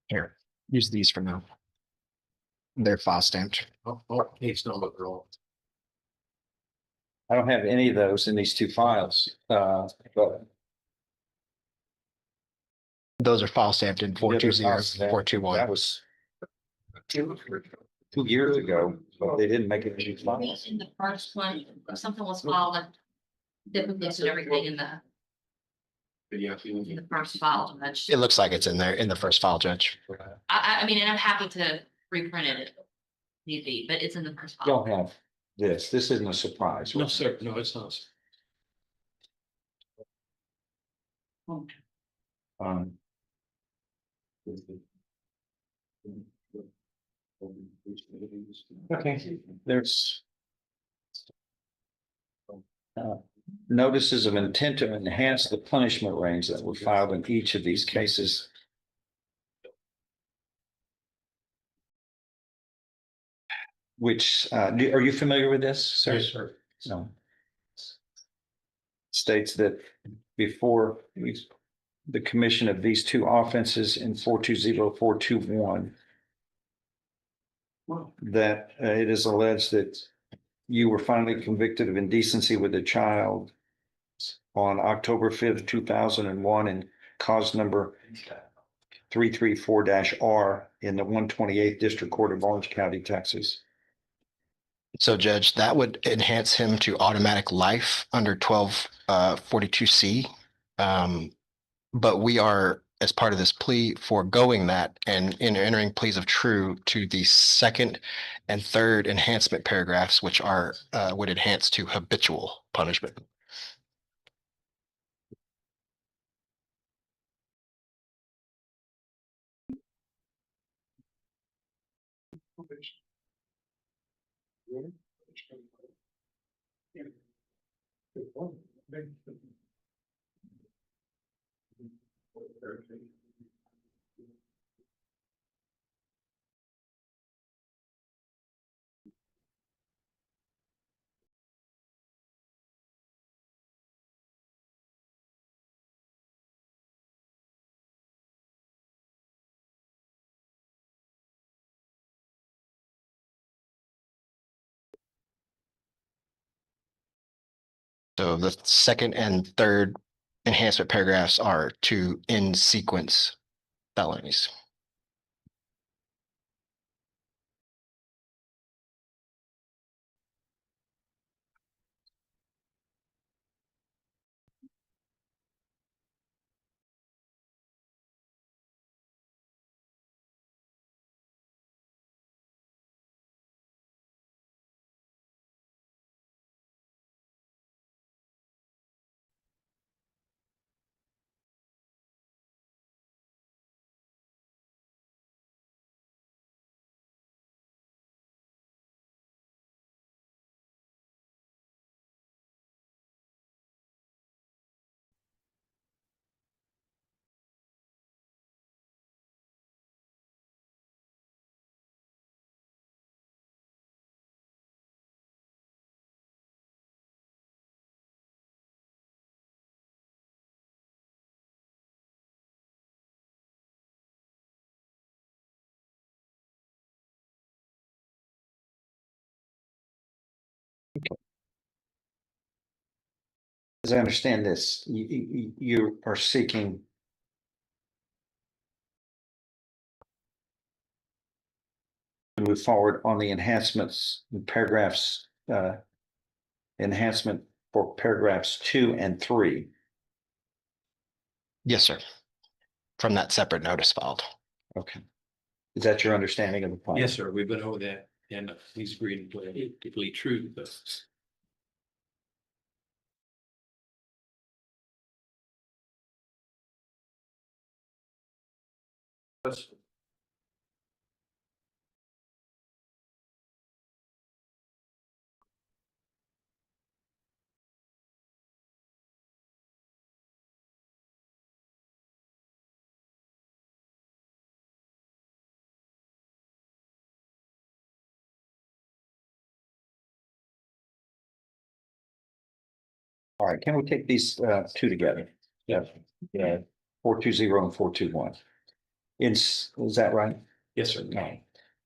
Here, use these for now. They're file stamped. Case number, girl. I don't have any of those in these two files, but Those are file stamped in 420, 421. that was 2 years ago, but they didn't make it into files. In the first one, something was filed, and duplicate and everything in the first file. It looks like it's in there in the first file, Judge. I mean, and I'm happy to reprint it if need be, but it's in the first file. Don't have this. This isn't a surprise. No, sir. No, it's not. Okay, there's notices of intent to enhance the punishment range that were filed in each of these cases. Which, are you familiar with this, sir? Yes, sir. No. States that before the commission of these two offenses in 420, 421, that it is alleged that you were finally convicted of indecency with a child on October 5th, 2001, and cause number 334-R in the 128th District Court of Orange County, Texas. So, Judge, that would enhance him to automatic life under 1242C. But we are, as part of this plea, foregoing that and entering pleas of true to the second and third enhancement paragraphs, which are would enhance to habitual punishment. So the second and third enhancement paragraphs are to in sequence felonies. as I understand this, you are seeking to move forward on the enhancements, paragraphs, enhancement for paragraphs 2 and 3. Yes, sir. From that separate notice filed. Okay. Is that your understanding of the plan? Yes, sir. We've been over that and he's agreed to be true to this. All right, can we take these two together? Yeah. 420 and 421. Is that right? Yes, sir. No.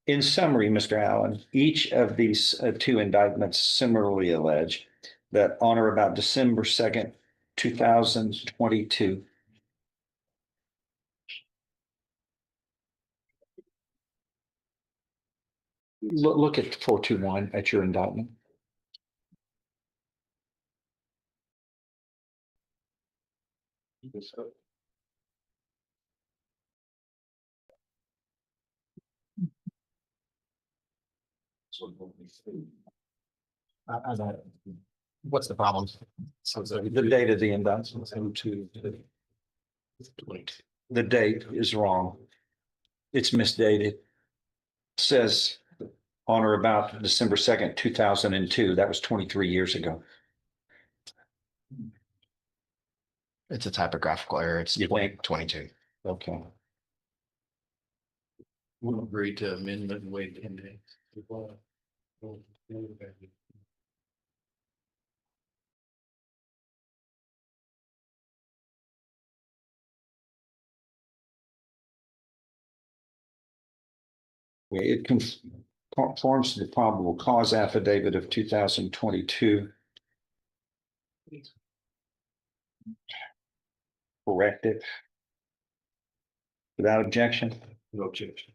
In summary, Mr. Allen, each of these two indictments similarly allege that on or about December 2nd, 2022, look at 421 at your indictment. What's the problem? So the date of the indictment. The date is wrong. It's misdated. Says on or about December 2nd, 2002. That was 23 years ago. It's a typographical error. It's You think? 22. Okay. We'll agree to amendment and wait 10 days. It conforms to the probable cause affidavit of 2022. Correct it. Without objection? No objection.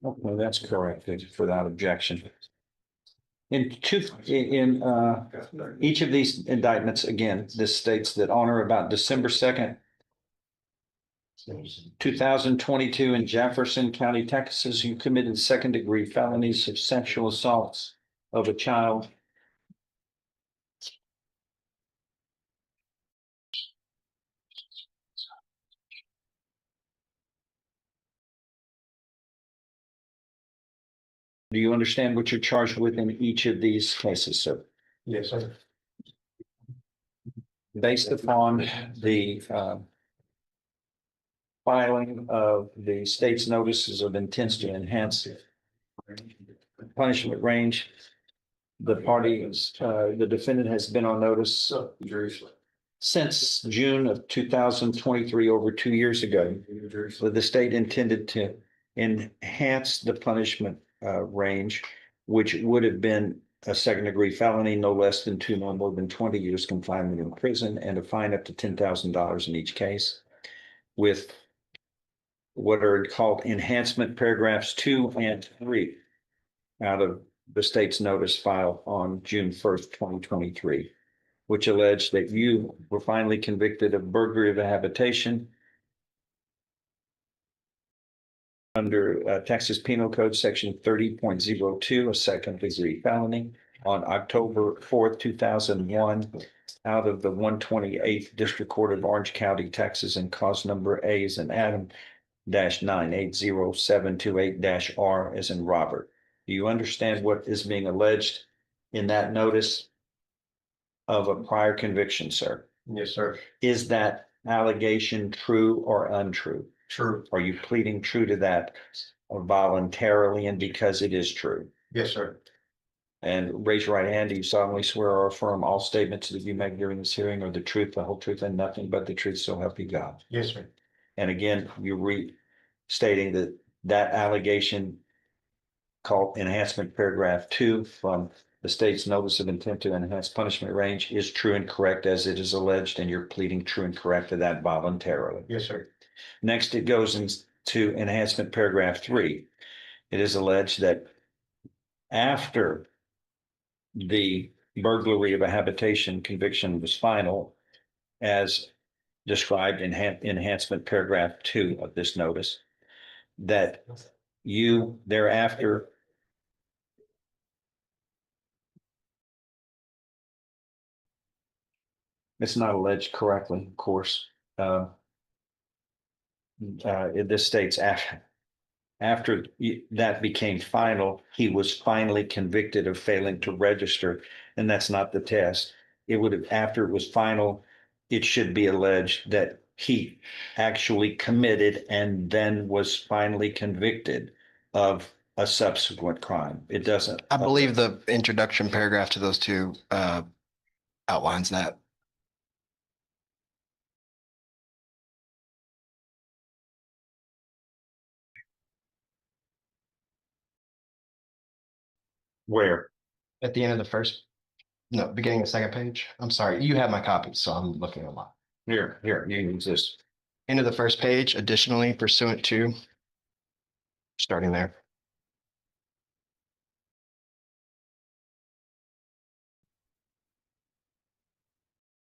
Okay, that's corrected without objection. In each of these indictments, again, this states that on or about December 2nd, 2022 in Jefferson County, Texas, you committed second-degree felonies of sexual assaults of a child. Do you understand what you're charged with in each of these cases, sir? Yes, sir. Based upon the filing of the state's notices of intents to enhance punishment range, the defendant has been on notice since June of 2023, over 2 years ago. The state intended to enhance the punishment range, which would have been a second-degree felony, no less than 2, no more than 20 years confinement in prison, and a fine up to $10,000 in each case, with what are called enhancement paragraphs 2 and 3 out of the state's notice filed on June 1st, 2023, which alleged that you were finally convicted of burglary of a habitation under Texas Penal Code Section 30.02, a second-degree felony, on October 4th, 2001, out of the 128th District Court of Orange County, Texas, and cause number A is an Adam. -980-728-R as in Robert. Do you understand what is being alleged in that notice of a prior conviction, sir? Yes, sir. Is that allegation true or untrue? True. Are you pleading true to that voluntarily and because it is true? Yes, sir. And raise your right hand. Do you solemnly swear or affirm all statements that you make during this hearing are the truth, the whole truth, and nothing but the truth, so help you God? Yes, sir. And again, you're restating that that allegation called enhancement paragraph 2 from the state's notice of intent to enhance punishment range is true and correct as it is alleged, and you're pleading true and correct to that voluntarily. Yes, sir. Next, it goes into enhancement paragraph 3. It is alleged that after the burglary of a habitation conviction was final, as described in enhancement paragraph 2 of this notice, that you thereafter it's not alleged correctly, of course. This states after that became final, he was finally convicted of failing to register, and that's not the test. It would have, after it was final, it should be alleged that he actually committed and then was finally convicted of a subsequent crime. It doesn't. I believe the introduction paragraph to those two outlines that. Where? At the end of the first, no, beginning of the second page. I'm sorry, you have my copy, so I'm looking at mine. Here, you use this. End of the first page, additionally pursuant to, starting there.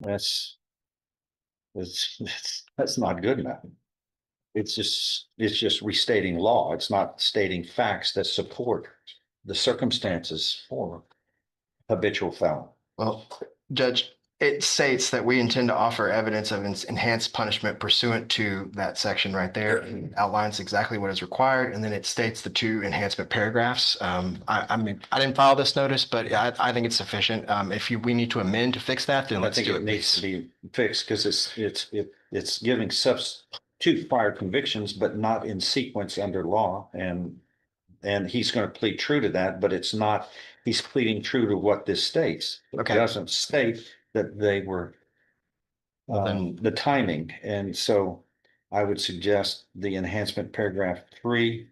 That's not good enough. It's just restating law. It's not stating facts that support the circumstances for habitual felon. Well, Judge, it states that we intend to offer evidence of enhanced punishment pursuant to that section right there. It outlines exactly what is required, and then it states the two enhancement paragraphs. I mean, I didn't file this notice, but I think it's sufficient. If we need to amend to fix that, then I let's think do it it. needs to be fixed because it's giving two prior convictions, but not in sequence under law. And he's going to plead true to that, but it's not, he's pleading true to what this states. It Okay. doesn't state that they were the timing. And so I would suggest the enhancement paragraph 3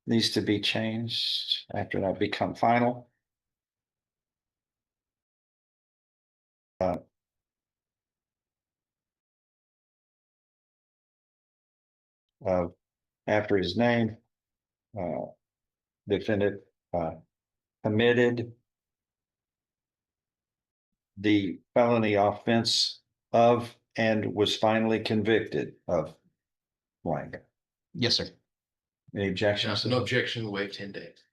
needs to be changed after that become final. After his name, defendant committed the felony offense of and was finally convicted of blank. Yes, sir. Any objections? No objection, we'll wait 10 days.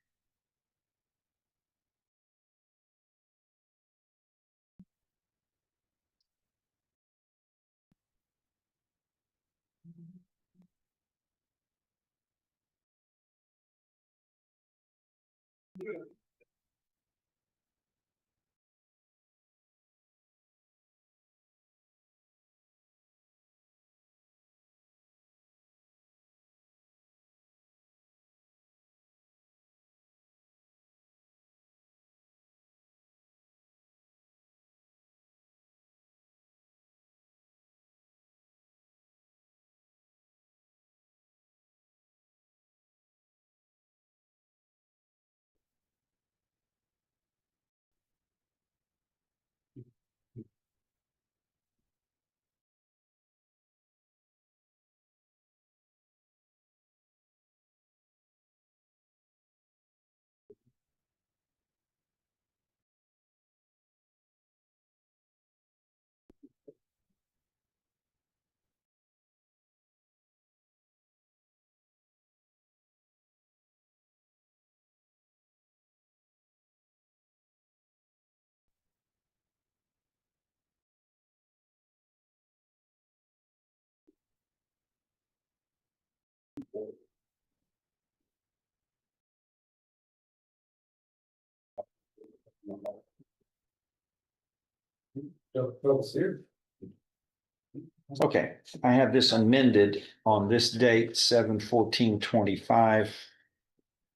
Okay, I have this amended on this date, 7/14/25.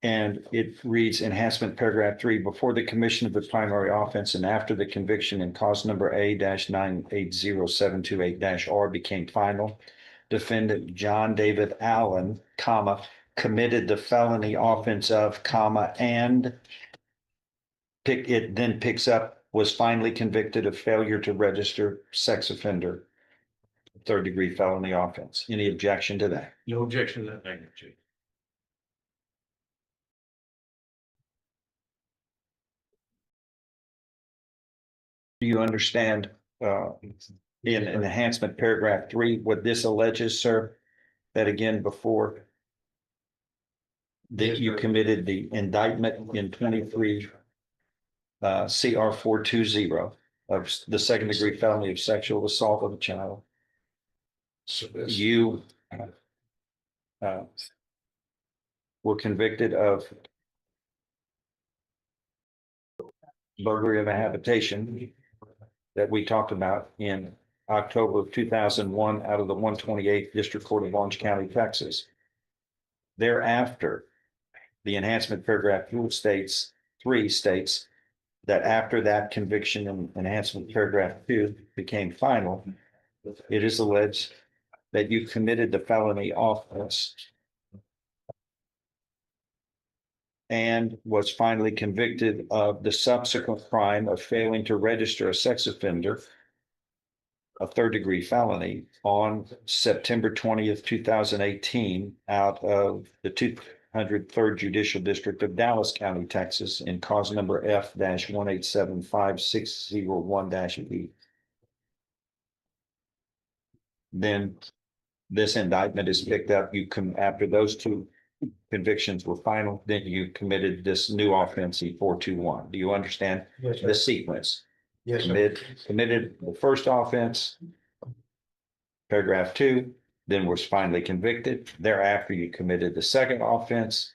And it reads enhancement paragraph 3, before the commission of the primary offense and after the conviction in cause number A-980-728-R became final, defendant John David Allen, comma, committed the felony offense of, comma, and it then picks up, was finally convicted of failure to register sex offender, third-degree felony offense. Any objection to that? No objection to that magnitude. Do you understand in enhancement paragraph 3 what this alleges, sir? That again, before that you committed the indictment in 23 CR 420 of the second degree felony of sexual assault of a child. You were convicted of burglary of a habitation that we talked about in October of 2001 out of the 128th District Court of Orange County, Texas. Thereafter, the enhancement paragraph 3 states that after that conviction in enhancement paragraph 2 became final, it is alleged that you committed the felony offense and was finally convicted of the subsequent crime of failing to register a sex offender, a third degree felony, on September 20th, 2018, out of the 203rd Judicial District of Dallas County, Texas, in cause number F-1875601-B. Then this indictment is picked up. After those two convictions were final, then you committed this new offense in 421. Do you understand the sequence? Yes, sir. Committed the first offense, paragraph 2, then was finally convicted. Thereafter, you committed the second offense,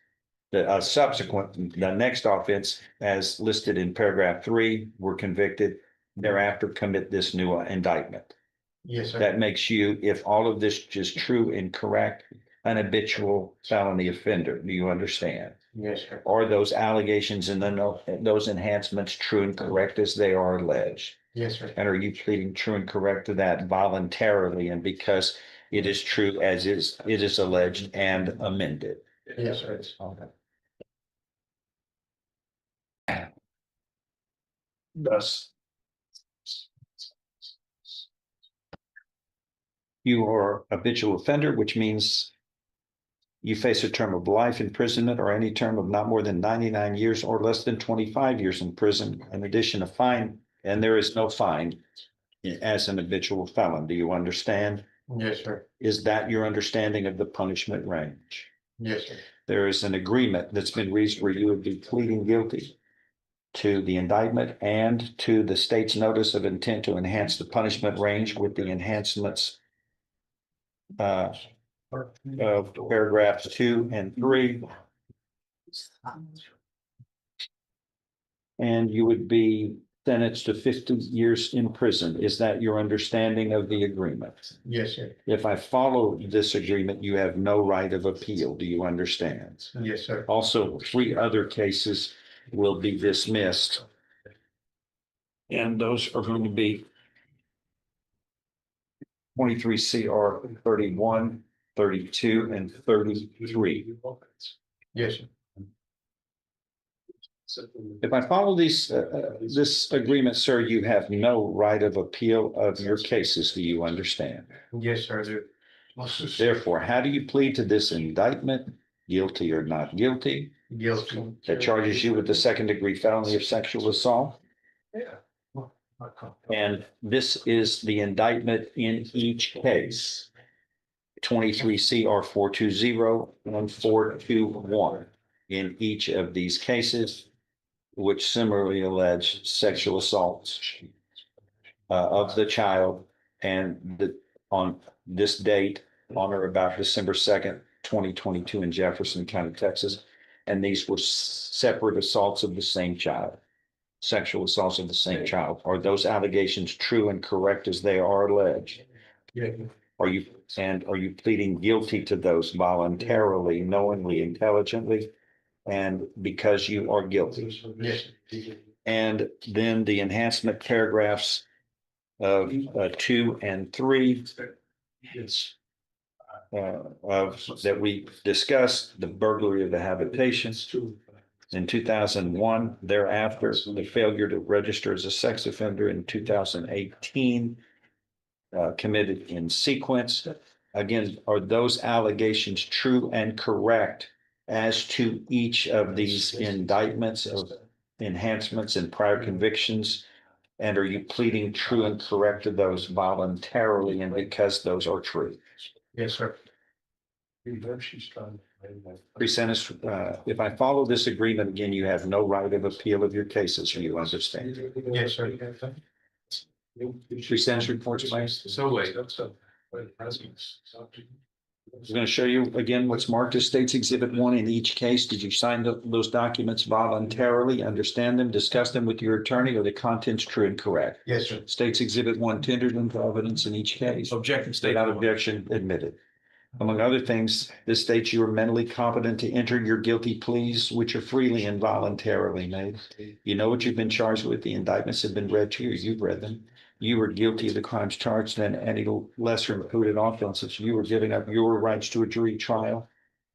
the next offense, as listed in paragraph 3, were convicted. Thereafter, commit this new indictment. Yes, sir. That makes you, if all of this is true and correct, an habitual felony offender. Do you understand? Yes, sir. Are those allegations and then those enhancements true and correct as they are alleged? Yes, sir. And are you pleading true and correct to that voluntarily and because it is true as it is alleged and amended? Yes, sir. Okay. Thus, you are a habitual offender, which means you face a term of life imprisonment or any term of not more than 99 years or less than 25 years in prison, in addition to fine, and there is no fine as an habitual felon. Do you understand? Yes, sir. Is that your understanding of the punishment range? Yes, sir. There is an agreement that's been reached where you would be pleading guilty to the indictment and to the state's notice of intent to enhance the punishment range with the enhancements of paragraphs 2 and 3. And you would be sentenced to 50 years in prison. Is that your understanding of the agreement? Yes, sir. If I follow this agreement, you have no right of appeal. Do you understand? Yes, sir. Also, 3 other cases will be dismissed. And those are going to be 23 CR 31, 32, and 33. Yes, sir. If I follow this agreement, sir, you have no right of appeal of your cases. Do you understand? Yes, sir. I do. Therefore, how do you plead to this indictment? Guilty or not guilty? Guilty. That charges you with the second degree felony of sexual assault. And this is the indictment in each case. 23 CR 420 and 421 in each of these cases, which similarly allege sexual assaults of the child and on this date, on or about December 2nd, 2022 in Jefferson County, Texas. And these were separate assaults of the same child. sexual assaults of the same child. Are those allegations true and correct as they are alleged? Are you pleading guilty to those voluntarily, knowingly, intelligently, and because you are guilty? Yes. And then the enhancement paragraphs of 2 and 3 that we discussed, the burglary of the habitation in 2001, thereafter, the failure to register as a sex offender in 2018, committed in sequence. Again, are those allegations true and correct as to each of these indictments of enhancements and prior convictions? And are you pleading true and correct to those voluntarily and because those are true? Yes, sir. Pre-sentence, if I follow this agreement, again, you have no right of appeal of your cases, you understand? Yes, sir. Pre-sentence reports, please. So wait. I'm going to show you again what's marked as State's Exhibit 1 in each case. Did you sign those documents voluntarily, understand them, discuss them with your attorney, or the contents true and correct? Yes, sir. State's Exhibit 1 tendered into evidence in each case. Objection. Without objection, admitted. Among other things, this states you are mentally competent to enter your guilty pleas, which are freely and voluntarily made. You know what you've been charged with. The indictments have been read to you. You've read them. You were guilty of the crimes charged and any lesser included offenses. You were giving up your rights to a jury trial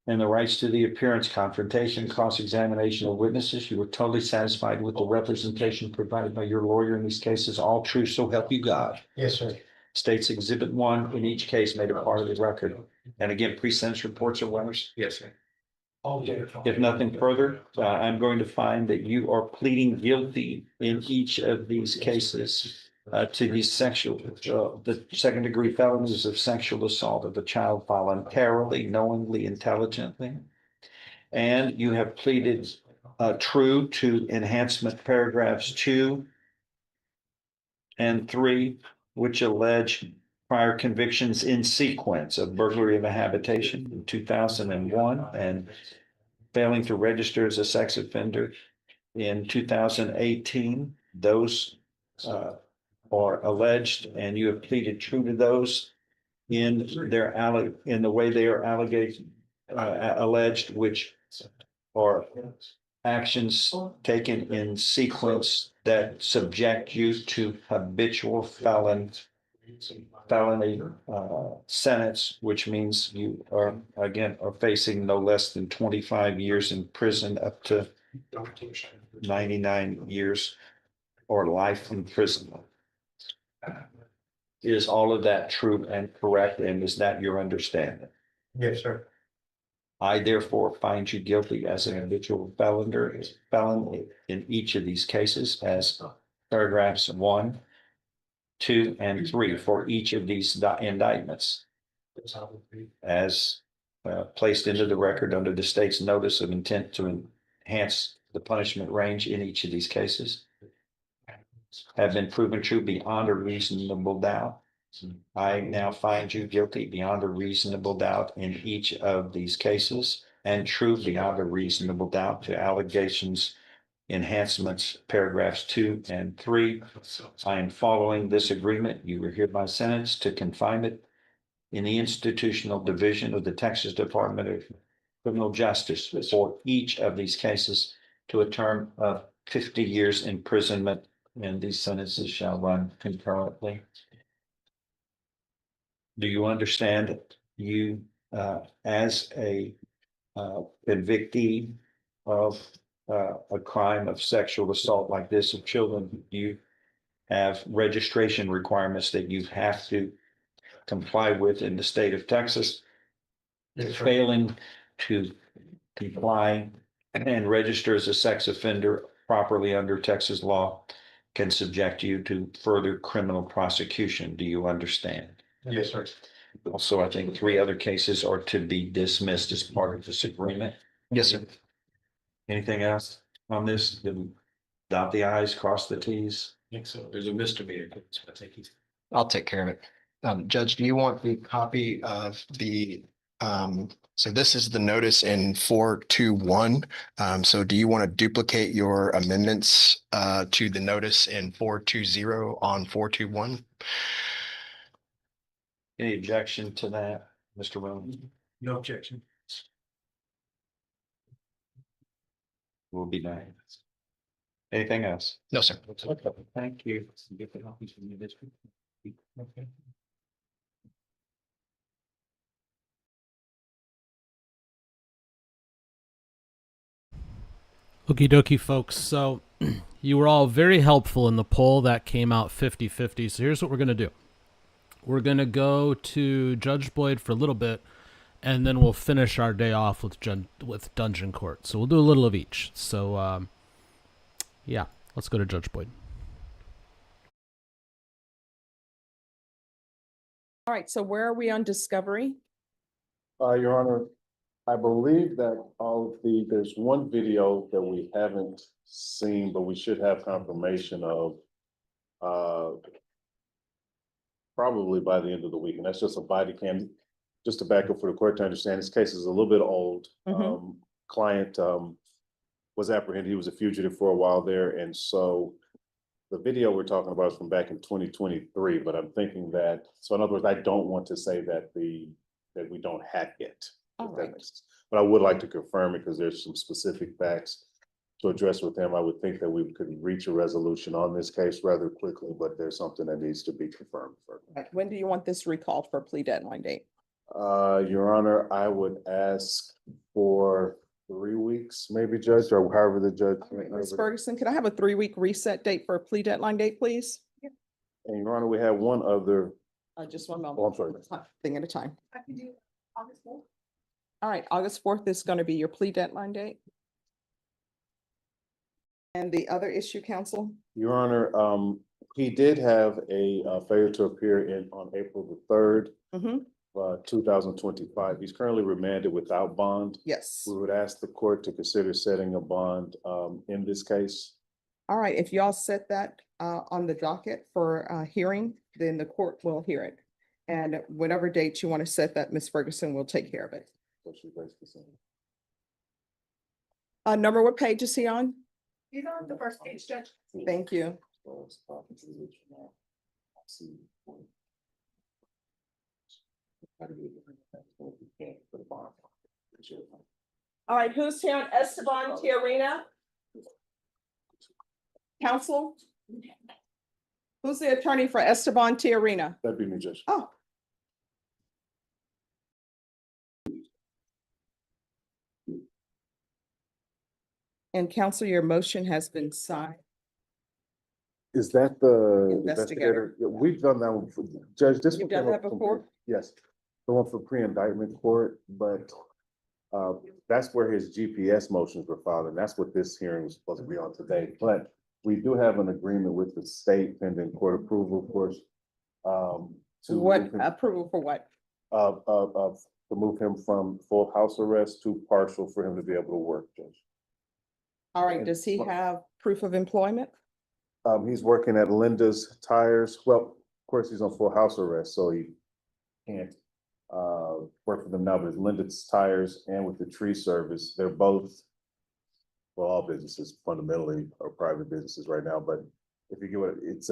and the rights to the appearance, confrontation, cross-examination of witnesses. You were totally satisfied with the representation provided by your lawyer in these cases. All true, so help you God. Yes, sir. States Exhibit 1 in each case made a part of the record. And again, pre-sentence reports are winners. Yes, sir. If nothing further, I'm going to find that you are pleading guilty in each of these cases to these the second degree felonies of sexual assault of a child voluntarily, knowingly, intelligently. And you have pleaded true to enhancement paragraphs 2 and 3, which allege prior convictions in sequence of burglary of a habitation in 2001 and failing to register as a sex offender in 2018. Those are alleged, and you have pleaded true to those in the way they are alleged, which are actions taken in sequence that subject you to habitual felony sentence, which means you are facing no less than 25 years in prison up to 99 years or life imprisonment. Is all of that true and correct, and is that your understanding? Yes, sir. I therefore find you guilty as an habitual felon in each of these cases, as paragraphs 1, 2, and 3 for each of these indictments, as placed into the record under the state's notice of intent to enhance the punishment range in each of these cases, have been proven true beyond a reasonable doubt. I now find you guilty beyond a reasonable doubt in each of these cases, and true beyond a reasonable doubt to allegations, enhancements, paragraphs 2 and 3. I am following this agreement. You were hereby sentenced to confinement in the institutional division of the Texas Department of Criminal Justice for each of these cases to a term of 50 years imprisonment, and these sentences shall run concurrently. Do you understand you as a convictee of a crime of sexual assault like this of children? You have registration requirements that you have to comply with in the state of Texas. Failing to comply and register as a sex offender properly under Texas law can subject you to further criminal prosecution. Do you understand? Yes, sir. Also, I think 3 other cases are to be dismissed as part of this agreement. Yes, sir. Anything else on this? Dot the i's, cross the t's. I think so. There's a misdemeanor. I'll take care of it. Judge, do you want the copy of the So this is the notice in 421. So do you want to duplicate your amendments to the notice in 420 on 421? Any objection to that, Mr. Williams? No objection. Will be done. Anything else? No, sir. Okay, thank you. Get the copies from the district. Okay. Okie dokie, folks. So you were all very helpful in the poll that came out 50-50. So here's what we're going to do. We're going to go to Judge Boyd for a little bit, and then we'll finish our day off with Dungeon Court. So we'll do a little of each. So, yeah, let's go to Judge Boyd. All right, so where are we on discovery? Your Honor, I believe that there's one video that we haven't seen, but we should have confirmation of probably by the end of the week, and that's just a body cam. Just to back up for the court to understand, this case is a little bit old. Client was apprehended. He was a fugitive for a while there, and so the video we're talking about is from back in 2023, but I'm thinking that, so in other words, I don't want to say that that we don't have it. All right. But I would like to confirm it because there's some specific facts to address with him. I would think that we could reach a resolution on this case rather quickly, but there's something that needs to be confirmed first. When do you want this recalled for plea deadline date? Your Honor, I would ask for 3 weeks, maybe, Judge, or however the judge. Ms. Ferguson, could I have a 3-week reset date for a plea deadline date, please? And Your Honor, we have one other. Just one moment. Oh, I'm sorry. Thing at a time. I can do August 4th. All right, August 4th is going to be your plea deadline date. And the other issue, counsel? Your Honor, he did have a failure to appear on April the 3rd. 2025. He's currently remanded without bond. Yes. We would ask the court to consider setting a bond in this case. All right, if y'all set that on the docket for hearing, then the court will hear it. And whatever date you want to set that, Ms. Ferguson will take care of it. Number, what page is he on? He's on the first page, Judge. Thank you. All right, who's here on Esteban Tiarina? Counsel? Who's the attorney for Esteban Tiarina? That'd be me, Judge. Oh. And counsel, your motion has been signed. Is that the Investigator. investigator? Yeah, we've done that one before. Judge, this. You've one done came that up from- before? Yes, the one for pre-indictment court, but that's where his GPS motions were filed, and that's what this hearing was supposed to be on today. But we do have an agreement with the state pending court approval, of course. What approval for what? To move him from full house arrest to partial for him to be able to work, Judge. All right, does he have proof of employment? He's working at Linda's Tires. Well, of course, he's on full house arrest, so he can't work for them now, but it's Linda's Tires and with the tree service, they're both, well, all businesses fundamentally are private businesses right now, but if you get what it's,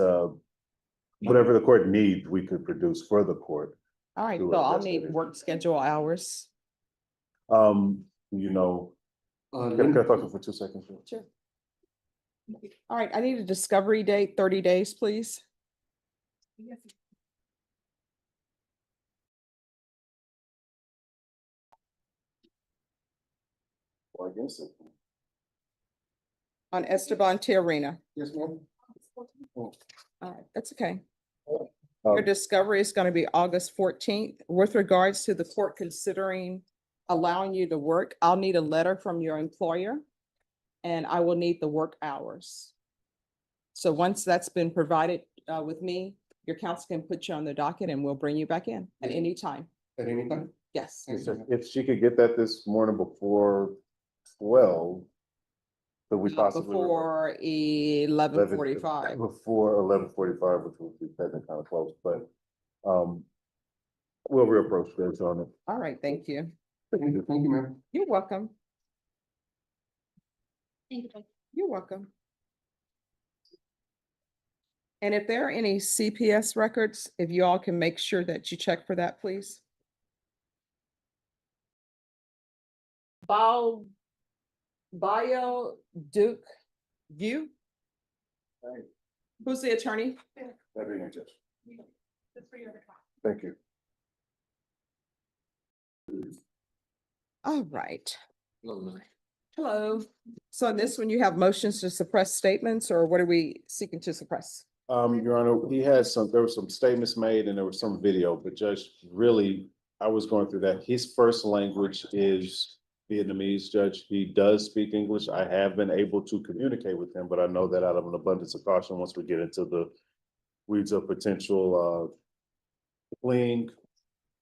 whatever the court needs, we could produce for the court. All right, so I'll need work schedule hours. You know, can I talk to you for 2 seconds? Sure. All right, I need a discovery date, 30 days, please. Well, I guess. On Esteban Tiarina. Yes, ma'am. All right, that's okay. Your discovery is going to be August 14th. With regards to the court considering allowing you to work, I'll need a letter from your employer and I will need the work hours. So once that's been provided with me, your counsel can put you on the docket and we'll bring you back in at any time. At any time? Yes. If she could get that this morning before 12, could we possibly? Before 11:45. Before 11:45, which would be technically kind of close, but we'll reapproach this on it. All right, thank you. Thank you, ma'am. You're welcome. Thank you, Judge. You're welcome. And if there are any CPS records, if you all can make sure that you check for that, please. Bio Duke View? Who's the attorney? Thank you. All right. Hello. So in this one, you have motions to suppress statements, or what are we seeking to suppress? Your Honor, there were some statements made and there was some video, but Judge, really, I was going through that. His first language is Vietnamese, Judge. He does speak English. I have been able to communicate with him, but I know that out of an abundance of caution, once we get into the weeds of potential fleeing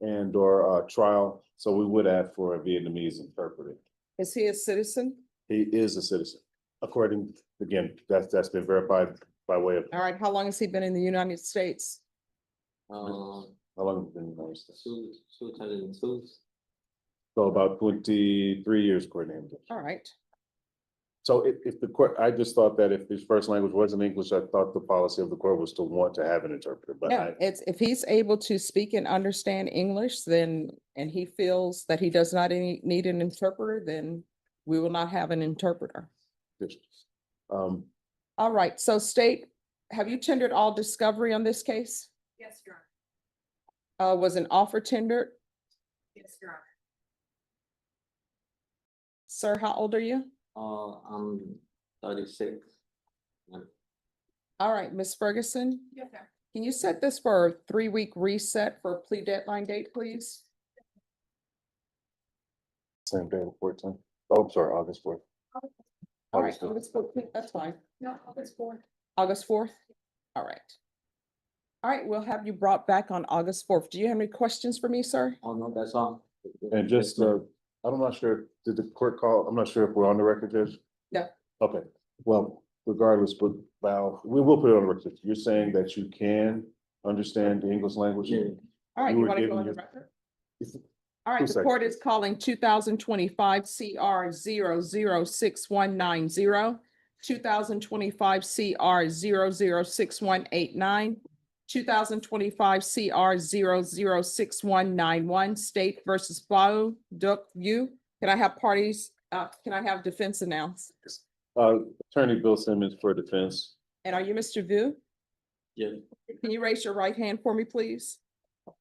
and or trial, so we would ask for a Vietnamese interpreter. Is he a citizen? He is a citizen. According, again, that's been verified by way of. All right, how long has he been in the United States? How long has he been in the United States? So about 23 years, according to him. All right. So if the court, I just thought that if his first language wasn't English, I thought the policy of the court was to want to have an interpreter, but No, it's, if he's able to speak and understand English, then, and he feels that he does not need an interpreter, then we will not have an interpreter. All right, so state, have you tendered all discovery on this case? Yes, Your Honor. Was an offer tendered? Yes, Your Honor. Sir, how old are you? I'm 36. All right, Ms. Ferguson, Yes, sir. can you set this for a 3-week reset for a plea deadline date, please? same day, the 14th. Oh, I'm sorry, August 4th. All right, August 14th, that's fine. No, August 4th. August 4th? All right. All right, we'll have you brought back on August 4th. Do you have any questions for me, sir? Oh, no, that's all. And just, I'm not sure, did the court call, I'm not sure if we're on the record, Judge? No. Okay, well, regardless, but Val, we will put it on the record. You're saying that you can understand the English language? Yeah. All right, You you were want to go given on the your- record? All right, 2 the seconds. court is calling 2025 CR 006190, 2025 CR 006189, 2025 CR 006191, State versus Bao Duc View. Can I have parties, can I have defense announced? Attorney Bill Simmons for defense. And are you Mr. Vu? Yeah. Can you raise your right hand for me, please?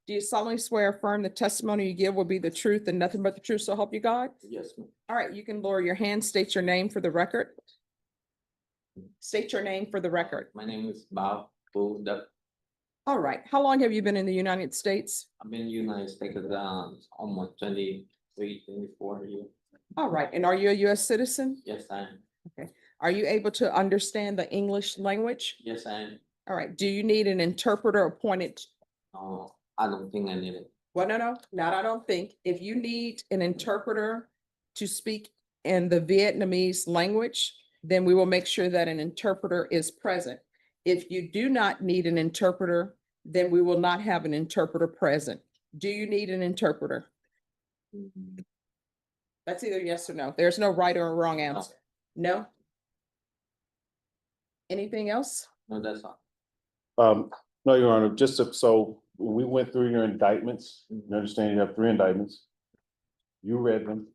Do you solemnly swear or affirm the testimony you give will be the truth and nothing but the truth, so help you God? Yes, ma'am. All right, you can lower your hand, state your name for the record. State your name for the record. My name is Bob Duck. All right, how long have you been in the United States? I've been in the United States almost 23, 24 years. All right, and are you a US citizen? Yes, I am. Okay, are you able to understand the English language? Yes, I am. All right, do you need an interpreter appointed? No, I don't think I need it. Well, no, not I don't think. If you need an interpreter to speak in the Vietnamese language, then we will make sure that an interpreter is present. If you do not need an interpreter, then we will not have an interpreter present. Do you need an interpreter? That's either yes or no. There's no right or wrong answer. No? Anything else? No, that's all. No, Your Honor, just so when we went through your indictments, you understand you have 3 indictments. You read them,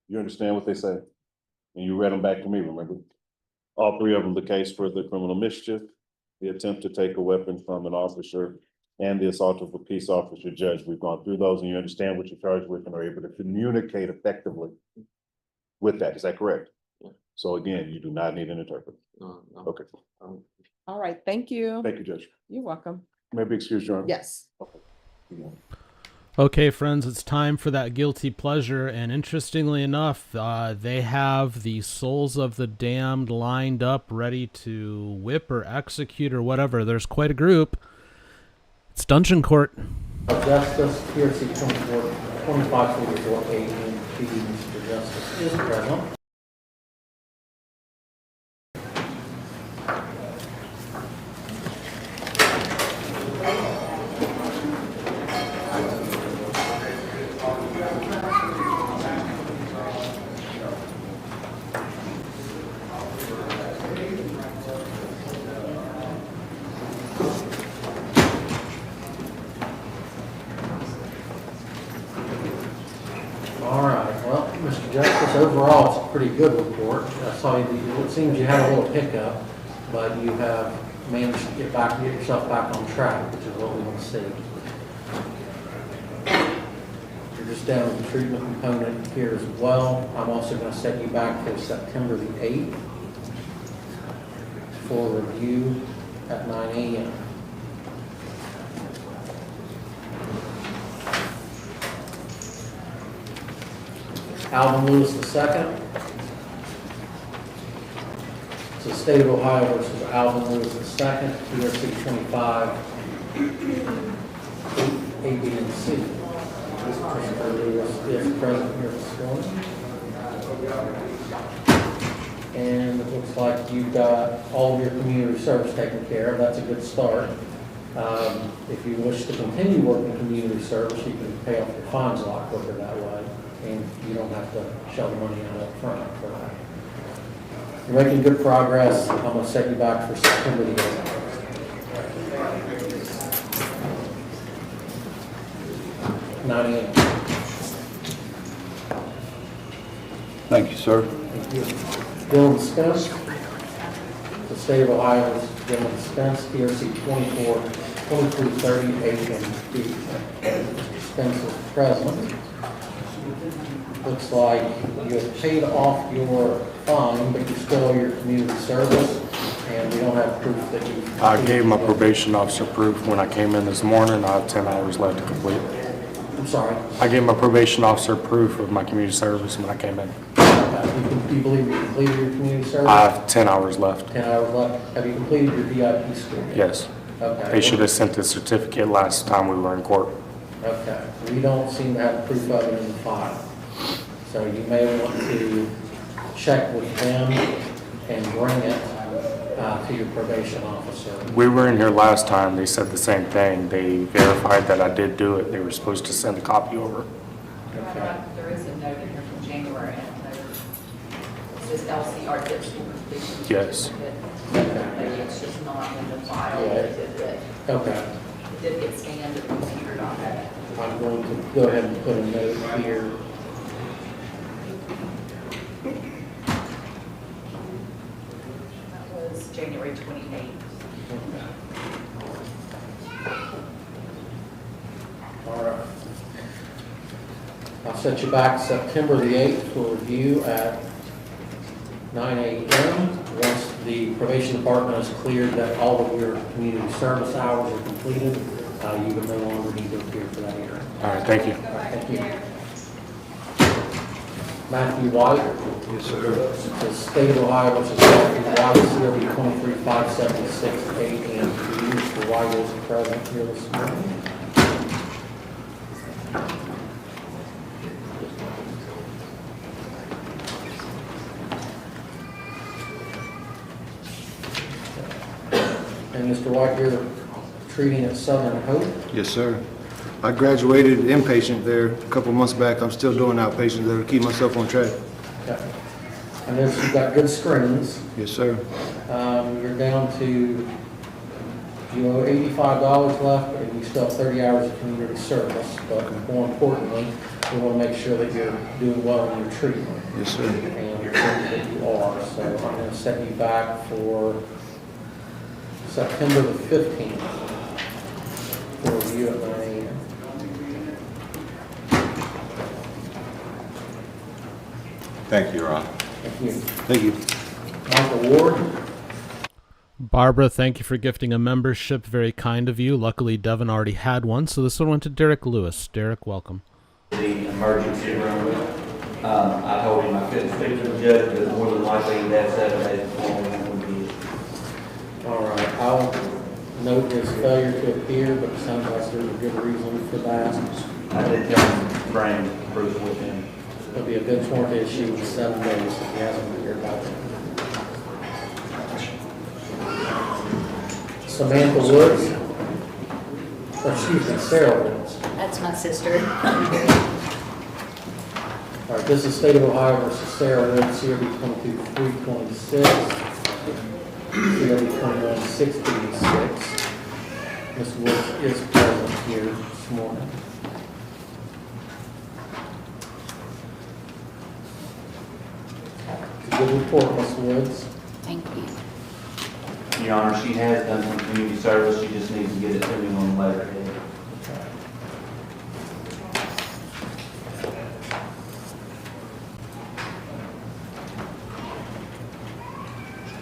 you understand what they say, and you read them back to me, remember? All 3 of them, the case for the criminal mischief, the attempt to take a weapon from an officer, and the assault of a peace officer. Judge, we've gone through those and you understand what you're charged with and are able to communicate effectively with that. Is that correct? Yeah. So again, you do not need an interpreter. No, no. Okay, All right, thank you. thank you, Judge. You're welcome. Maybe excuse Your Honor. Yes. Okay, friends, it's time for that guilty pleasure. And interestingly enough, they have the souls of the damned lined up, ready to whip or execute or whatever. There's quite a group. It's Dungeon Court. Justice, PRC 2544 A and B, Mr. Justice is present. Mr. Justice, overall, it's a pretty good report. I saw you, it seems you had a little hiccup, but you have managed to get yourself back on track, which is what we want to see. You're just down with the treatment component here as well. I'm also going to set you back for September the 8th for review at 9 a.m. Alvin Lewis II. It's the State of Ohio versus Alvin Lewis II, PRC 25, A, B, and C. Mr. Lewis is present here this morning. And it looks like you've got all of your community service taken care of. That's a good start. If you wish to continue working community service, you can pay off your fines a lot quicker that way. And you don't have to shell the money out up front for that. You're making good progress. I'm going to set you back for September the 8th. Thank you, sir. Thank you. Dylan Spence, the State of Ohio is Dylan Spence, PRC 24, 2330, A and B. Spence is present. Looks like you have paid off your fine, but you still owe your community service, and we don't have proof that you. I gave my probation officer proof when I came in this morning. I have 10 hours left to complete. I'm sorry. I gave my probation officer proof of my community service when I came in. Do you believe you completed your community service? I have 10 hours left. 10 hours left. Have you completed your VIP school? Yes. Okay. They should have sent the certificate last time we were in court. Okay. We don't seem to have proof of it in the file. So you may want to check with them and bring it to your probation officer. We were in here last time. They said the same thing. They verified that I did do it. They were supposed to send a copy over. Okay. There is a note in here from January, and it says LCR did school completion. Yes. Maybe it's just not in the file. Yeah. Okay. It did get scanned and computered on that. I'm going to go ahead and put a note here. That was January 28th. All right. I'll set you back September the 8th for review at 9 a.m. Once the probation department has cleared that all of your community service hours are completed, you will no longer need to appear for that hearing. All right, thank you. All right, thank you. Matthew White. Yes, sir. The State of Ohio versus Matthew White, CRB 23576, A and B. Mr. White is present here this morning. And Mr. White, you're treating at Southern Hope. Yes, sir. I graduated inpatient there a couple months back. I'm still doing outpatient there to keep myself on track. Okay. I notice you've got good screens. Yes, sir. You're down to, you owe $85 left, and you still have 30 hours of community service. But more importantly, we want to make sure that you're doing well in your treatment. Yes, sir. And you're sure that you are. So I'm going to set you back for September the 15th for review at 9 a.m. Thank you, Ron. Thank you. Thank you. Michael Ward. Barbara, thank you for gifting a membership. Very kind of you. Luckily, Devin already had one, so this one went to Derek Lewis. Derek, welcome. The emergency room. I told him I couldn't speak to the judge, but more than likely that's 7 days before we would be. All right, I'll note his failure to appear, but it sounds like there's a good reason for that. I did tell him to bring proof with him. It'll be a good warrant issue in 7 days if he hasn't appeared by then. Samantha Woods. Or excuse me, Sarah Woods. That's my sister. All right, this is State of Ohio versus Sarah Woods, CRB 22326, CRB 21686. Ms. Woods is present here this morning. good report, Ms. Woods. Thank you. Your Honor, she has done some community service, she just needs to get it to me on letterhead.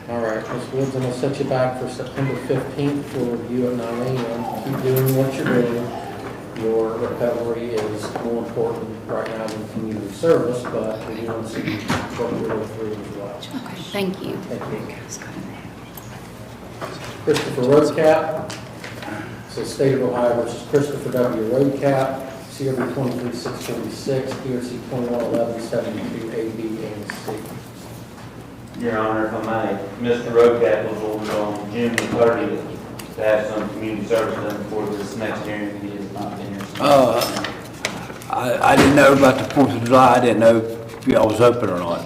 All right, Ms. Woods, I'm gonna set you back for September 15th for review at 9 a.m. Keep doing what you're doing. Your recovery is more important right now than community service, but we want to see what you're going through as well. Okay, thank you. Thank you. Christopher Roadcap. So State of Ohio versus Christopher W. Roadcap, CRB 23646, PRC 211172, A, B, and C. Your Honor, if I may, Mr. Roadcat was ordered on June the 30th to have some community service done before this next hearing. He has not been here. I didn't know about the 4th of July. I didn't know if y'all was open or not.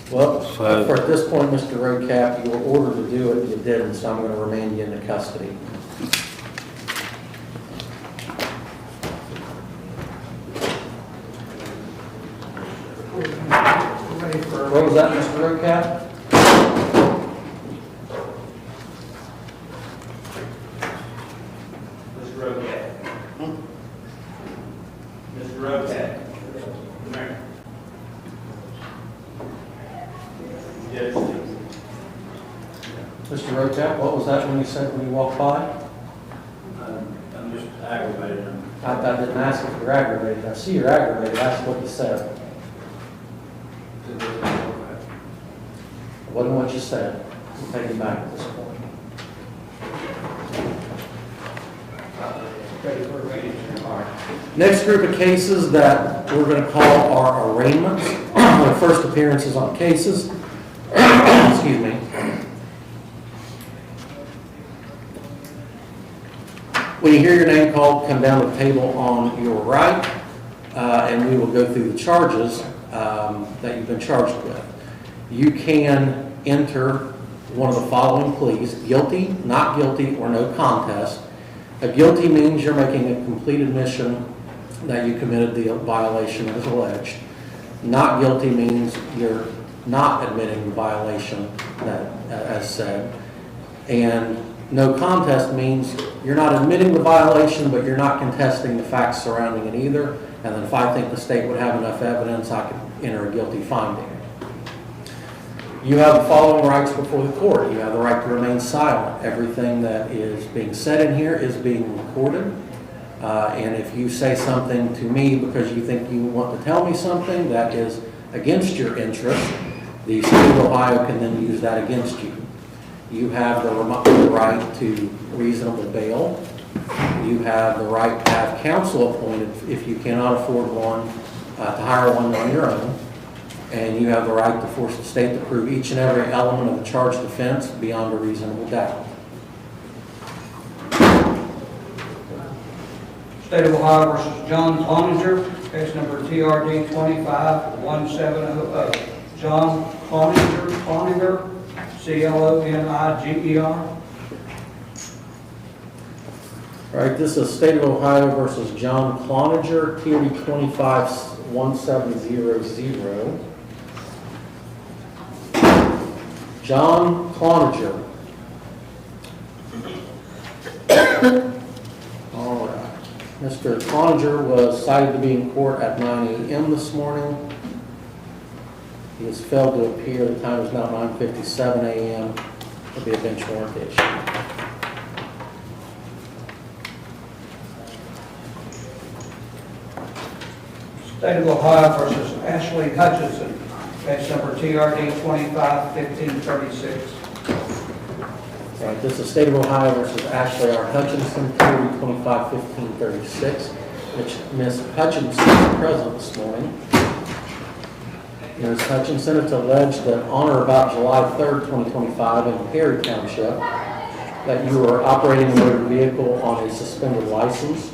Well, So- for at this point, Mr. Roadcap, you were ordered to do it, you didn't, so I'm going to remand you into custody. What was that, Mr. Roadcap? Mr. Roadcat. Mr. Roadcat. Come here. Yes. Mr. Roadcap, what was that when you said when you walked by? I'm just aggravated. I didn't ask if you're aggravated. I see you're aggravated. That's what you said. It wasn't what you said. We'll take it back at this point. All right. Next group of cases that we're going to call our arraignments. Our first appearances on cases. Excuse me. When you hear your name called, come down to the table on your right, and we will go through the charges that you've been charged with. You can enter one of the following pleas: guilty, not guilty, or no contest. A guilty means you're making a complete admission that you committed the violation as alleged. Not guilty means you're not admitting the violation that as said. And no contest means you're not admitting the violation, but you're not contesting the facts surrounding it either. And then if I think the state would have enough evidence, I could enter a guilty finding. You have the following rights before the court. You have the right to remain silent. Everything that is being said in here is being recorded. And if you say something to me because you think you want to tell me something that is against your interest, the state of Ohio can then use that against you. You have the right to reasonable bail. You have the right to have counsel appointed if you cannot afford one, to hire one on your own. And you have the right to force the state to prove each and every element of the charged offense beyond a reasonable doubt. State of Ohio versus John Cloninger, case number TRD 251700. John Cloninger, C-L-O-N-I-G-E-R. All right, this is State of Ohio versus John Cloninger, TRD 251700. John Cloninger. All right. Mr. Cloninger was cited to be in court at 9 a.m. this morning. He has failed to appear. The time is now 9:57 a.m. There'll be a bench warrant issued. State of Ohio versus Ashley Hutchinson, case number TRD 251536. All right, this is State of Ohio versus Ashley R. Hutchinson, TRD 251536, which Ms. Hutchinson is present this morning. Ms. Hutchinson, it's alleged that on or about July 3rd, 2025 in Perry Township, that you were operating a motor vehicle on a suspended license.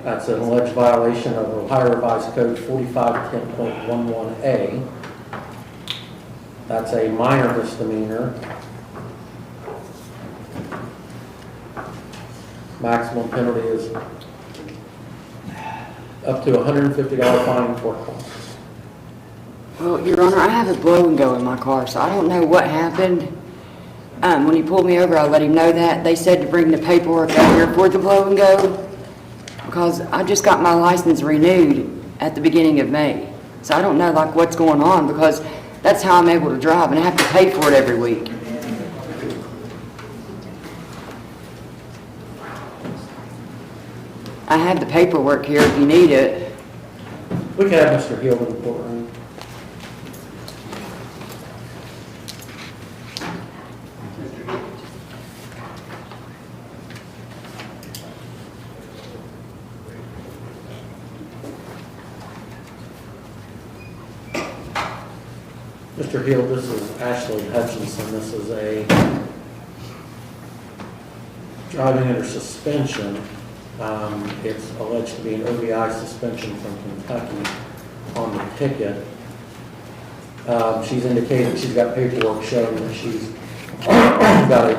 That's an alleged violation of Ohio Revised Code 4510.11A. That's a minor misdemeanor. Maximum penalty is up to $150 fine and court costs. Well, Your Honor, I have a blow and go in my car, so I don't know what happened. When he pulled me over, I let him know that. They said to bring the paperwork out here for the blow and go because I just got my license renewed at the beginning of May. So I don't know like what's going on because that's how I'm able to drive and I have to pay for it every week. I have the paperwork here if you need it. We can have Mr. Hill in the courtroom. Mr. Hill, this is Ashley Hutchinson. This is a driving under suspension. It's alleged to be an OVI suspension from Kentucky on the ticket. She's indicated she's got paperwork showing that she's got a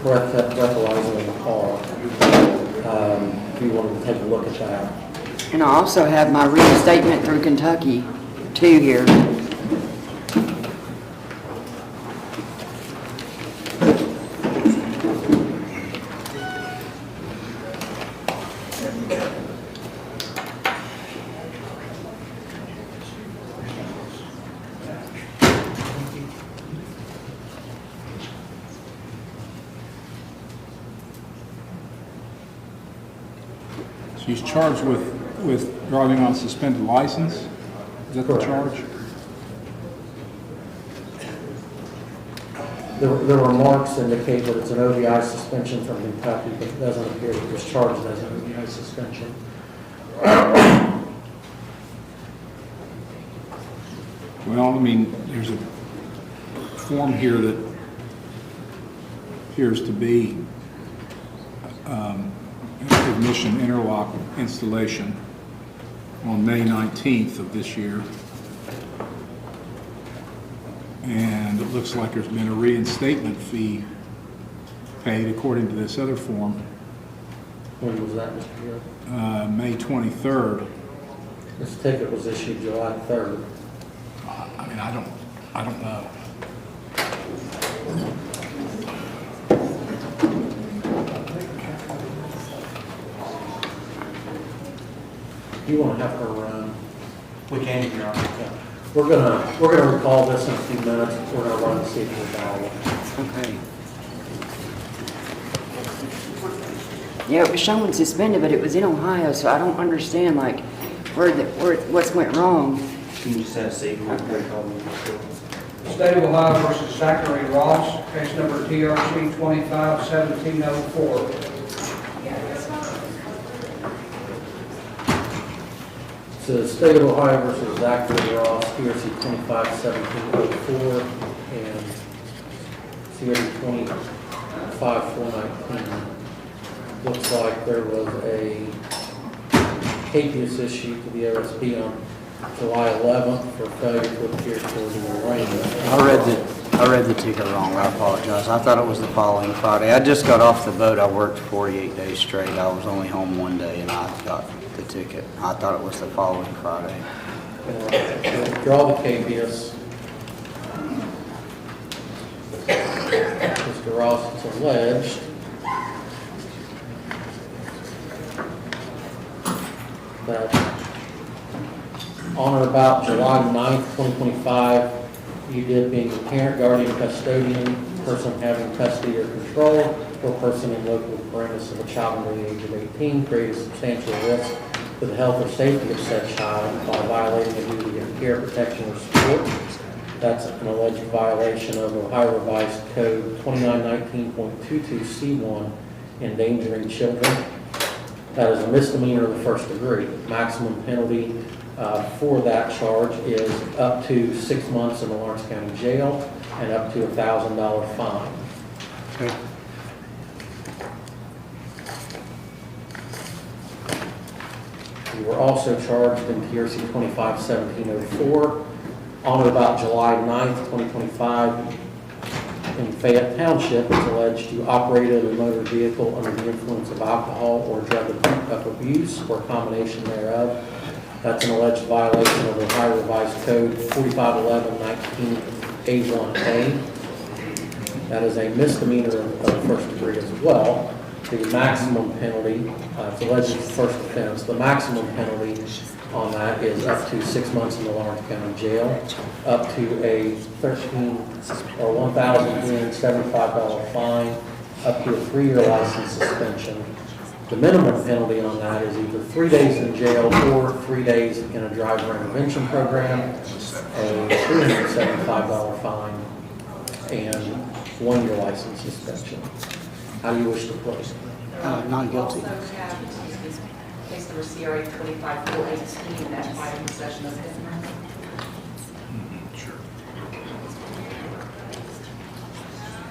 breathalyzer in the car. If you wanted to take a look at that. And I also have my reinstatement through Kentucky too here. She's charged with driving on suspended license? Is that the charge? The remarks indicate that it's an OVI suspension from Kentucky, but it doesn't appear that it was charged as an OVI suspension. Well, I mean, there's a form here that appears to be ignition interlock installation on May 19th of this year. And it looks like there's been a reinstatement fee paid according to this other form. When was that, Mr. Hill? May 23rd. This ticket was issued July 3rd. I mean, I don't know. Do you want to have her run? We can, Your Honor. Yeah. We're gonna recall this in a few minutes. We're gonna run and see if we're valid. Okay. Yeah, it was showing suspended, but it was in Ohio, so I don't understand like what's went wrong. Can you just have a seat? State of Ohio versus Zachary Ross, case number TRC 251704. So State of Ohio versus Zachary Ross, TRC 251704 and CRC 25419. Looks like there was a habeas issued to the OSB on July 11th for failure to appear toward the arraignment. I read the ticket wrong. I apologize. I thought it was the following Friday. I just got off the boat. I worked 48 days straight. I was only home one day and I got the ticket. I thought it was the following Friday. Withdraw the habeas. Mr. Ross, it's alleged that on or about July 9th, 2025, you did being the parent, guardian, custodian, person having custody or control, or person in local parentis of a child under the age of 18, create a substantial risk to the health or safety of said child by violating a duty of care, protection, or support. That's an alleged violation of Ohio Revised Code 2919.22C1, endangering children. That is a misdemeanor of the first degree. Maximum penalty for that charge is up to 6 months in the Lawrence County Jail and up to $1,000 fine. Okay. You were also charged in TRC 251704 on or about July 9th, 2025, in Fayette Township, it's alleged to operated a motor vehicle under the influence of alcohol or drug abuse or a combination thereof. That's an alleged violation of Ohio Revised Code 4511-19A1A. That is a misdemeanor of first degree as well. The maximum penalty, it's alleged first offense, the maximum penalty on that is up to 6 months in the Lawrence County Jail, up to a $1,375 fine, up to a 3-year license suspension. The minimum penalty on that is either 3 days in jail or 3 days in a driver intervention program, a $375 fine, and 1-year license suspension. How do you wish to play? Not guilty. Case number CRA 25418, that fighting possession of fentanyl.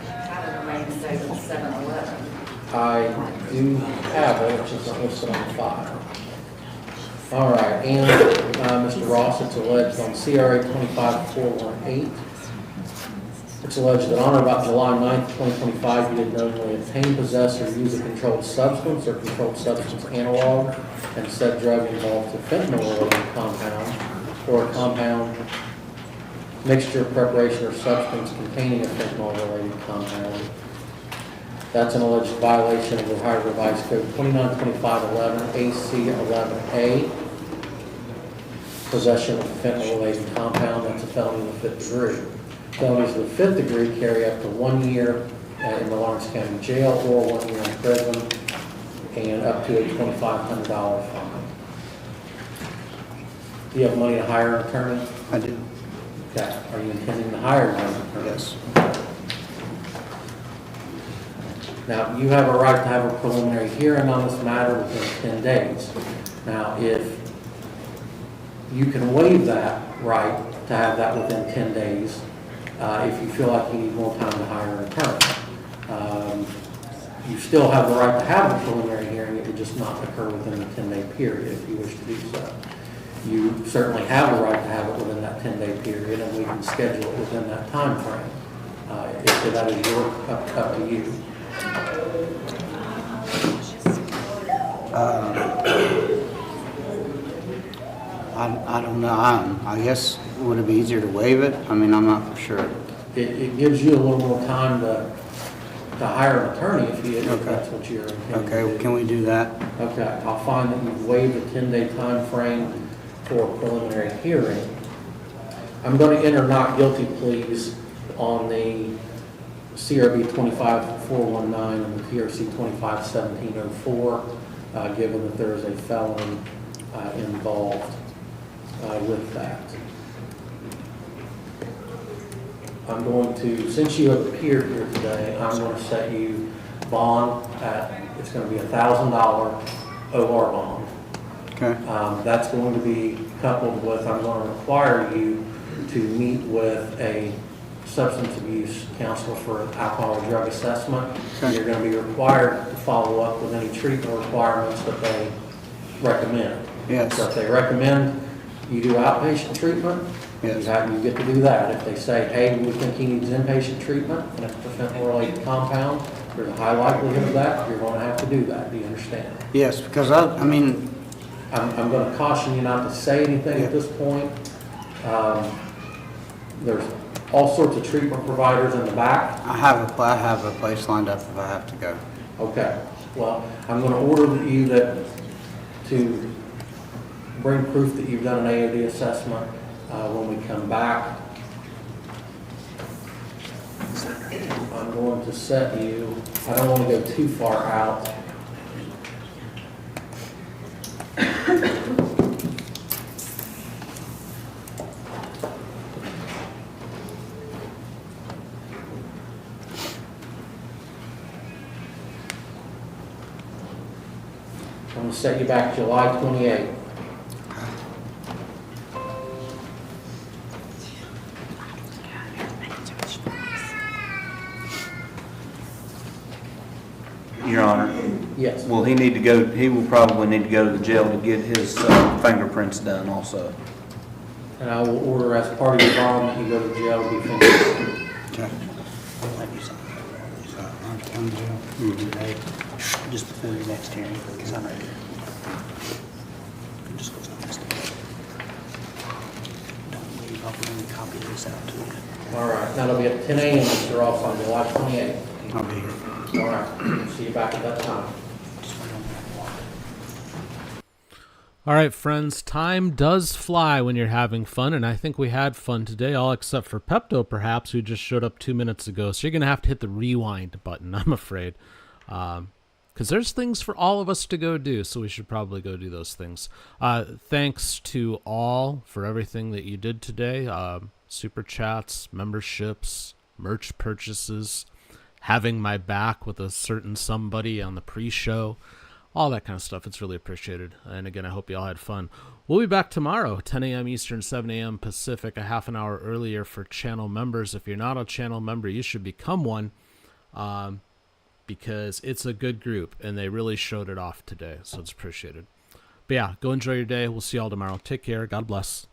Had a remaining date of 7/11. I do have it, which is listed on the file. All right, and Mr. Ross, it's alleged on CRA 25418. It's alleged that on or about July 9th, 2025, you did knowingly obtain, possess, or use a controlled substance or controlled substance analog and said drug involved a fentanyl-related compound or a compound, mixture, preparation, or substance containing a fentanyl-related compound. That's an alleged violation of Ohio Revised Code 292511 AC11A. Possession of a fentanyl-related compound, that's a felony in the 5th degree. Felonies of the 5th degree carry up to 1 year in the Lawrence County Jail or 1 year in prison and up to a $2,500 fine. Do you have money to hire an attorney? I do. Okay. Are you intending to hire an attorney? Yes. Now, you have a right to have a preliminary hearing on this matter within 10 days. Now, if you can waive that right to have that within 10 days, if you feel like you need more time to hire an attorney. You still have the right to have a preliminary hearing, it would just not occur within the 10-day period if you wish to do so. You certainly have the right to have it within that 10-day period, and we can schedule it within that time frame. If that is up to you. I don't know. I guess, would it be easier to waive it? I mean, I'm not sure. It gives you a little more time to hire an attorney if that's what you're intending to do. Okay, can we do that? Okay, I'll find that you've waived the 10-day time frame for a preliminary hearing. I'm going to enter not guilty pleas on the CRB 25419 and the PRC 251704, given that there is a felony involved with that. I'm going to, since you have appeared here today, I'm going to set you bond at, it's going to be $1,000 OR bond. Okay. That's going to be coupled with, I'm going to require you to meet with a substance abuse counselor for an alcohol or drug assessment. Okay. You're going to be required to follow up with any treatment requirements that they recommend. Yes. So if they recommend you do outpatient treatment, yes, you get to do that. If they say, hey, we think he needs inpatient treatment and it's a fentanyl-related compound, there's a high likelihood of that, you're going to have to do that. Do you understand? Yes, because I mean, I'm going to caution you not to say anything at this point. There's all sorts of treatment providers in the back. I have a place lined up if I have to go. Okay. Well, I'm going to order you to bring proof that you've done an AOD assessment when we come back. I'm going to set you, I don't want to go too far out. I'm going to set you back July 28th. Your Honor. Yes. Will he need to go, he will probably need to go to the jail to get his fingerprints done also. And I will order as part of your bond that you go to jail to be fingerprinted. Okay. Thank you, sir. Come to jail today, just before the next hearing, because I know. Just goes on this day. Don't leave, I'll bring a copy of this out to you. All right, that'll be at 10 a.m. Mr. Ross on July 28th. I'll be here. All right, see you back at that time. All right, friends, time does fly when you're having fun, and I think we had fun today, all except for Pepto, perhaps, who just showed up 2 minutes ago. So you're going to have to hit the rewind button, I'm afraid, because there's things for all of us to go do, so we should probably go do those things. Thanks to all for everything that you did today. Super chats, memberships, merch purchases, having my back with a certain somebody on the pre-show. All that kind of stuff. It's really appreciated. And again, I hope you all had fun. We'll be back tomorrow, 10 a.m. Eastern, 7 a.m. Pacific, a half an hour earlier for channel members. If you're not a channel member, you should become one, because it's a good group and they really showed it off today. So it's appreciated. But yeah, go enjoy your day. We'll see you all tomorrow. Take care. God bless.